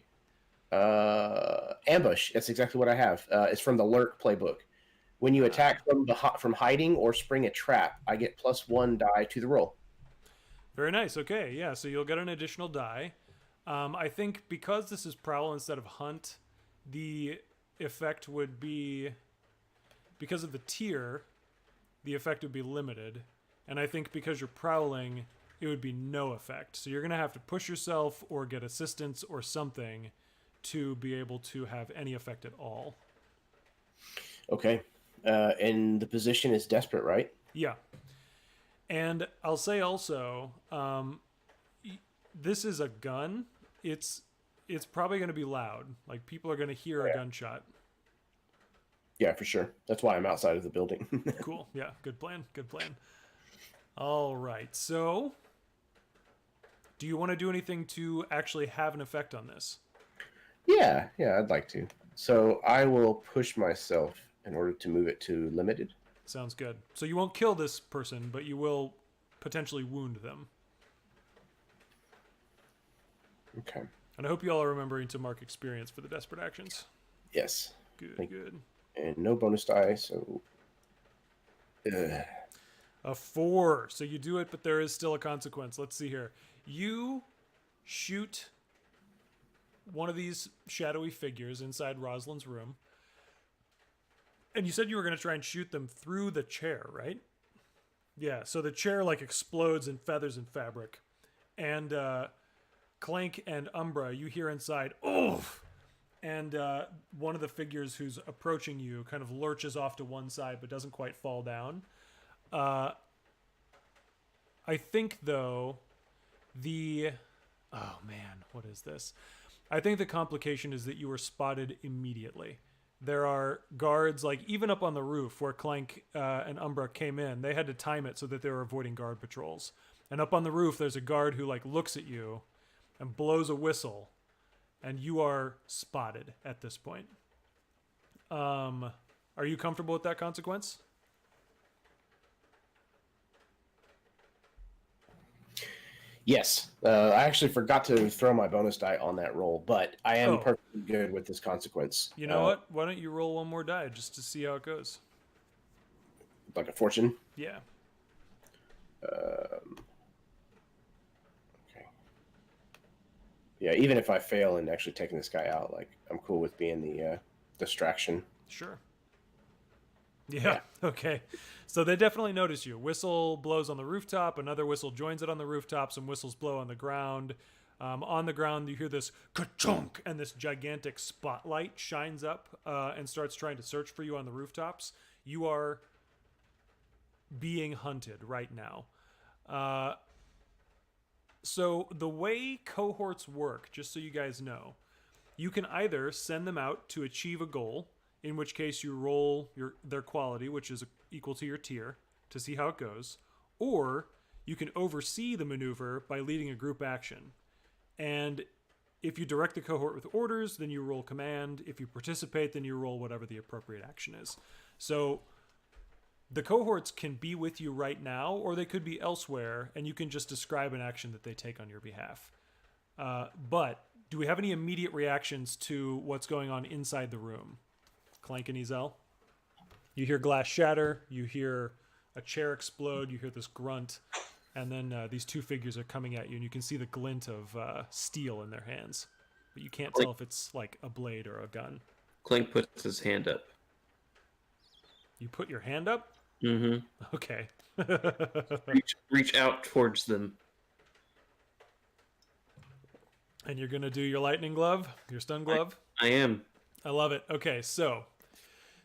[SPEAKER 5] Ambush. That's exactly what I have. It's from the Lurk playbook. When you attack from hiding or spring a trap, I get +1 die to the roll.
[SPEAKER 1] Very nice. Okay, yeah. So you'll get an additional die. I think because this is prowl instead of hunt, the effect would be, because of the tier, the effect would be limited. And I think because you're prowling, it would be no effect. So you're going to have to push yourself or get assistance or something to be able to have any effect at all.
[SPEAKER 5] Okay. And the position is desperate, right?
[SPEAKER 1] Yeah. And I'll say also, this is a gun. It's probably going to be loud. Like, people are going to hear a gunshot.
[SPEAKER 5] Yeah, for sure. That's why I'm outside of the building.
[SPEAKER 1] Cool. Yeah, good plan. Good plan. All right. So, do you want to do anything to actually have an effect on this?
[SPEAKER 5] Yeah, I'd like to. So I will push myself in order to move it to limited.
[SPEAKER 1] Sounds good. So you won't kill this person, but you will potentially wound them.
[SPEAKER 5] Okay.
[SPEAKER 1] And I hope you all are remembering to mark experience for the desperate actions.
[SPEAKER 5] Yes.
[SPEAKER 1] Good, good.
[SPEAKER 5] And no bonus die, so...
[SPEAKER 1] A 4. So you do it, but there is still a consequence. Let's see here. You shoot one of these shadowy figures inside Rosalind's room. And you said you were going to try and shoot them through the chair, right? Yeah, so the chair like explodes in feathers and fabric. And Clank and Umbra, you hear inside, "Oof!" And one of the figures who's approaching you kind of lurches off to one side but doesn't quite fall down. I think, though, oh man, what is this? I think the complication is that you were spotted immediately. There are guards, like even up on the roof where Clank and Umbra came in, they had to time it so that they were avoiding guard patrols. And up on the roof, there's a guard who like looks at you and blows a whistle, and you are spotted at this point. Are you comfortable with that consequence?
[SPEAKER 5] Yes. I actually forgot to throw my bonus die on that roll, but I am
[SPEAKER 1] Oh.
[SPEAKER 5] perfectly good with this consequence.
[SPEAKER 1] You know what? Why don't you roll one more die just to see how it goes?
[SPEAKER 5] Like a fortune.
[SPEAKER 1] Yeah.
[SPEAKER 5] Okay. Yeah, even if I fail in actually taking this guy out, like I'm cool with being the distraction.
[SPEAKER 1] Sure. Yeah. Okay. So they definitely notice you. Whistle blows on the rooftop. Another whistle joins it on the rooftop. Some whistles blow on the ground. On the ground, you hear this ka-chunk, and this gigantic spotlight shines up and starts trying to search for you on the rooftops. You are being hunted right now. So the way cohorts work, just so you guys know, you can either send them out to achieve a goal, in which case you roll their quality, which is equal to your tier, to see how it goes, or you can oversee the maneuver by leading a group action. And if you direct the cohort with orders, then you roll command. If you participate, then you roll whatever the appropriate action is. So the cohorts can be with you right now, or they could be elsewhere, and you can just describe an action that they take on your behalf. But do we have any immediate reactions to what's going on inside the room? Clank and Ezel? You hear glass shatter, you hear a chair explode, you hear this grunt, and then these two figures are coming at you, and you can see the glint of steel in their hands. But you can't tell if it's like a blade or a gun.
[SPEAKER 2] Clank puts his hand up.
[SPEAKER 1] You put your hand up?
[SPEAKER 2] Mm-hmm.
[SPEAKER 1] Okay.
[SPEAKER 2] Reach out towards them.
[SPEAKER 1] And you're going to do your lightning glove, your stun glove?
[SPEAKER 2] I am.
[SPEAKER 1] I love it. Okay, so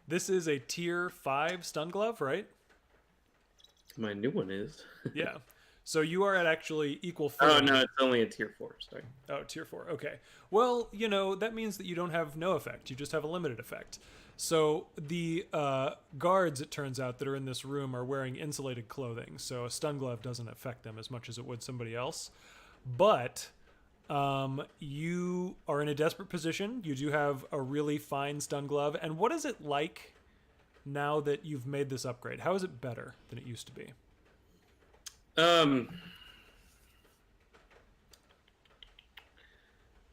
[SPEAKER 1] this is a tier 5 stun glove, right?
[SPEAKER 2] My new one is.
[SPEAKER 1] Yeah. So you are at actually equal
[SPEAKER 2] Oh,
[SPEAKER 1] footing.
[SPEAKER 2] no, it's only a tier 4. Sorry.
[SPEAKER 1] Oh, tier 4. Okay. Well, you know, that means that you don't have no effect. You just have a limited effect. So the guards, it turns out, that are in this room are wearing insulated clothing. So a stun glove doesn't affect them as much as it would somebody else. But you are in a desperate position. You do have a really fine stun glove. And what is it like now that you've made this upgrade? How is it better than it used to be?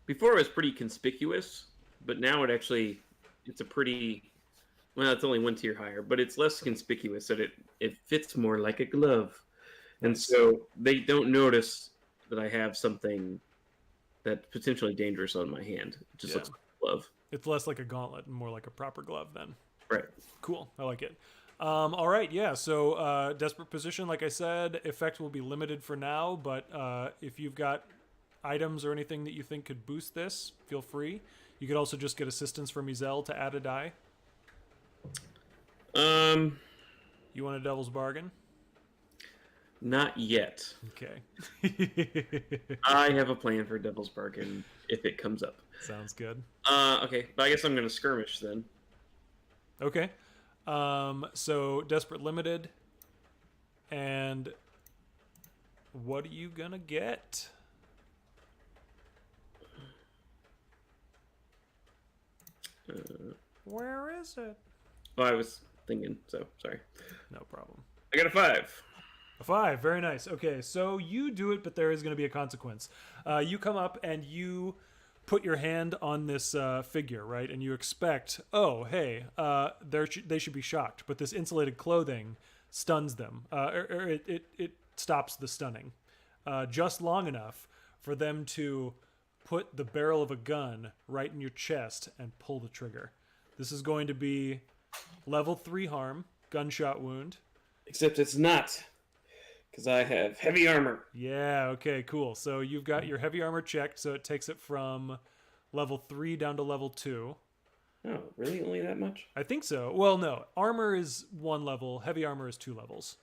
[SPEAKER 2] Before it was pretty conspicuous, but now it's a pretty, well, it's only one tier higher, but it's less conspicuous, that it fits more like a glove. And so they don't notice that I have something that's potentially dangerous on my hand. It just looks like a glove.
[SPEAKER 1] It's less like a gauntlet and more like a proper glove then.
[SPEAKER 2] Right.
[SPEAKER 1] Cool. I like it. All right. Yeah. So desperate position, like I said, effect will be limited for now. But if you've got items or anything that you think could boost this, feel free. You could also just get assistance from Ezel to add a die. You want a devil's bargain?
[SPEAKER 2] Not yet.
[SPEAKER 1] Okay.
[SPEAKER 2] I have a plan for Devil's Bargain if it comes up.
[SPEAKER 1] Sounds good.
[SPEAKER 2] Okay, but I guess I'm going to skirmish then.
[SPEAKER 1] Okay. So desperate limited. And what are you going to get? Where is it?
[SPEAKER 2] Oh, I was thinking, so sorry.
[SPEAKER 1] No problem.
[SPEAKER 2] I got a 5.
[SPEAKER 1] A 5. Very nice. Okay, so you do it, but there is going to be a consequence. You come up and you put your hand on this figure, right? And you expect, oh, hey, they should be shocked. But this insulated clothing stuns them. It stops the stunning. Just long enough for them to put the barrel of a gun right in your chest and pull the trigger. This is going to be level 3 harm, gunshot wound.
[SPEAKER 2] Except it's not, because I have heavy armor.
[SPEAKER 1] Yeah, okay, cool. So you've got your heavy armor checked, so it takes it from level 3 down to level 2.
[SPEAKER 2] Oh, really? Only that much?
[SPEAKER 1] I think so. Well, no. Armor is 1 level, heavy armor is 2 levels.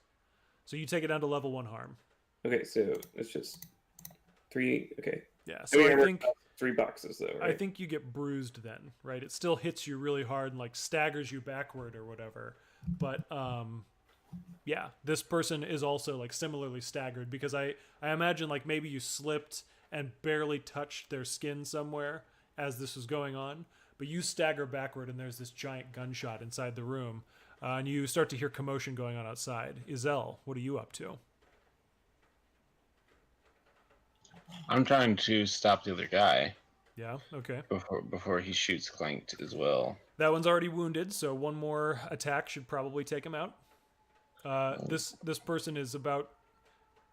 [SPEAKER 1] So you take it down to level 1 harm.
[SPEAKER 2] Okay, so it's just 3. Okay.
[SPEAKER 1] Yeah, so
[SPEAKER 2] Heavy
[SPEAKER 1] I
[SPEAKER 2] armor
[SPEAKER 1] think
[SPEAKER 2] 3 boxes though, right?
[SPEAKER 1] I think you get bruised then, right? It still hits you really hard and like staggers you backward or whatever. But yeah, this person is also like similarly staggered because I imagine like maybe you slipped and barely touched their skin somewhere as this was going on, but you stagger backward and there's this giant gunshot inside the room, and you start to hear commotion going on outside. Izel, what are you up to?
[SPEAKER 6] I'm trying to stop the other guy
[SPEAKER 1] Yeah, okay.
[SPEAKER 6] before he shoots Clank as well.
[SPEAKER 1] That one's already wounded, so one more attack should probably take him out. This person is about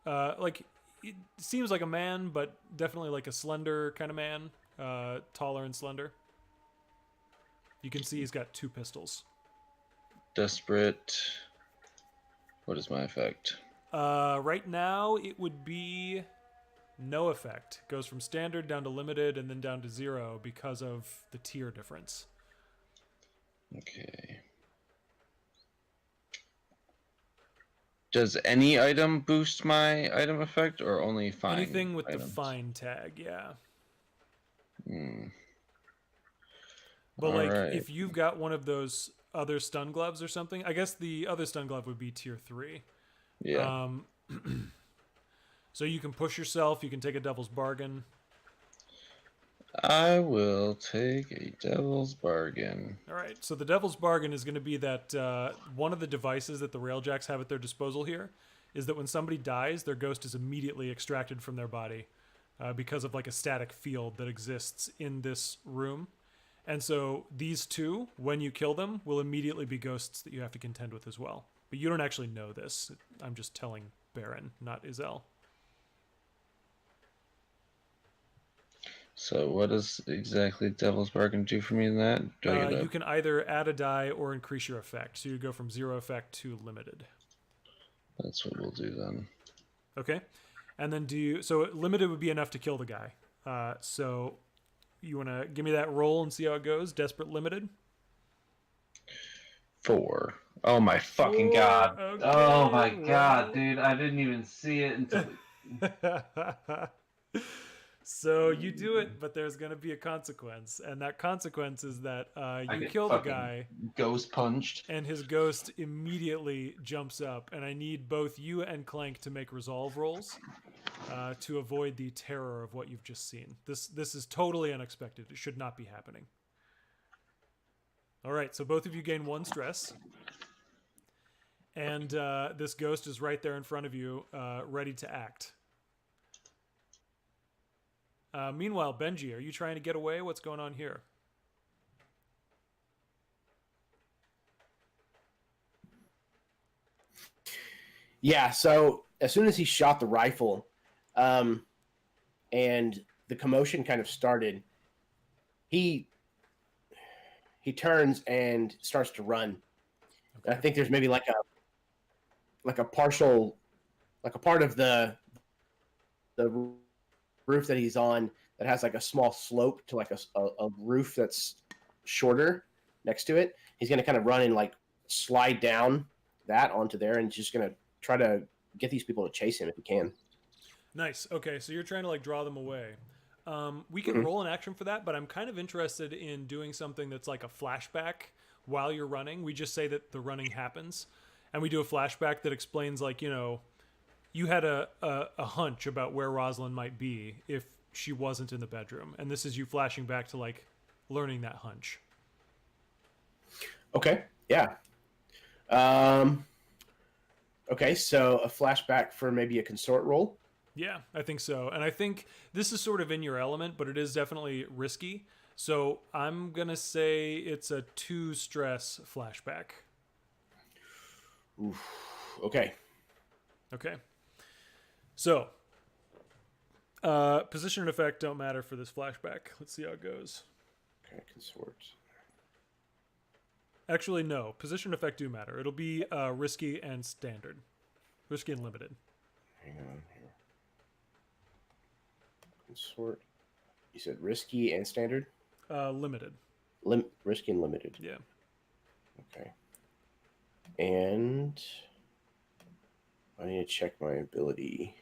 [SPEAKER 1] like it seems like a man, but definitely like a slender kind of man, taller and slender. You can see he's got 2 pistols.
[SPEAKER 6] Desperate. What is my effect?
[SPEAKER 1] Right now it would be no effect. Goes from standard down to limited and then down to 0 because of the tier difference.
[SPEAKER 6] Okay. Does any item boost my item effect, or only fine?
[SPEAKER 1] Anything with
[SPEAKER 6] items?
[SPEAKER 1] the fine tag, yeah.
[SPEAKER 6] Hmm.
[SPEAKER 1] But
[SPEAKER 6] All
[SPEAKER 1] like,
[SPEAKER 6] right.
[SPEAKER 1] if you've got one of those other stun gloves or something, I guess the other stun glove would be tier 3.
[SPEAKER 6] Yeah.
[SPEAKER 1] So you can push yourself. You can take a devil's bargain.
[SPEAKER 6] I will take a devil's bargain.
[SPEAKER 1] All right. So the devil's bargain is going to be that one of the devices that the Railjacks have at their disposal here is that when somebody dies, their ghost is immediately extracted from their body because of like a static field that exists in this room. And so these 2, when you kill them, will immediately be ghosts that you have to contend with as well. But you don't actually know this. I'm just telling Baron, not Izel.
[SPEAKER 6] So what does exactly Devil's Bargain do for me in that? Do I get
[SPEAKER 1] You can either add a die or increase your effect. So you go from 0 effect to limited.
[SPEAKER 6] That's what we'll do then.
[SPEAKER 1] Okay. And then so limited would be enough to kill the guy. So you want to give me that roll and see how it goes? Desperate limited?
[SPEAKER 6] 4. Oh my fucking
[SPEAKER 1] 4,
[SPEAKER 6] god.
[SPEAKER 1] okay,
[SPEAKER 3] Oh my
[SPEAKER 1] roll.
[SPEAKER 3] god, dude! I didn't even see it until.
[SPEAKER 1] So you do it, but there's going to be a consequence. And that consequence is that you
[SPEAKER 3] get
[SPEAKER 1] kill the
[SPEAKER 3] fucking
[SPEAKER 1] guy,
[SPEAKER 3] Ghost punched.
[SPEAKER 1] and his ghost immediately jumps up. And I need both you and Clank to make resolve rolls to avoid the terror of what you've just seen. This is totally unexpected. It should not be happening. All right, so both of you gain 1 stress. And this ghost is right there in front of you, ready to act. Meanwhile, Benji, are you trying to get away? What's going on here?
[SPEAKER 5] Yeah, so as soon as he shot the rifle, and the commotion kind of started, he turns and starts to run.
[SPEAKER 1] Okay.
[SPEAKER 5] I think there's maybe like a partial, like a part of the roof that he's on that has like a small slope to like a roof that's shorter next to it. He's going to kind of run and like slide down that onto there, and just going to try to get these people to chase him if he can.
[SPEAKER 1] Nice. Okay, so you're trying to like draw them away. We can roll an action for that, but I'm kind of interested in doing something that's like a flashback while you're running. We just say that the running happens, and we do a flashback that explains like, you know, you had a hunch about where Rosalind might be if she wasn't in the bedroom, and this is you flashing back to like learning that hunch.
[SPEAKER 5] Okay. Yeah. Okay, so a flashback for maybe a consort roll.
[SPEAKER 1] Yeah, I think so. And I think this is sort of in your element, but it is definitely risky. So I'm going to say it's a 2 stress flashback.
[SPEAKER 5] Oof. Okay.
[SPEAKER 1] Okay. So, position and effect don't matter for this flashback. Let's see how it goes.
[SPEAKER 5] Okay, consort.
[SPEAKER 1] Actually, no. Position and effect do matter. It'll be risky and standard. Risky and limited.
[SPEAKER 5] Hang on here. Consort. You said risky and standard?
[SPEAKER 1] Limited.
[SPEAKER 5] Risky and limited.
[SPEAKER 1] Yeah.
[SPEAKER 5] Okay. And I need to check my ability.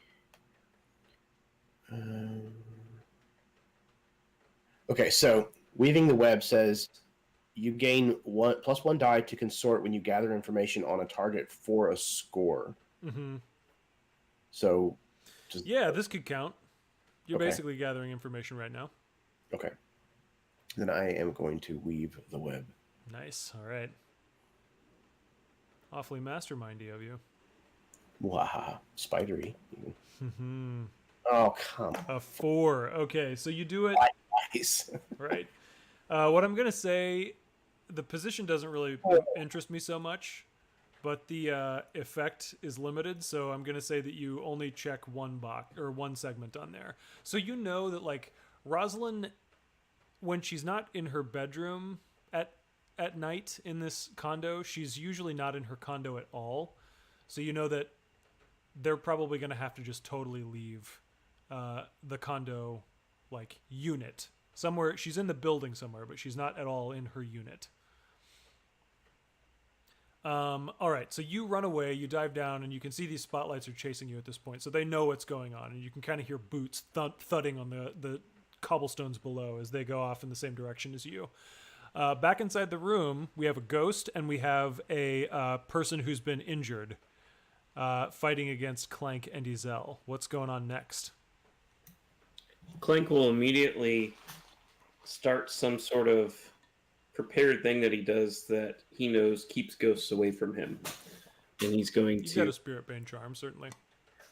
[SPEAKER 5] Okay, so weaving the web says you gain +1 die to consort when you gather information on a target for a score.
[SPEAKER 1] Mm-hmm.
[SPEAKER 5] So, just
[SPEAKER 1] Yeah, this could count. You're
[SPEAKER 5] Okay.
[SPEAKER 1] basically gathering information right now.
[SPEAKER 5] okay. Then I am going to weave the web.
[SPEAKER 1] Nice. All right. Awfully mastermindy of you.
[SPEAKER 5] Wow, spidery.
[SPEAKER 1] Mm-hmm.
[SPEAKER 5] Oh, come on.
[SPEAKER 1] A 4. Okay, so you do it
[SPEAKER 5] Nice.
[SPEAKER 1] right. What I'm gonna say, the position doesn't really interest me so much, but the effect is limited. So I'm gonna say that you only check one box or one segment on there. So you know that like Rosalind, when she's not in her bedroom at night in this condo, she's usually not in her condo at all. So you know that they're probably gonna have to just totally leave the condo like unit somewhere. She's in the building somewhere, but she's not at all in her unit. All right, so you run away, you dive down, and you can see these spotlights are chasing you at this point, so they know what's going on, and you can kind of hear boots thudding on the cobblestones below as they go off in the same direction as you. Back inside the room, we have a ghost, and we have a person who's been injured fighting against Clank and Ezel. What's going on next?
[SPEAKER 2] Clank will immediately start some sort of prepared thing that he does that he knows keeps ghosts away from him. And he's going
[SPEAKER 1] You
[SPEAKER 2] to...
[SPEAKER 1] got a Spirit Bane charm, certainly.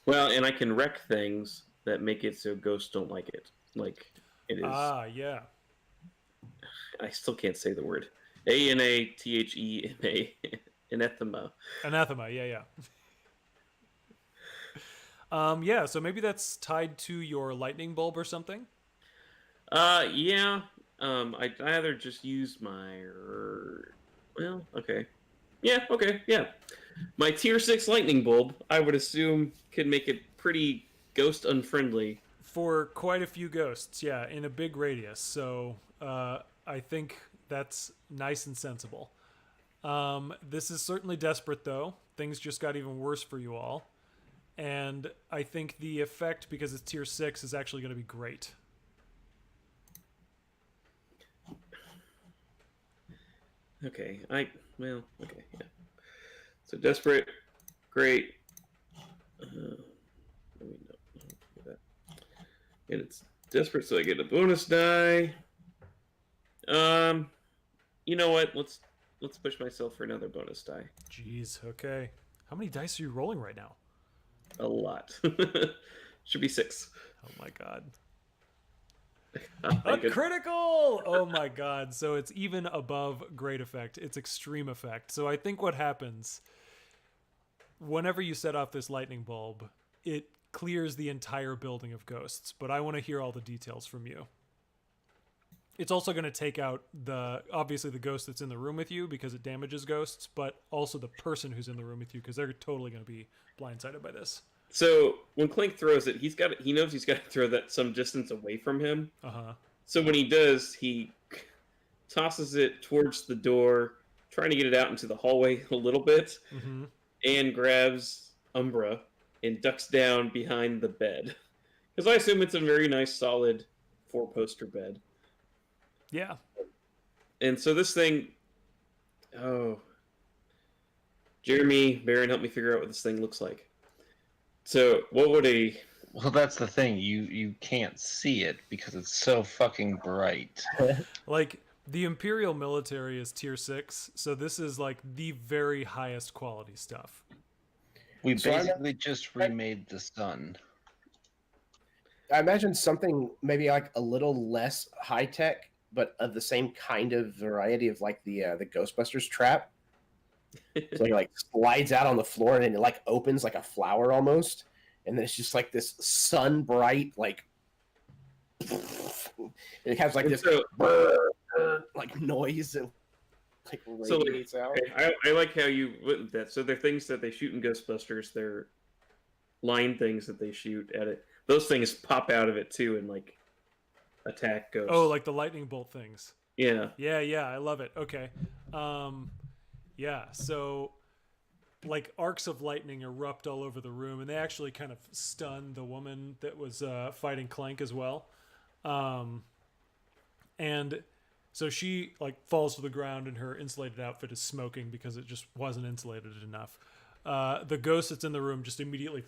[SPEAKER 2] Well, and I can wreck things that make it so ghosts don't like it. Like, it is...
[SPEAKER 1] Ah, yeah.
[SPEAKER 2] I still can't say the word. Anathema. Anathema.
[SPEAKER 1] Anathema, yeah. Yeah, so maybe that's tied to your lightning bulb or something?
[SPEAKER 2] Yeah. I'd rather just use my... Well, okay. Yeah, okay, yeah. My tier 6 lightning bulb, I would assume, could make it pretty ghost unfriendly.
[SPEAKER 1] For quite a few ghosts, yeah, in a big radius. So I think that's nice and sensible. This is certainly desperate, though. Things just got even worse for you all. And I think the effect, because it's tier 6, is actually going to be great.
[SPEAKER 2] Okay, okay, yeah. So desperate, great. And it's desperate, so I get a bonus die. You know what? Let's push myself for another bonus die.
[SPEAKER 1] Jeez, okay. How many dice are you rolling right now?
[SPEAKER 2] A lot. Should be 6.
[SPEAKER 1] Oh my god.
[SPEAKER 2] I
[SPEAKER 1] A
[SPEAKER 2] could-
[SPEAKER 1] critical! Oh my god. So it's even above great effect. It's extreme effect. So I think what happens whenever you set off this lightning bulb, it clears the entire building of ghosts. But I want to hear all the details from you. It's also going to take out obviously the ghost that's in the room with you because it damages ghosts, but also the person who's in the room with you because they're totally going to be blindsided by this.
[SPEAKER 2] So when Clink throws it, he knows he's got to throw that some distance away from him.
[SPEAKER 1] Uh-huh.
[SPEAKER 2] So when he does, he tosses it towards the door, trying to get it out into the hallway a little bit,
[SPEAKER 1] Mm-hmm.
[SPEAKER 2] and grabs Umbra and ducks down behind the bed. Because I assume it's a very nice, solid 4-poster bed.
[SPEAKER 1] Yeah.
[SPEAKER 2] And so this thing... Oh. Jeremy, Baron, help me figure out what this thing looks like. So, what would a...
[SPEAKER 6] Well, that's the thing. You can't see it because it's so fucking bright.
[SPEAKER 1] Like, the Imperial military is tier 6, so this is like the very highest quality stuff.
[SPEAKER 6] We
[SPEAKER 5] So I'm-
[SPEAKER 6] basically just remade the sun.
[SPEAKER 5] I imagine something maybe like a little less high tech, but of the same kind of variety of like the Ghostbusters trap. So it like slides out on the floor and it like opens like a flower almost, and then it's just like this sun bright like. It has like this
[SPEAKER 2] So-
[SPEAKER 5] like noise and like
[SPEAKER 2] So, like,
[SPEAKER 5] radiates out.
[SPEAKER 2] I like how you went with that. So they're things that they shoot in Ghostbusters. They're line things that they shoot at it. Those things pop out of it too and like attack ghosts.
[SPEAKER 1] Oh, like the lightning bolt things.
[SPEAKER 2] yeah.
[SPEAKER 1] Yeah, I love it. Okay. Yeah, so like arcs of lightning erupt all over the room, and they actually kind of stun the woman that was fighting Clank as well. And so she like falls to the ground and her insulated outfit is smoking because it just wasn't insulated enough. The ghost that's in the room just immediately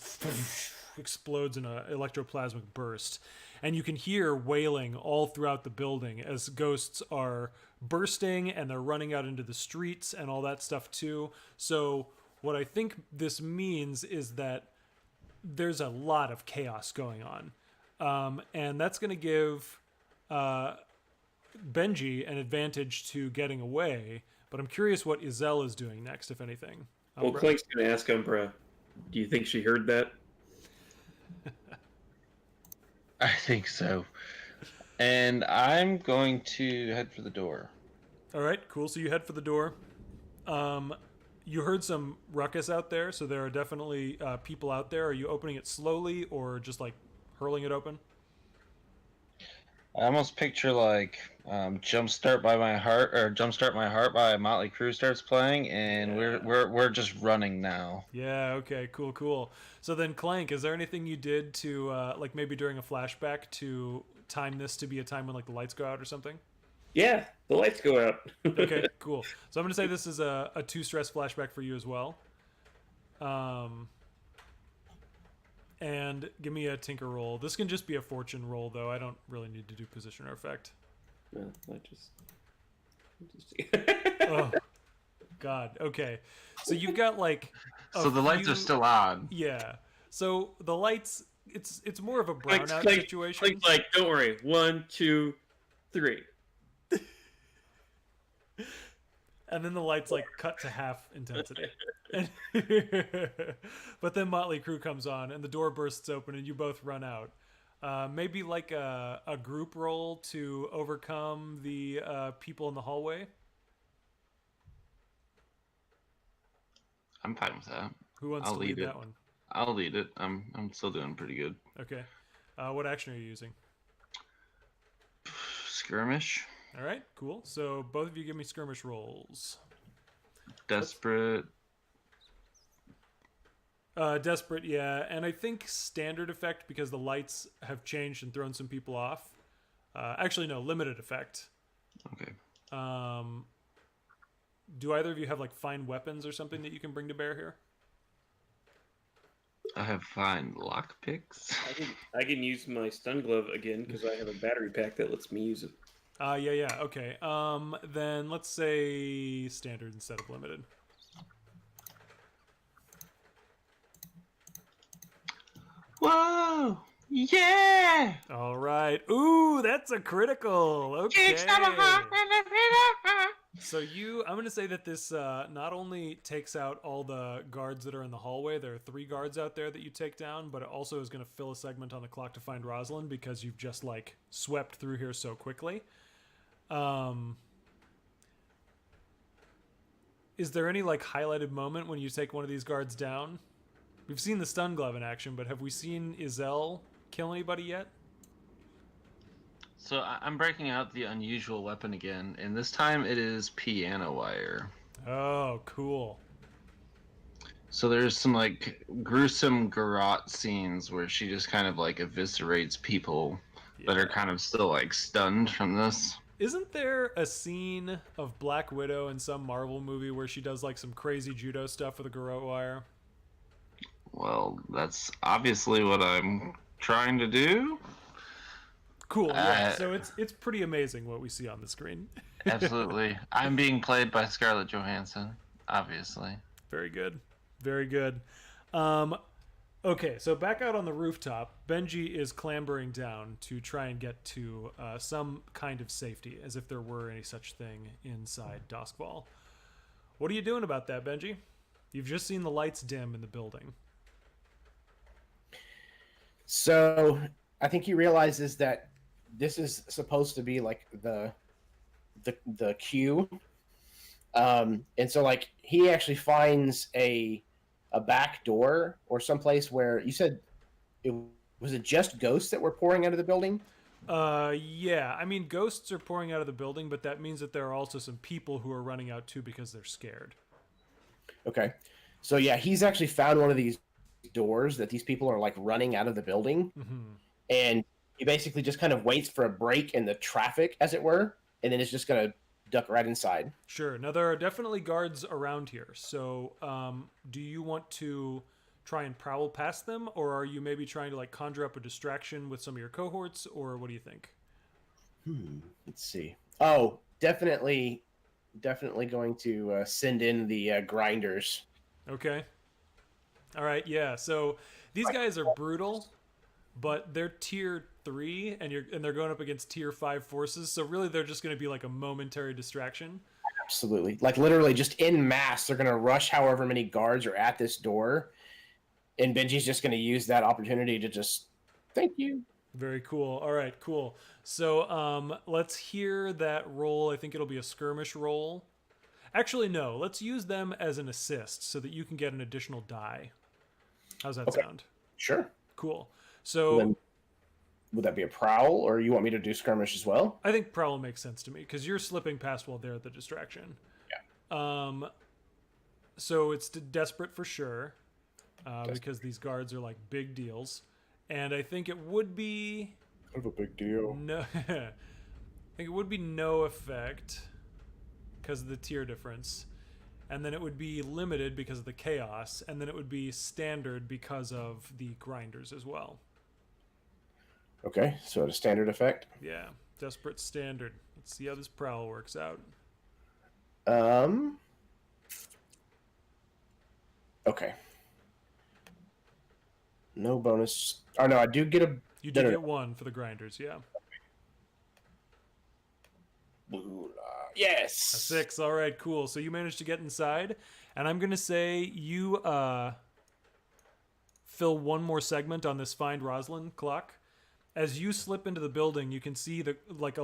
[SPEAKER 1] explodes in an electroplasmic burst. And you can hear wailing all throughout the building as ghosts are bursting and they're running out into the streets and all that stuff too. So what I think this means is that there's a lot of chaos going on. And that's going to give Benji an advantage to getting away. But I'm curious what Izel is doing next, if anything.
[SPEAKER 2] Well,
[SPEAKER 1] Umbra?
[SPEAKER 2] Clink's going to ask Umbra, do you think she heard that?
[SPEAKER 6] I think so. And I'm going to head for the door.
[SPEAKER 1] All right, cool. So you head for the door. You heard some ruckus out there, so there are definitely people out there. Are you opening it slowly or just like hurling it open?
[SPEAKER 6] I almost picture like "Jumpstart My Heart" by Motley Crue starts playing, and we're just running now.
[SPEAKER 1] Yeah. Okay. Cool. So then, Clank, is there anything you did to like maybe during a flashback to time this to be a time when like the lights go out or something?
[SPEAKER 2] Yeah, the lights go out.
[SPEAKER 1] Okay. Cool. So I'm gonna say this is a 2-stress flashback for you as well. And give me a tinker roll. This can just be a fortune roll, though. I don't really need to do position or effect.
[SPEAKER 2] Well, I just...
[SPEAKER 1] Oh, God. Okay. So you've got like.
[SPEAKER 6] So the lights are still on.
[SPEAKER 1] Yeah. So the lights. It's more of a brownout situation.
[SPEAKER 2] Clink's like, don't worry. 1, 2, 3.
[SPEAKER 1] And then the lights like cut to half intensity. But then Motley Crue comes on and the door bursts open and you both run out. Maybe like a group roll to overcome the people in the hallway.
[SPEAKER 6] I'm fine with that.
[SPEAKER 1] Who wants to lead that one?
[SPEAKER 6] I'll lead it. I'm still doing pretty good.
[SPEAKER 1] Okay. What action are you using?
[SPEAKER 6] Skirmish.
[SPEAKER 1] All right, cool. So both of you give me skirmish rolls.
[SPEAKER 6] Desperate.
[SPEAKER 1] Desperate, yeah. And I think standard effect because the lights have changed and thrown some people off. Actually, no, limited effect.
[SPEAKER 6] Okay.
[SPEAKER 1] Do either of you have like fine weapons or something that you can bring to bear here?
[SPEAKER 6] I have fine lockpicks.
[SPEAKER 2] I can use my stun glove again because I have a battery pack that lets me use it.
[SPEAKER 1] Yeah, okay. Then let's say standard instead of limited.
[SPEAKER 6] Whoa! Yeah!
[SPEAKER 1] All right. Ooh, that's a critical. Okay. So I'm going to say that this not only takes out all the guards that are in the hallway, there are 3 guards out there that you take down, but it also is going to fill a segment on the clock to find Rosalind because you've just like swept through here so quickly. Is there any like highlighted moment when you take one of these guards down? We've seen the stun glove in action, but have we seen Izel kill anybody yet?
[SPEAKER 6] So I'm breaking out the unusual weapon again, and this time it is piano wire.
[SPEAKER 1] Oh, cool.
[SPEAKER 6] So there's some like gruesome garrote scenes where she just kind of like eviscerates people that are kind of still like stunned from this.
[SPEAKER 1] Isn't there a scene of Black Widow in some Marvel movie where she does like some crazy judo stuff with a garrote wire?
[SPEAKER 6] Well, that's obviously what I'm trying to do.
[SPEAKER 1] Cool. Yeah. So it's pretty amazing what we see on the screen.
[SPEAKER 6] Absolutely. I'm being played by Scarlett Johansson, obviously.
[SPEAKER 1] Very good. Very good. Okay, so back out on the rooftop, Benji is clambering down to try and get to some kind of safety, as if there were any such thing inside Doskvol. What are you doing about that, Benji? You've just seen the lights dim in the building.
[SPEAKER 5] So I think he realizes that this is supposed to be like the queue, and so like he actually finds a back door or someplace where you said was it just ghosts that were pouring out of the building?
[SPEAKER 1] Yeah. I mean, ghosts are pouring out of the building, but that means that there are also some people who are running out too because they're scared.
[SPEAKER 5] Okay. So yeah, he's actually found one of these doors that these people are like running out of the building.
[SPEAKER 1] Mm-hmm.
[SPEAKER 5] And he basically just kind of waits for a break in the traffic, as it were, and then it's just going to duck right inside.
[SPEAKER 1] Sure. Now there are definitely guards around here. So, do you want to try and prowl past them, or are you maybe trying to like conjure up a distraction with some of your cohorts, or what do you think?
[SPEAKER 5] Let's see. Oh, definitely going to send in the grinders.
[SPEAKER 1] Okay. All right. Yeah. So these guys are brutal, but they're tier 3, and they're going up against tier 5 forces. So really, they're just going to be like a momentary distraction.
[SPEAKER 5] Absolutely. Like literally just in mass, they're going to rush however many guards are at this door. And Benji's just going to use that opportunity to just, thank you.
[SPEAKER 1] Very cool. All right, cool. So let's hear that roll. I think it'll be a skirmish roll. Actually, no. Let's use them as an assist so that you can get an additional die. How's that sound?
[SPEAKER 5] Sure.
[SPEAKER 1] Cool. So
[SPEAKER 5] then, would that be a prowl, or you want me to do skirmish as well?
[SPEAKER 1] I think prowl makes sense to me because you're slipping past while they're at the distraction.
[SPEAKER 5] Yeah.
[SPEAKER 1] So it's desperate for sure because these guards are like big deals. And I think it would be
[SPEAKER 5] kind of a big deal.
[SPEAKER 1] No, I think it would be no effect because of the tier difference, and then it would be limited because of the chaos, and then it would be standard because of the grinders as well.
[SPEAKER 5] Okay, so at a standard effect.
[SPEAKER 1] Yeah, desperate standard. Let's see how this prowl works out.
[SPEAKER 5] Okay. No bonus. Oh no, I do get a.
[SPEAKER 1] You do get 1 for the grinders, yeah.
[SPEAKER 5] Yes.
[SPEAKER 1] A 6. All right, cool. So you managed to get inside, and I'm gonna say you fill one more segment on this Find Rosalind clock. As you slip into the building, you can see that like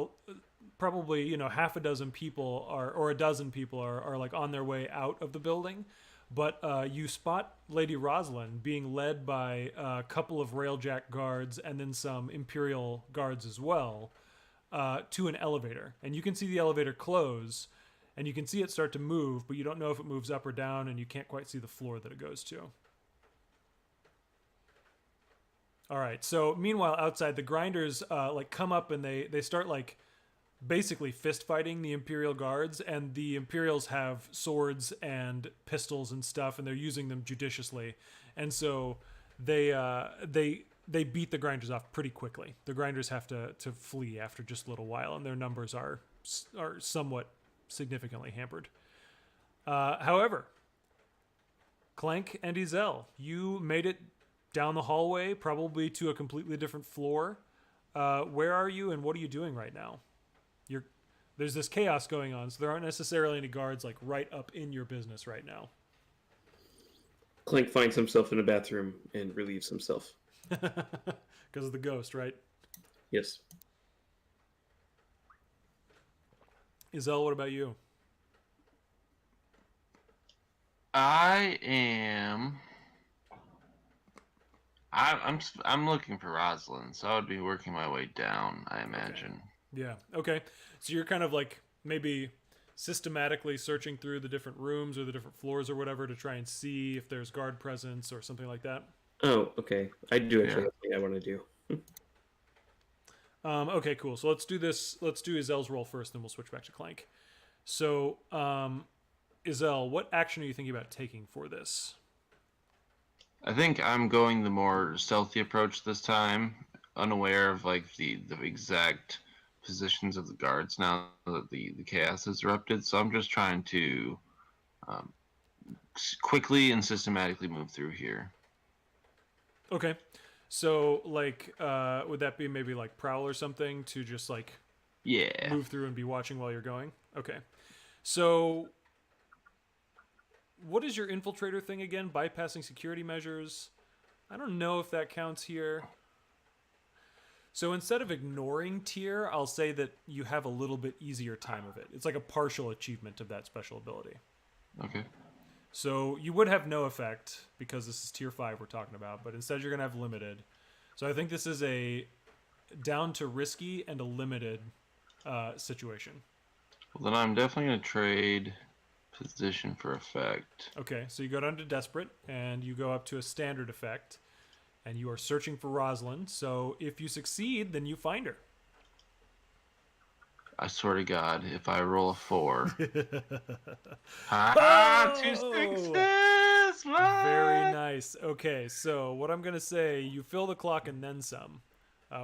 [SPEAKER 1] probably half a dozen people or a dozen people are like on their way out of the building. But you spot Lady Rosalind being led by a couple of railjack guards and then some Imperial guards as well to an elevator. And you can see the elevator close, and you can see it start to move, but you don't know if it moves up or down, and you can't quite see the floor that it goes to. All right, so meanwhile, outside, the grinders like come up and they start like basically fist fighting the Imperial guards, and the Imperials have swords and pistols and stuff, and they're using them judiciously, and so they beat the grinders off pretty quickly. The grinders have to flee after just a little while, and their numbers are somewhat significantly hampered. However, Clank and Ezel, you made it down the hallway, probably to a completely different floor. Where are you, and what are you doing right now? There's this chaos going on, so there aren't necessarily any guards like right up in your business right now.
[SPEAKER 2] Clink finds himself in a bathroom and relieves himself.
[SPEAKER 1] Because of the ghost, right?
[SPEAKER 2] Yes.
[SPEAKER 1] Ezel, what about you?
[SPEAKER 6] I'm looking for Rosalind, so I would be working my way down, I imagine.
[SPEAKER 1] Yeah. Okay. So you're kind of like maybe systematically searching through the different rooms or the different floors or whatever to try and see if there's guard presence or something like that.
[SPEAKER 2] Oh, okay. I do actually have something I want to do.
[SPEAKER 1] Okay, cool. So let's do this. Let's do Ezel's roll first, then we'll switch back to Clank. So, Ezel, what action are you thinking about taking for this?
[SPEAKER 6] I think I'm going the more stealthy approach this time, unaware of like the exact positions of the guards now that the chaos has erupted. So I'm just trying to quickly and systematically move through here.
[SPEAKER 1] Okay. So, like, would that be maybe like prowl or something to just like move through and be watching while you're going? Okay. So, what is your infiltrator thing again? Bypassing security measures? I don't know if that counts here. So instead of ignoring tier, I'll say that you have a little bit easier time of it. It's like a partial achievement of that special ability.
[SPEAKER 6] Okay.
[SPEAKER 1] So you would have no effect because this is tier 5 we're talking about, but instead you're going to have limited. So I think this is a down to risky and a limited situation.
[SPEAKER 6] Well, then I'm definitely going to trade position for effect.
[SPEAKER 1] Okay, so you go down to desperate and you go up to a standard effect. and you are searching for Rosalind. So if you succeed, then you find her.
[SPEAKER 6] I swear to God, if I roll a 4.
[SPEAKER 1] Oh!
[SPEAKER 6] 2 success!
[SPEAKER 1] Very
[SPEAKER 6] What?
[SPEAKER 1] nice. Okay, so what I'm gonna say, you fill the clock and then some.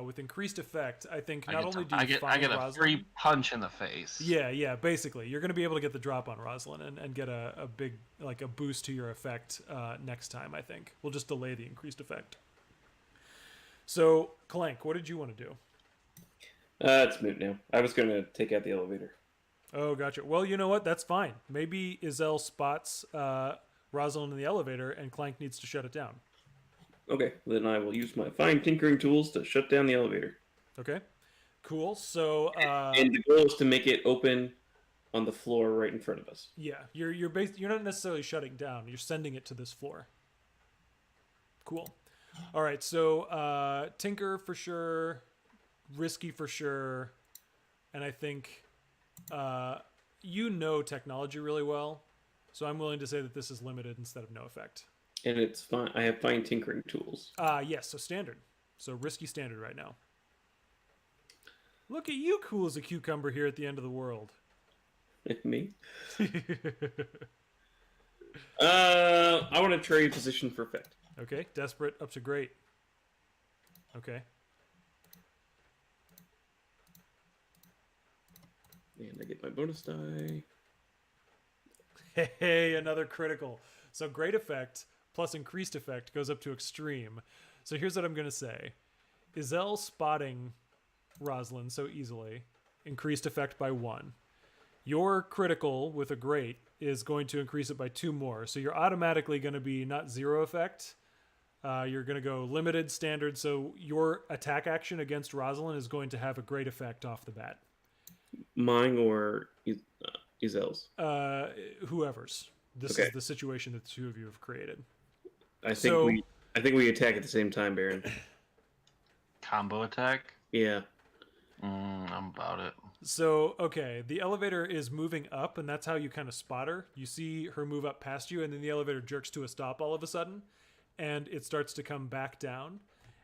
[SPEAKER 1] With increased effect, I think not only do you
[SPEAKER 6] I
[SPEAKER 1] find
[SPEAKER 6] get a
[SPEAKER 1] Rosalind,
[SPEAKER 6] free punch in the face.
[SPEAKER 1] yeah, basically, you're gonna be able to get the drop on Rosalind and get a big like a boost to your effect next time. I think we'll just delay the increased effect. So Clank, what did you want to do?
[SPEAKER 2] It's moot now. I was going to take out the elevator.
[SPEAKER 1] Oh, gotcha. Well, you know what? That's fine. Maybe Izel spots Rosalind in the elevator, and Clank needs to shut it down.
[SPEAKER 2] Okay, then I will use my fine tinkering tools to shut down the elevator.
[SPEAKER 1] Okay, cool. So,
[SPEAKER 2] And the goal is to make it open on the floor right in front of us.
[SPEAKER 1] yeah, you're not necessarily shutting down. You're sending it to this floor. Cool. All right. So, tinker for sure, risky for sure, and I think you know technology really well. So I'm willing to say that this is limited instead of no effect.
[SPEAKER 2] And it's fine. I have fine tinkering tools.
[SPEAKER 1] Yes, so standard. So risky standard right now. Look at you, cool as a cucumber here at the end of the world.
[SPEAKER 2] Me? I want to trade position for effect.
[SPEAKER 1] Okay, desperate up to great. Okay.
[SPEAKER 2] And I get my bonus die.
[SPEAKER 1] Hey, another critical. So great effect plus increased effect goes up to extreme. So here's what I'm going to say. Izel spotting Rosalind so easily, increased effect by 1. Your critical with a great is going to increase it by 2 more. So you're automatically going to be not 0 effect. You're going to go limited, standard. So your attack action against Rosalind is going to have a great effect off the bat.
[SPEAKER 2] Mine or Izel's?
[SPEAKER 1] Whoever's. This is the situation that the two of you have created.
[SPEAKER 2] I think we attack at the same time, Baron.
[SPEAKER 6] Combo attack?
[SPEAKER 2] Yeah.
[SPEAKER 6] I'm about it.
[SPEAKER 1] So, okay, the elevator is moving up, and that's how you kind of spot her. You see her move up past you, and then the elevator jerks to a stop all of a sudden, and it starts to come back down.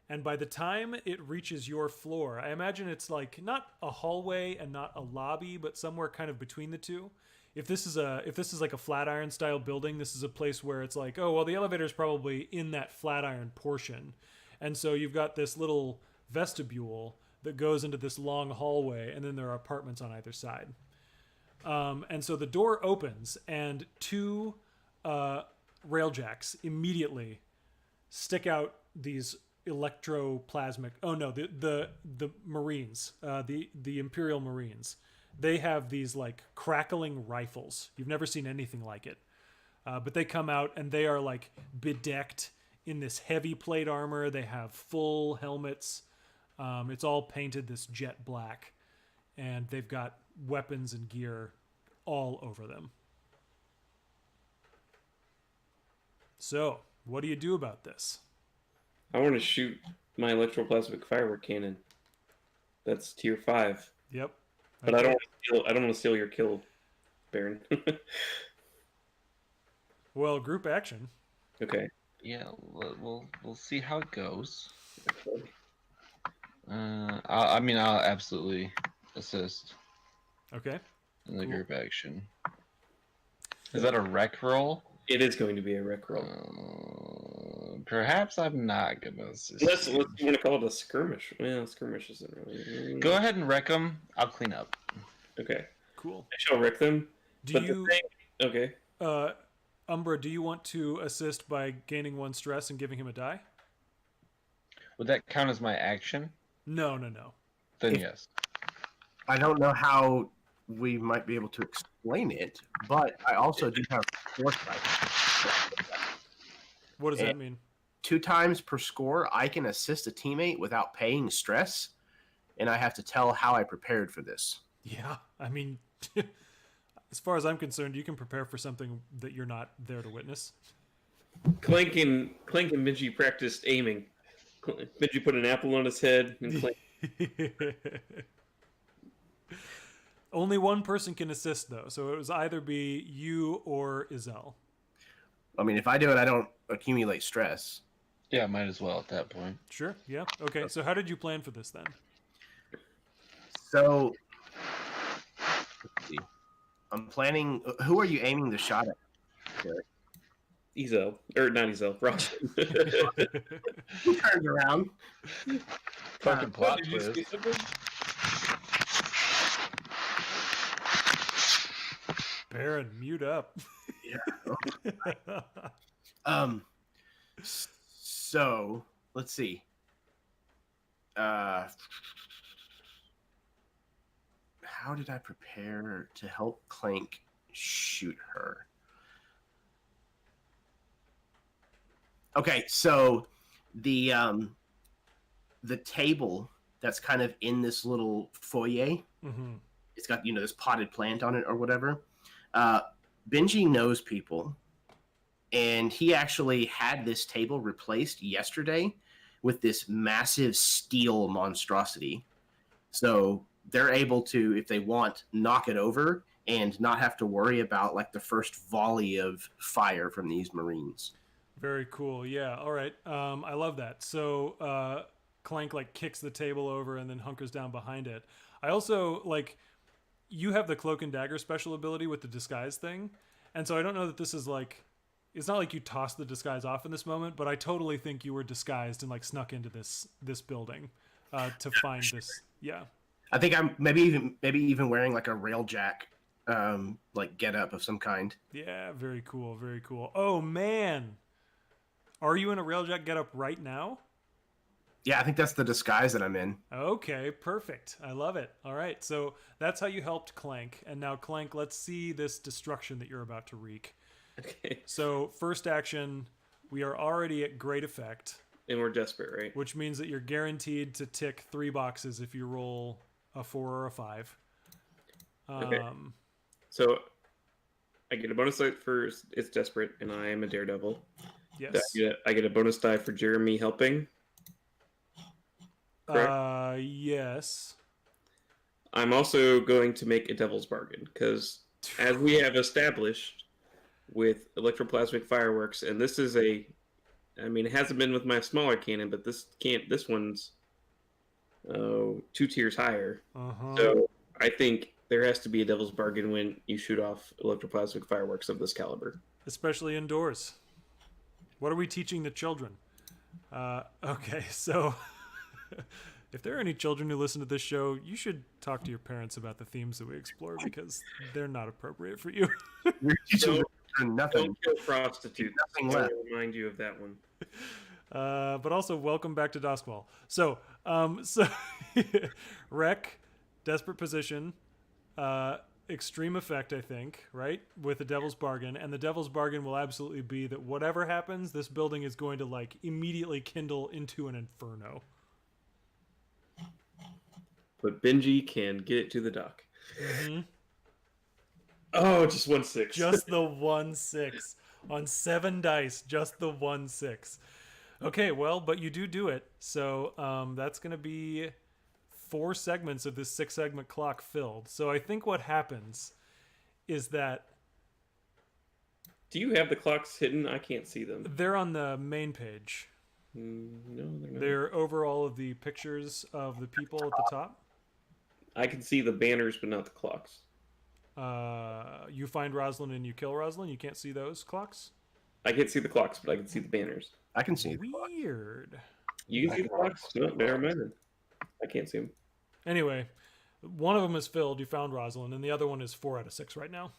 [SPEAKER 1] And by the time it reaches your floor, I imagine it's like not a hallway and not a lobby, but somewhere kind of between the two. If this is like a Flatiron style building, this is a place where it's like, oh, well, the elevator is probably in that Flatiron portion. And so you've got this little vestibule that goes into this long hallway, and then there are apartments on either side. And so the door opens, and 2 rail jacks immediately stick out these electroplasmic. Oh no, the Marines, the Imperial Marines. They have these like crackling rifles. You've never seen anything like it. But they come out and they are like bedecked in this heavy plate armor. They have full helmets. It's all painted this jet black, and they've got weapons and gear all over them. So, what do you do about this?
[SPEAKER 2] I want to shoot my electroplasmic firework cannon. That's tier 5.
[SPEAKER 1] Yep.
[SPEAKER 2] But I don't want to steal your kill, Baron.
[SPEAKER 1] Well, group action.
[SPEAKER 2] Okay.
[SPEAKER 6] Yeah, we'll see how it goes. I'll absolutely assist
[SPEAKER 1] Okay.
[SPEAKER 6] in the
[SPEAKER 1] Cool.
[SPEAKER 6] group action. Is that a rec roll?
[SPEAKER 2] It is going to be a rec roll.
[SPEAKER 6] Perhaps I'm not gonna assist.
[SPEAKER 2] Let's you want to call it a skirmish. Well, skirmish isn't really.
[SPEAKER 6] Go ahead and wreck them. I'll clean up.
[SPEAKER 2] Okay.
[SPEAKER 1] Cool.
[SPEAKER 2] I shall wreck them.
[SPEAKER 1] Do
[SPEAKER 2] but
[SPEAKER 1] you,
[SPEAKER 2] okay.
[SPEAKER 1] Umbra, do you want to assist by gaining 1 stress and giving him a die?
[SPEAKER 6] Would that count as my action?
[SPEAKER 1] No.
[SPEAKER 6] Then yes.
[SPEAKER 5] I don't know how we might be able to explain it, but I also do have foresight.
[SPEAKER 1] What does that mean?
[SPEAKER 5] 2 times per score, I can assist a teammate without paying stress, and I have to tell how I prepared for this.
[SPEAKER 1] Yeah, I mean, as far as I'm concerned, you can prepare for something that you're not there to witness.
[SPEAKER 2] Clank and Benji practiced aiming. Benji put an apple on his head, and Clank.
[SPEAKER 1] Only 1 person can assist, though, so it was either be you or Izel.
[SPEAKER 5] I mean, if I do it, I don't accumulate stress.
[SPEAKER 6] Yeah, might as well at that point.
[SPEAKER 1] Sure. Yeah. Okay. So how did you plan for this then?
[SPEAKER 5] So, let's see. I'm planning. Who are you aiming the shot at?
[SPEAKER 2] Ezo, or not Ezo, Ross.
[SPEAKER 5] He turns around.
[SPEAKER 6] Fucking plot
[SPEAKER 2] Did you
[SPEAKER 6] twist.
[SPEAKER 2] see something?
[SPEAKER 1] Baron, mute up.
[SPEAKER 5] So let's see. How did I prepare to help Clank shoot her? Okay, so the table that's kind of in this little foyer,
[SPEAKER 1] Mm-hmm.
[SPEAKER 5] it's got this potted plant on it or whatever. Benji knows people, and he actually had this table replaced yesterday with this massive steel monstrosity. So they're able to, if they want, knock it over and not have to worry about like the first volley of fire from these Marines.
[SPEAKER 1] Very cool. Yeah. All right. I love that. So Clank like kicks the table over and then hunkers down behind it. I also like you have the cloak and dagger special ability with the disguise thing, and so I don't know that this is like it's not like you tossed the disguise off in this moment, but I totally think you were disguised and like snuck into this building to find this. Yeah.
[SPEAKER 5] I think I'm maybe even wearing like a railjack like get up of some kind.
[SPEAKER 1] Yeah. Very cool. Very cool. Oh man. Are you in a railjack getup right now?
[SPEAKER 5] Yeah, I think that's the disguise that I'm in.
[SPEAKER 1] Okay, perfect. I love it. All right, so that's how you helped Clank. And now, Clank, let's see this destruction that you're about to wreak.
[SPEAKER 2] Okay.
[SPEAKER 1] So, first action, we are already at great effect,
[SPEAKER 2] And we're desperate, right?
[SPEAKER 1] which means that you're guaranteed to tick 3 boxes if you roll a 4 or a 5.
[SPEAKER 2] Okay. So I get a bonus die for it's desperate, and I am a daredevil.
[SPEAKER 1] Yes.
[SPEAKER 2] I get a bonus die for Jeremy helping. correct?
[SPEAKER 1] Yes.
[SPEAKER 2] I'm also going to make a devil's bargain because, as we have established with electroplasmic fireworks, and this is it hasn't been with my smaller cannon, but this one's 2 tiers higher.
[SPEAKER 1] Uh-huh.
[SPEAKER 2] So I think there has to be a devil's bargain when you shoot off electroplasmic fireworks of this caliber.
[SPEAKER 1] Especially indoors. What are we teaching the children? Okay, so if there are any children who listen to this show, you should talk to your parents about the themes that we explore because they're not appropriate for you.
[SPEAKER 5] You're teaching
[SPEAKER 2] Don't-
[SPEAKER 5] nothing.
[SPEAKER 2] Don't kill prostitutes.
[SPEAKER 5] Nothing
[SPEAKER 2] I
[SPEAKER 5] left.
[SPEAKER 2] will remind you of that one.
[SPEAKER 1] But also, welcome back to Doskvol. So wreck, desperate position, extreme effect, I think, right? With the devil's bargain. And the devil's bargain will absolutely be that whatever happens, this building is going to like immediately kindle into an inferno.
[SPEAKER 2] But Benji can get it to the dock.
[SPEAKER 1] Mm-hmm.
[SPEAKER 2] Oh, just 1/6.
[SPEAKER 1] Just the 1/6 on 7 dice. Just the 1/6. Okay, well, but you do it. So that's going to be 4 segments of this 6-segment clock filled. So I think what happens is that
[SPEAKER 2] Do you have the clocks hidden? I can't see them.
[SPEAKER 1] they're on the main page.
[SPEAKER 2] No, they're not.
[SPEAKER 1] They're over all of the pictures of the people at the top.
[SPEAKER 2] I can see the banners, but not the clocks.
[SPEAKER 1] You find Rosalind and you kill Rosalind. You can't see those clocks.
[SPEAKER 2] I can't see the clocks, but I can see the banners.
[SPEAKER 5] I can see the clock.
[SPEAKER 1] Weird.
[SPEAKER 2] You can see the clocks? No, never mind. I can't see them.
[SPEAKER 1] Anyway, one of them is filled. You found Rosalind, and the other one is 4 out of 6 right now.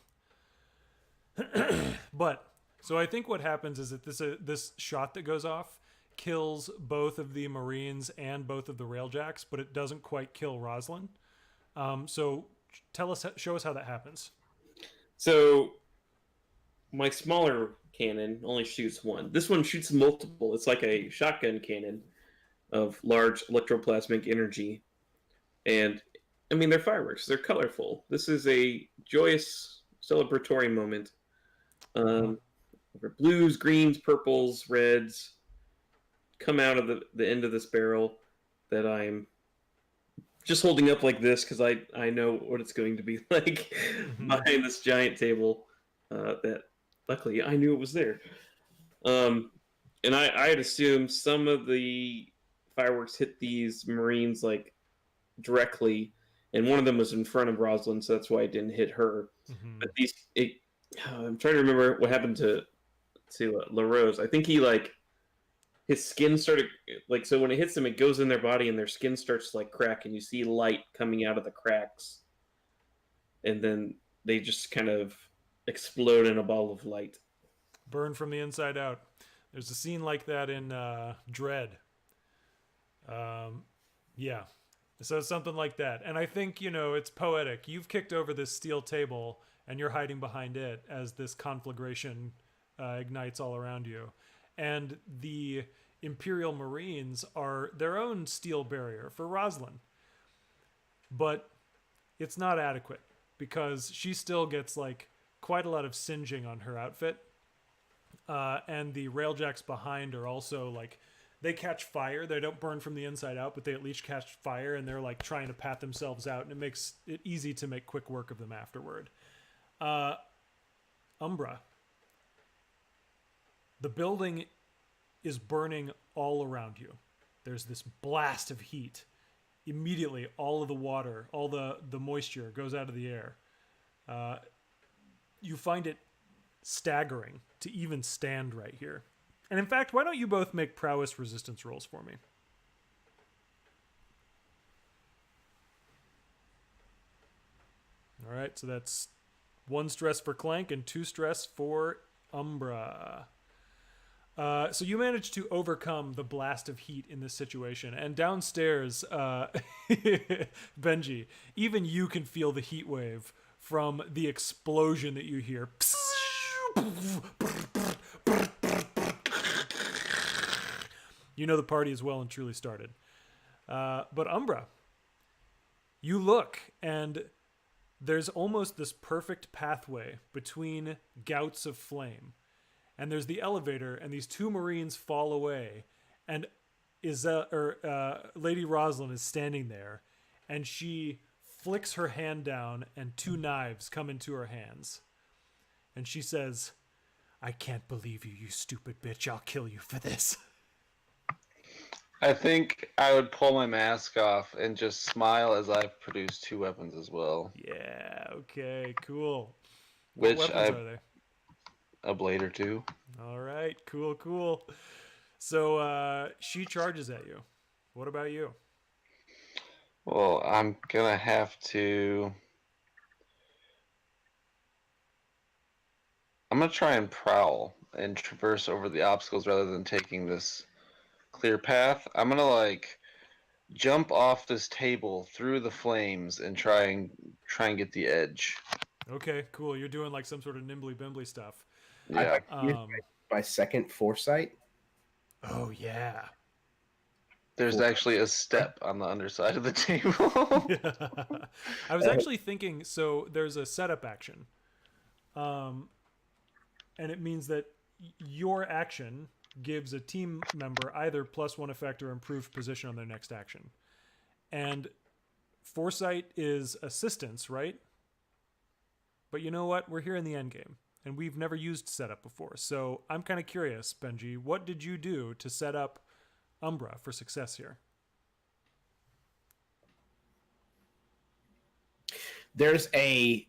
[SPEAKER 1] But so I think what happens is that this shot that goes off kills both of the Marines and both of the Railjacks, but it doesn't quite kill Rosalind. So show us how that happens.
[SPEAKER 2] So my smaller cannon only shoots 1. This one shoots multiple. It's like a shotgun cannon of large electroplasmic energy. And I mean, they're fireworks. They're colorful. This is a joyous celebratory moment. Blues, greens, purples, reds come out of the end of this barrel that I'm just holding up like this because I know what it's going to be like behind this giant table that luckily I knew it was there. and I had assumed some of the fireworks hit these Marines like directly, and one of them was in front of Rosalind, so that's why it didn't hit her.
[SPEAKER 1] Mhm.
[SPEAKER 2] But I'm trying to remember what happened to LaRose. I think he like his skin started like so when it hits them, it goes in their body and their skin starts to like crack, and you see light coming out of the cracks, and then they just kind of explode in a ball of light.
[SPEAKER 1] Burn from the inside out. There's a scene like that in Dread. Yeah. So something like that. And I think, it's poetic. You've kicked over this steel table and you're hiding behind it as this conflagration ignites all around you. And the Imperial Marines are their own steel barrier for Rosalind. But it's not adequate because she still gets like quite a lot of singeing on her outfit. And the railjacks behind are also like, they catch fire. They don't burn from the inside out, but they at least catch fire, and they're like trying to pat themselves out, and it makes it easy to make quick work of them afterward. Umbra. The building is burning all around you. There's this blast of heat. Immediately, all of the water, all the moisture goes out of the air. You find it staggering to even stand right here. And in fact, why don't you both make prowess resistance rolls for me? All right, so that's 1 stress for Clank and 2 stress for Umbra. So you managed to overcome the blast of heat in this situation. And downstairs, Benji, even you can feel the heat wave from the explosion that you hear. You know the party is well and truly started. But Umbra, you look, and there's almost this perfect pathway between gouts of flame. And there's the elevator, and these 2 Marines fall away. And Lady Rosalind is standing there, and she flicks her hand down, and 2 knives come into her hands. And she says, "I can't believe you, you stupid bitch. I'll kill you for this."
[SPEAKER 6] I think I would pull my mask off and just smile as I've produced 2 weapons as well.
[SPEAKER 1] Yeah, okay, cool.
[SPEAKER 6] Which
[SPEAKER 1] What weapons are they?
[SPEAKER 6] A blade or 2.
[SPEAKER 1] All right, cool. So she charges at you. What about you?
[SPEAKER 6] Well, I'm gonna have to. I'm gonna try and prowl and traverse over the obstacles rather than taking this clear path. I'm gonna like jump off this table through the flames and try and get the edge.
[SPEAKER 1] Okay, cool. You're doing like some sort of nimbly bimbly stuff.
[SPEAKER 6] Yeah.
[SPEAKER 5] My second foresight.
[SPEAKER 1] Oh yeah.
[SPEAKER 6] There's actually a step on the underside of the table.
[SPEAKER 1] I was actually thinking, so there's a setup action. And it means that your action gives a team member either +1 effect or improved position on their next action. And foresight is assistance, right? But you know what? We're here in the end game, and we've never used setup before. So I'm kind of curious, Benji, what did you do to set up Umbra for success here?
[SPEAKER 5] There's a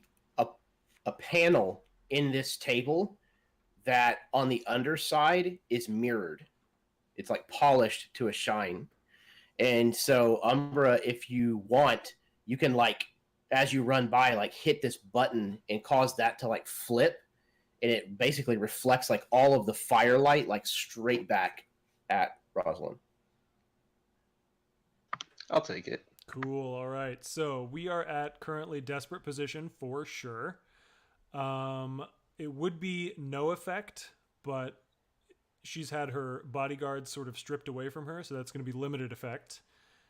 [SPEAKER 5] panel in this table that on the underside is mirrored. It's like polished to a shine. And so Umbra, if you want, you can like, as you run by, like hit this button and cause that to like flip. And it basically reflects like all of the firelight, like straight back at Rosalind.
[SPEAKER 6] I'll take it.
[SPEAKER 1] Cool. All right. So we are at currently desperate position for sure. It would be no effect, but she's had her bodyguards sort of stripped away from her, so that's going to be limited effect.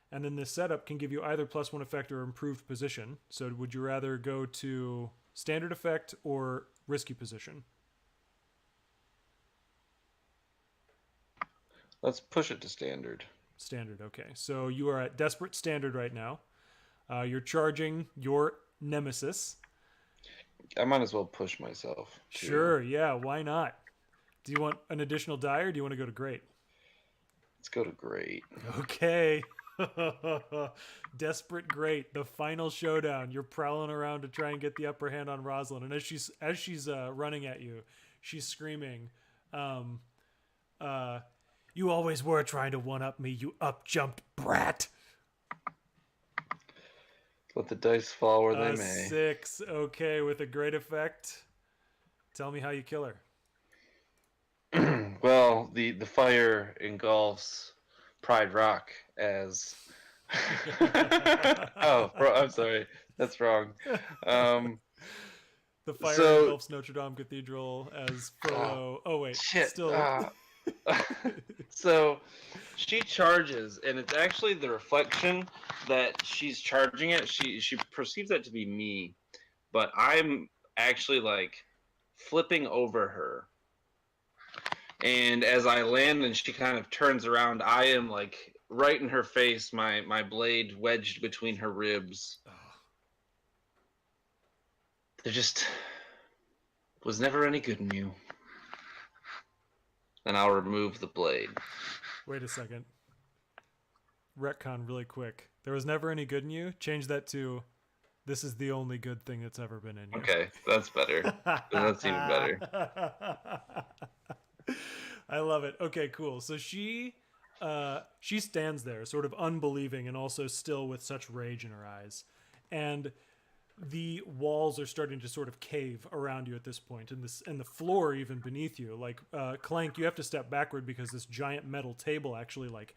[SPEAKER 1] And then this setup can give you either +1 effect or improved position. So would you rather go to standard effect or risky position?
[SPEAKER 6] Let's push it to standard.
[SPEAKER 1] Standard, okay. So you are at desperate standard right now. You're charging your nemesis.
[SPEAKER 6] I might as well push myself. Too.
[SPEAKER 1] Sure, yeah, why not? Do you want an additional die, or do you want to go to great?
[SPEAKER 6] Let's go to great.
[SPEAKER 1] Okay. Desperate great, the final showdown. You're prowling around to try and get the upper hand on Rosalind, and as she's running at you, she's screaming, "You always were trying to one-up me, you up-jumped brat."
[SPEAKER 6] Let the dice fall where they may.
[SPEAKER 1] 6. Okay, with a great effect. Tell me how you kill her.
[SPEAKER 6] Well, the fire engulfs Pride Rock as. I'm sorry, that's wrong.
[SPEAKER 1] The fire
[SPEAKER 6] So-
[SPEAKER 1] engulfs Notre Dame Cathedral as Frollo. Oh wait,
[SPEAKER 6] Shit.
[SPEAKER 1] still.
[SPEAKER 6] So she charges, and it's actually the reflection that she's charging it. She perceives that to be me, but I'm actually like flipping over her. And as I land and she kind of turns around, I am like right in her face, my blade wedged between her ribs. There just was never any good in you. And I'll remove the blade.
[SPEAKER 1] Wait a second. Retcon really quick. There was never any good in you. Change that to, this is the only good thing that's ever been in you.
[SPEAKER 6] Okay, that's better. That's even better.
[SPEAKER 1] I love it. Okay, cool. So she stands there, sort of unbelieving and also still with such rage in her eyes. And the walls are starting to sort of cave around you at this point, and the floor even beneath you. Like Clank, you have to step backward because this giant metal table actually like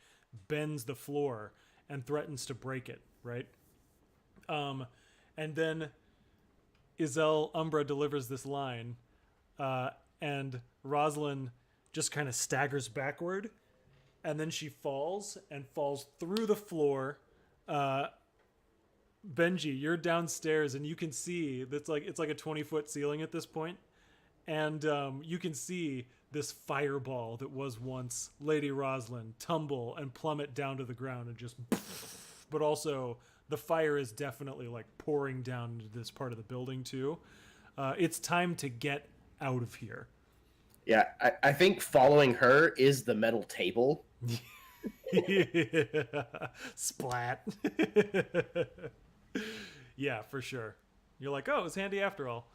[SPEAKER 1] bends the floor and threatens to break it, right? And then Iselle Umbra delivers this line, and Rosalind just kind of staggers backward, and then she falls through the floor. Benji, you're downstairs, and you can see it's like a 20-foot ceiling at this point, and you can see this fireball that was once Lady Rosalind tumble and plummet down to the ground and just. But also, the fire is definitely like pouring down into this part of the building too. It's time to get out of here.
[SPEAKER 5] Yeah, I think following her is the metal table.
[SPEAKER 1] Splat. Yeah, for sure. You're like, oh, it was handy after all.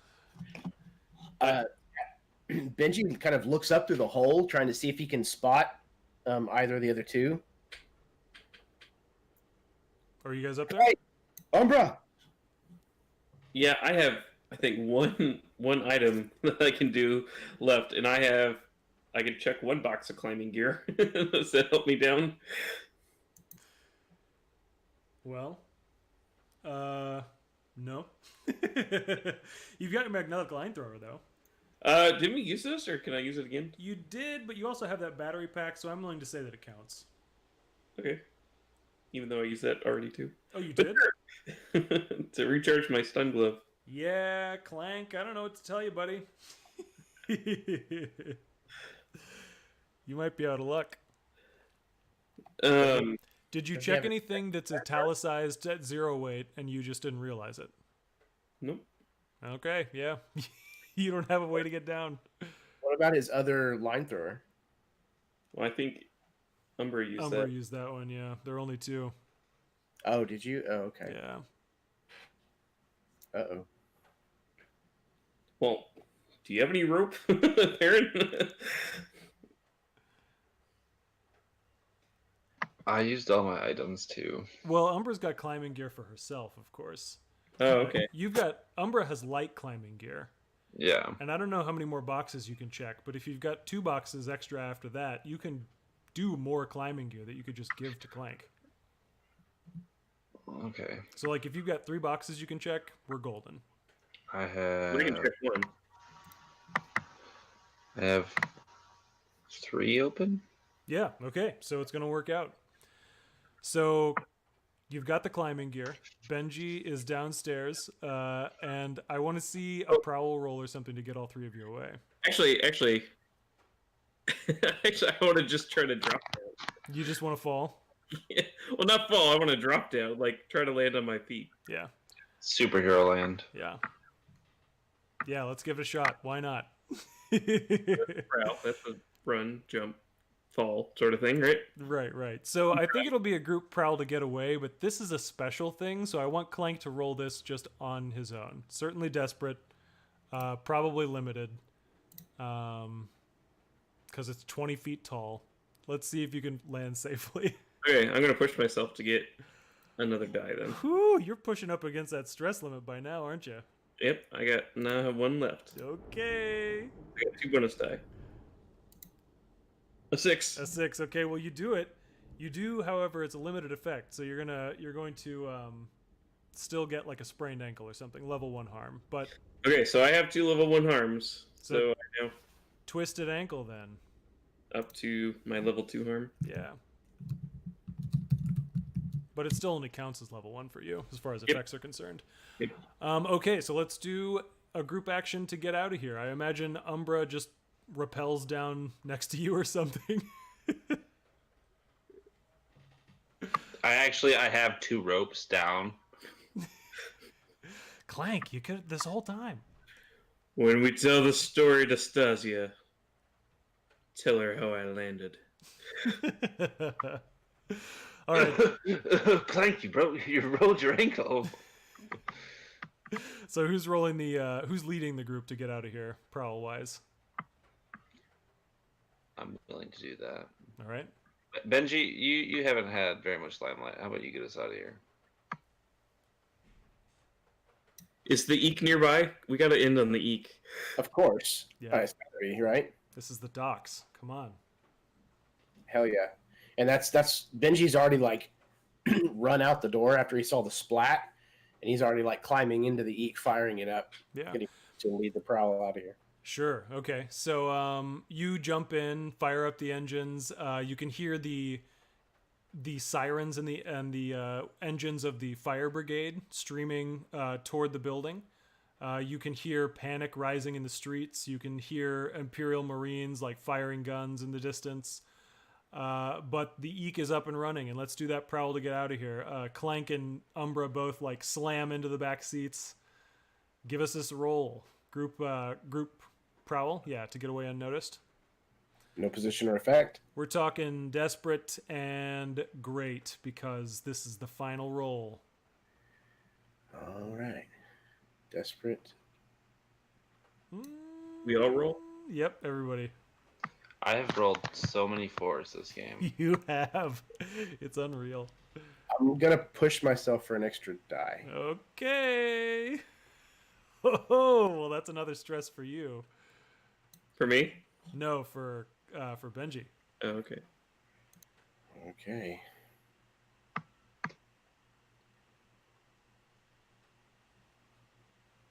[SPEAKER 5] Benji kind of looks up through the hole, trying to see if he can spot either of the other two.
[SPEAKER 1] Are you guys up there?
[SPEAKER 5] Hey, Umbra!
[SPEAKER 2] Yeah, I have, I think, one item that I can do left, and I can check one box of climbing gear. Does that help me down?
[SPEAKER 1] Well, no. You've got your magnetic line thrower, though.
[SPEAKER 2] Didn't we use this, or can I use it again?
[SPEAKER 1] You did, but you also have that battery pack, so I'm willing to say that it counts.
[SPEAKER 2] Okay. Even though I used that already, too.
[SPEAKER 1] Oh, you did?
[SPEAKER 2] To recharge my stun glove.
[SPEAKER 1] Yeah, Clank, I don't know what to tell you, buddy. You might be out of luck. Did you check anything that's italicized at 0 weight and you just didn't realize it?
[SPEAKER 2] Nope.
[SPEAKER 1] Okay, yeah. You don't have a way to get down.
[SPEAKER 5] What about his other line thrower?
[SPEAKER 2] Well, I think Umbra used
[SPEAKER 1] Umbra
[SPEAKER 2] that.
[SPEAKER 1] used that one, yeah. There are only 2.
[SPEAKER 5] Oh, did you? Oh, okay.
[SPEAKER 1] Yeah.
[SPEAKER 5] Uh-oh.
[SPEAKER 2] Well, do you have any rope, Aaron?
[SPEAKER 6] I used all my items too.
[SPEAKER 1] Well, Umbra's got climbing gear for herself, of course.
[SPEAKER 2] Oh, okay.
[SPEAKER 1] Umbra has light climbing gear.
[SPEAKER 6] Yeah.
[SPEAKER 1] And I don't know how many more boxes you can check, but if you've got 2 boxes extra after that, you can do more climbing gear that you could just give to Clank.
[SPEAKER 6] Okay.
[SPEAKER 1] So, like, if you've got 3 boxes you can check, we're golden.
[SPEAKER 6] I have.
[SPEAKER 2] I can check one.
[SPEAKER 6] I have 3 open.
[SPEAKER 1] Yeah, okay. So it's going to work out. So you've got the climbing gear. Benji is downstairs, and I want to see a prowl roll or something to get all 3 of you away.
[SPEAKER 2] Actually, I want to just try to drop down.
[SPEAKER 1] You just want to fall?
[SPEAKER 2] Well, not fall. I want to drop down, like try to land on my feet.
[SPEAKER 1] Yeah.
[SPEAKER 6] Superhero land.
[SPEAKER 1] Yeah. Yeah, let's give it a shot. Why not?
[SPEAKER 2] Prowl. That's a run, jump, fall sort of thing, right?
[SPEAKER 1] Right. So I think it'll be a group prowl to get away, but this is a special thing, so I want Clank to roll this just on his own. Certainly desperate, probably limited, because it's 20 feet tall. Let's see if you can land safely.
[SPEAKER 2] Okay, I'm gonna push myself to get another die then.
[SPEAKER 1] Whew, you're pushing up against that stress limit by now, aren't you?
[SPEAKER 2] Yep, now I have one left.
[SPEAKER 1] Okay.
[SPEAKER 2] I got 2 bonus die. A 6.
[SPEAKER 1] A 6. Okay, well you do it. You do, however, it's a limited effect, so you're going to still get like a sprained ankle or something, level 1 harm. But
[SPEAKER 2] Okay, so I have 2 level 1 harms. So I know
[SPEAKER 1] twisted ankle then.
[SPEAKER 2] up to my level 2 harm.
[SPEAKER 1] Yeah. But it still only counts as level 1 for you, as far as
[SPEAKER 2] Yep.
[SPEAKER 1] effects are concerned.
[SPEAKER 2] Yep.
[SPEAKER 1] Okay, so let's do a group action to get out of here. I imagine Umbra just rappels down next to you or something.
[SPEAKER 6] I have 2 ropes down.
[SPEAKER 1] Clank, you could this whole time.
[SPEAKER 2] When we tell the story to Stasia, tell her how I landed.
[SPEAKER 1] All right.
[SPEAKER 6] Clank, you rolled your ankle.
[SPEAKER 1] So who's leading the group to get out of here, prowl wise?
[SPEAKER 6] I'm willing to do that.
[SPEAKER 1] All right.
[SPEAKER 6] Benji, you haven't had very much limelight. How about you get us out of here?
[SPEAKER 2] Is the eek nearby? We gotta end on the eek.
[SPEAKER 5] Of course.
[SPEAKER 1] Yeah.
[SPEAKER 5] It's gotta be, right?
[SPEAKER 1] This is the docks. Come on.
[SPEAKER 5] Hell yeah. And that's Benji's already like run out the door after he saw the splat, and he's already like climbing into the eek, firing it up,
[SPEAKER 1] Yeah.
[SPEAKER 5] getting to lead the prowl out of here.
[SPEAKER 1] Sure. Okay. So you jump in, fire up the engines. You can hear the sirens and the engines of the fire brigade streaming toward the building. You can hear panic rising in the streets. You can hear Imperial Marines like firing guns in the distance. But the eek is up and running, and let's do that prowl to get out of here. Clank and Umbra both like slam into the back seats. Give us this roll. Group prowl, yeah, to get away unnoticed.
[SPEAKER 5] No position or effect.
[SPEAKER 1] We're talking desperate and great because this is the final roll.
[SPEAKER 5] All right. Desperate.
[SPEAKER 2] We all roll?
[SPEAKER 1] Yep, everybody.
[SPEAKER 6] I have rolled so many 4s this game.
[SPEAKER 1] You have. It's unreal.
[SPEAKER 5] I'm gonna push myself for an extra die.
[SPEAKER 1] Okay. Oh, well, that's another stress for you.
[SPEAKER 2] For me?
[SPEAKER 1] No, for Benji.
[SPEAKER 2] Oh, okay.
[SPEAKER 5] Okay.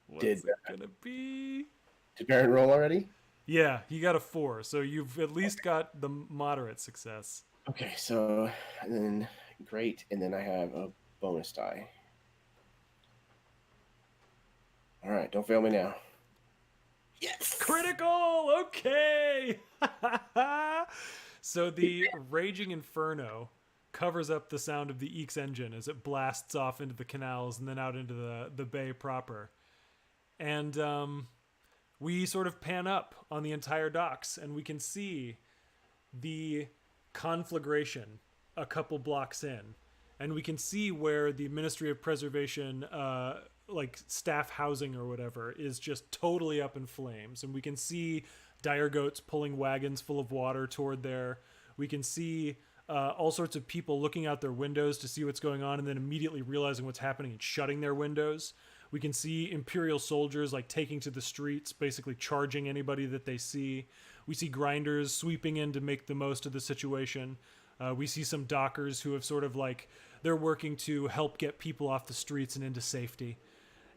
[SPEAKER 1] What's
[SPEAKER 5] Did-
[SPEAKER 1] it gonna be?
[SPEAKER 5] Did Baron roll already?
[SPEAKER 1] Yeah, he got a 4, so you've at least got the moderate success.
[SPEAKER 5] Okay, so and then great, and then I have a bonus die. All right, don't fail me now. Yes.
[SPEAKER 1] Critical! Okay! So the Raging Inferno covers up the sound of the Eek's engine as it blasts off into the canals and then out into the bay proper. And we sort of pan up on the entire docks, and we can see the conflagration a couple blocks in. And we can see where the Ministry of Preservation like staff housing or whatever is just totally up in flames, and we can see dire goats pulling wagons full of water toward there. We can see all sorts of people looking out their windows to see what's going on and then immediately realizing what's happening and shutting their windows. We can see Imperial soldiers like taking to the streets, basically charging anybody that they see. We see grinders sweeping in to make the most of the situation. We see some dockers who have sort of like, they're working to help get people off the streets and into safety.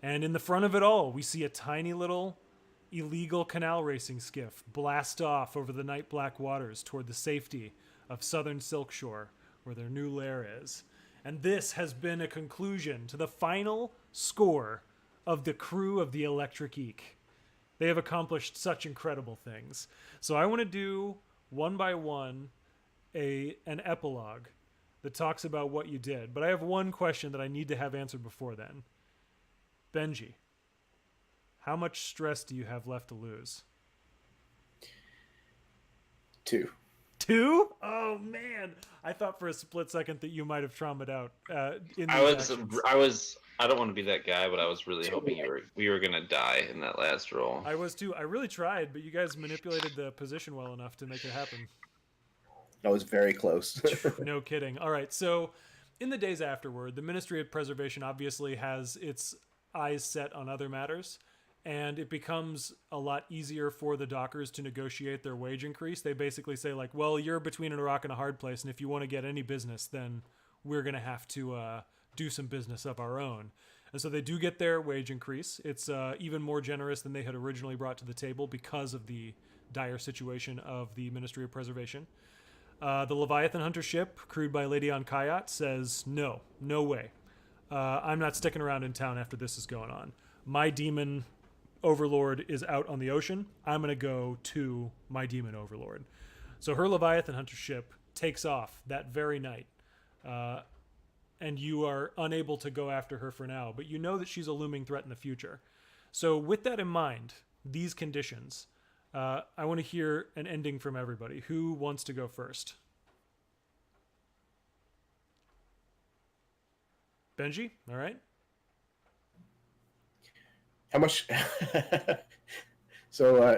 [SPEAKER 1] And in the front of it all, we see a tiny little illegal canal racing skiff blast off over the night black waters toward the safety of southern Silkshore, where their new lair is. And this has been a conclusion to the final score of the crew of the Electric Eek. They have accomplished such incredible things. So I want to do, one by one, an epilogue that talks about what you did. But I have one question that I need to have answered before then. Benji, how much stress do you have left to lose?
[SPEAKER 5] 2.
[SPEAKER 1] 2? Oh man, I thought for a split second that you might have traumatized out. In
[SPEAKER 6] I
[SPEAKER 1] these
[SPEAKER 6] was,
[SPEAKER 1] actions.
[SPEAKER 6] I don't want to be that guy, but I was really hoping we were gonna die in that last roll.
[SPEAKER 1] I was too. I really tried, but you guys manipulated the position well enough to make it happen.
[SPEAKER 5] I was very close.
[SPEAKER 1] No kidding. All right, so in the days afterward, the Ministry of Preservation obviously has its eyes set on other matters, and it becomes a lot easier for the dockers to negotiate their wage increase. They basically say, like, well, you're between a rock and a hard place, and if you want to get any business, then we're going to have to do some business of our own. And so they do get their wage increase. It's even more generous than they had originally brought to the table because of the dire situation of the Ministry of Preservation. The Leviathan Hunter ship, crewed by Lady on Kayat, says, no way. I'm not sticking around in town after this is going on. My demon overlord is out on the ocean. I'm going to go to my demon overlord. So her Leviathan Hunter ship takes off that very night. And you are unable to go after her for now, but you know that she's a looming threat in the future. So with that in mind, these conditions... I want to hear an ending from everybody. Who wants to go first? Benji? All right.
[SPEAKER 5] How much? So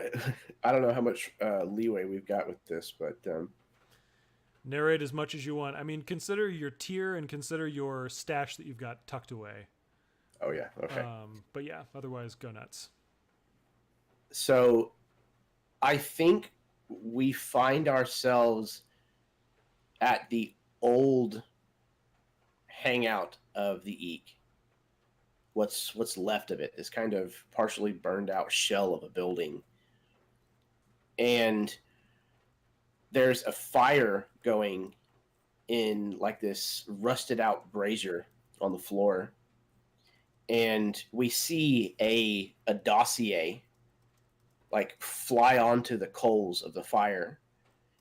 [SPEAKER 5] I don't know how much leeway we've got with this, but
[SPEAKER 1] Narrate as much as you want. I mean, consider your tier and consider your stash that you've got tucked away.
[SPEAKER 5] oh yeah, okay.
[SPEAKER 1] But yeah, otherwise, go nuts.
[SPEAKER 5] So I think we find ourselves at the old hangout of the Eek. What's left of it is kind of partially burned out shell of a building. And there's a fire going in like this rusted out brazier on the floor. And we see a dossier like fly onto the coals of the fire,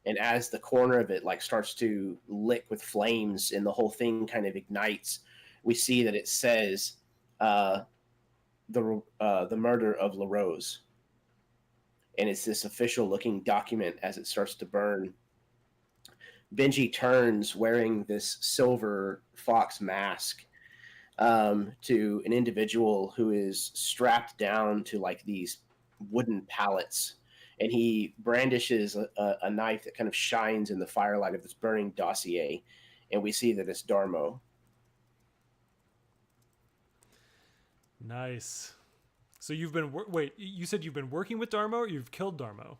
[SPEAKER 5] and as the corner of it like starts to lick with flames and the whole thing kind of ignites, we see that it says the murder of LaRose, and it's this official looking document. As it starts to burn, Benji turns wearing this silver fox mask to an individual who is strapped down to like these wooden pallets, and he brandishes a knife that kind of shines in the firelight of this burning dossier, and we see that it's Darmo.
[SPEAKER 1] Nice. So you've been wait, you said you've been working with Darmo, or you've killed Darmo?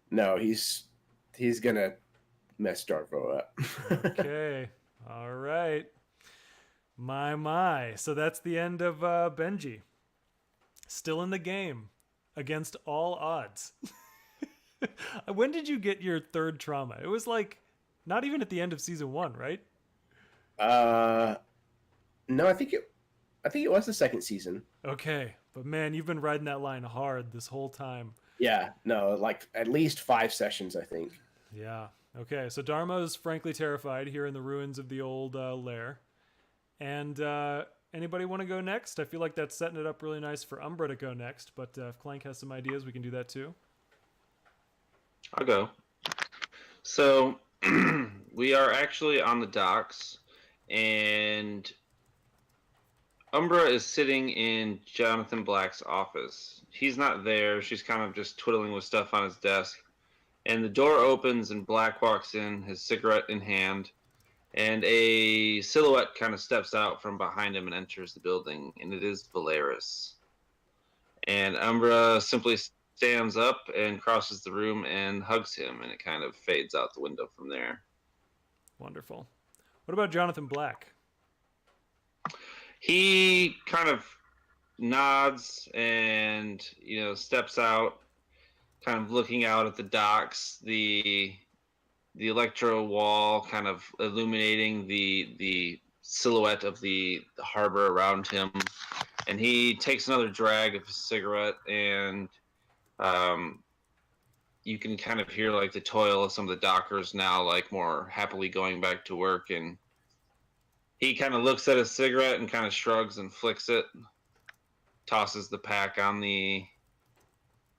[SPEAKER 5] No, he's gonna mess Darmo up.
[SPEAKER 1] Okay. All right. My. So that's the end of Benji. Still in the game. Against all odds. When did you get your third trauma? It was like not even at the end of season 1, right?
[SPEAKER 5] No, I think it was the second season.
[SPEAKER 1] Okay, but man, you've been riding that line hard this whole time.
[SPEAKER 5] Yeah, no, like at least 5 sessions, I think.
[SPEAKER 1] Yeah. Okay, so Dharma's frankly terrified here in the ruins of the old lair. And anybody want to go next? I feel like that's setting it up really nice for Umbra to go next, but if Clank has some ideas, we can do that too.
[SPEAKER 6] I'll go. So we are actually on the docks, and Umbra is sitting in Jonathan Black's office. He's not there. She's kind of just twiddling with stuff on his desk. And the door opens and Black walks in, his cigarette in hand. And a silhouette kind of steps out from behind him and enters the building, and it is Valeris. And Umbra simply stands up and crosses the room and hugs him, and it kind of fades out the window from there.
[SPEAKER 1] Wonderful. What about Jonathan Black?
[SPEAKER 6] He kind of nods and, steps out, kind of looking out at the docks, the electro wall kind of illuminating the silhouette of the harbor around him. And he takes another drag of his cigarette, and you can kind of hear like the toil of some of the dockers now, like more happily going back to work. And he kind of looks at his cigarette and kind of shrugs and flicks it, tosses the pack on the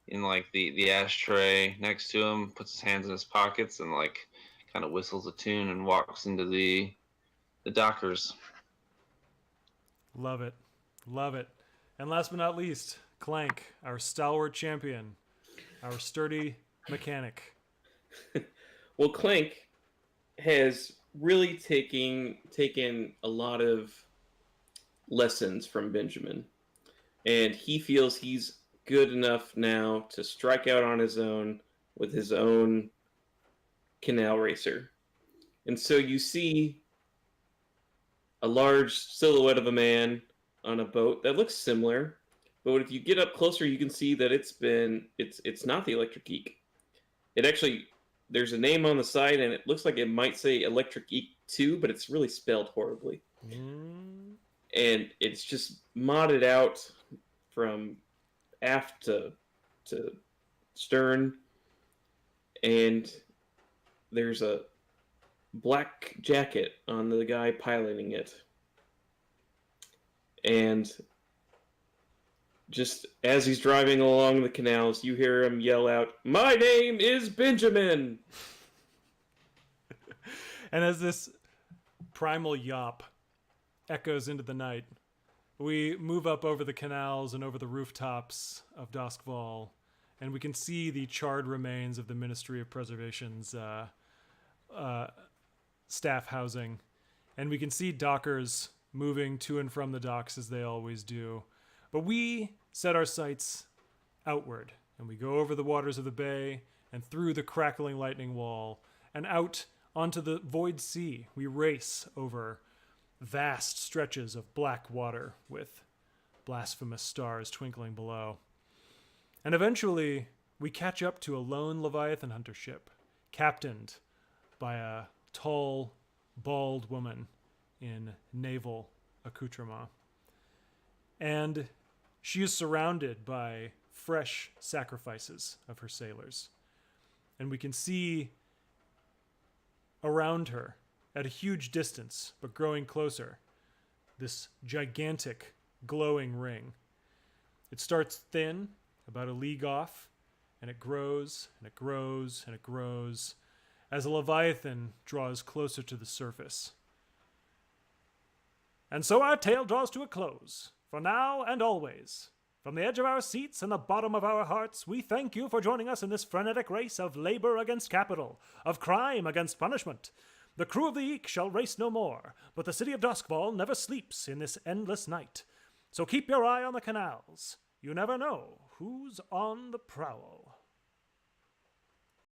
[SPEAKER 6] in like the ashtray next to him, puts his hands in his pockets, and like kind of whistles a tune and walks into the dockers.
[SPEAKER 1] Love it. Love it. And last but not least, Clank, our stalwart champion, our sturdy mechanic.
[SPEAKER 2] Well, Clank has really taken a lot of lessons from Benjamin, and he feels he's good enough now to strike out on his own with his own canal racer. And so you see a large silhouette of a man on a boat that looks similar, but if you get up closer, you can see that it's not the Electric Geek. It actually, there's a name on the side, and it looks like it might say Electric Geek 2, but it's really spelled horribly. And it's just modded out from aft to stern, and there's a black jacket on the guy piloting it. And just as he's driving along the canals, you hear him yell out, "My name is Benjamin!"
[SPEAKER 1] And as this primal yop echoes into the night, we move up over the canals and over the rooftops of Doskvol, and we can see the charred remains of the Ministry of Preservation's staff housing. And we can see dockers moving to and from the docks as they always do. But we set our sights outward, and we go over the waters of the bay and through the crackling lightning wall and out onto the void sea. We race over vast stretches of black water with blasphemous stars twinkling below. And eventually, we catch up to a lone Leviathan hunter ship, captained by a tall, bald woman in naval accoutrement. And she is surrounded by fresh sacrifices of her sailors. And we can see around her, at a huge distance, but growing closer, this gigantic glowing ring. It starts thin, about a league off, and it grows, and it grows, and it grows, as a Leviathan draws closer to the surface. And so our tale draws to a close, for now and always. From the edge of our seats and the bottom of our hearts, we thank you for joining us in this frenetic race of labor against capital, of crime against punishment. The crew of the Eek shall race no more, but the city of Doskvol never sleeps in this endless night. So keep your eye on the canals. You never know who's on the prowl.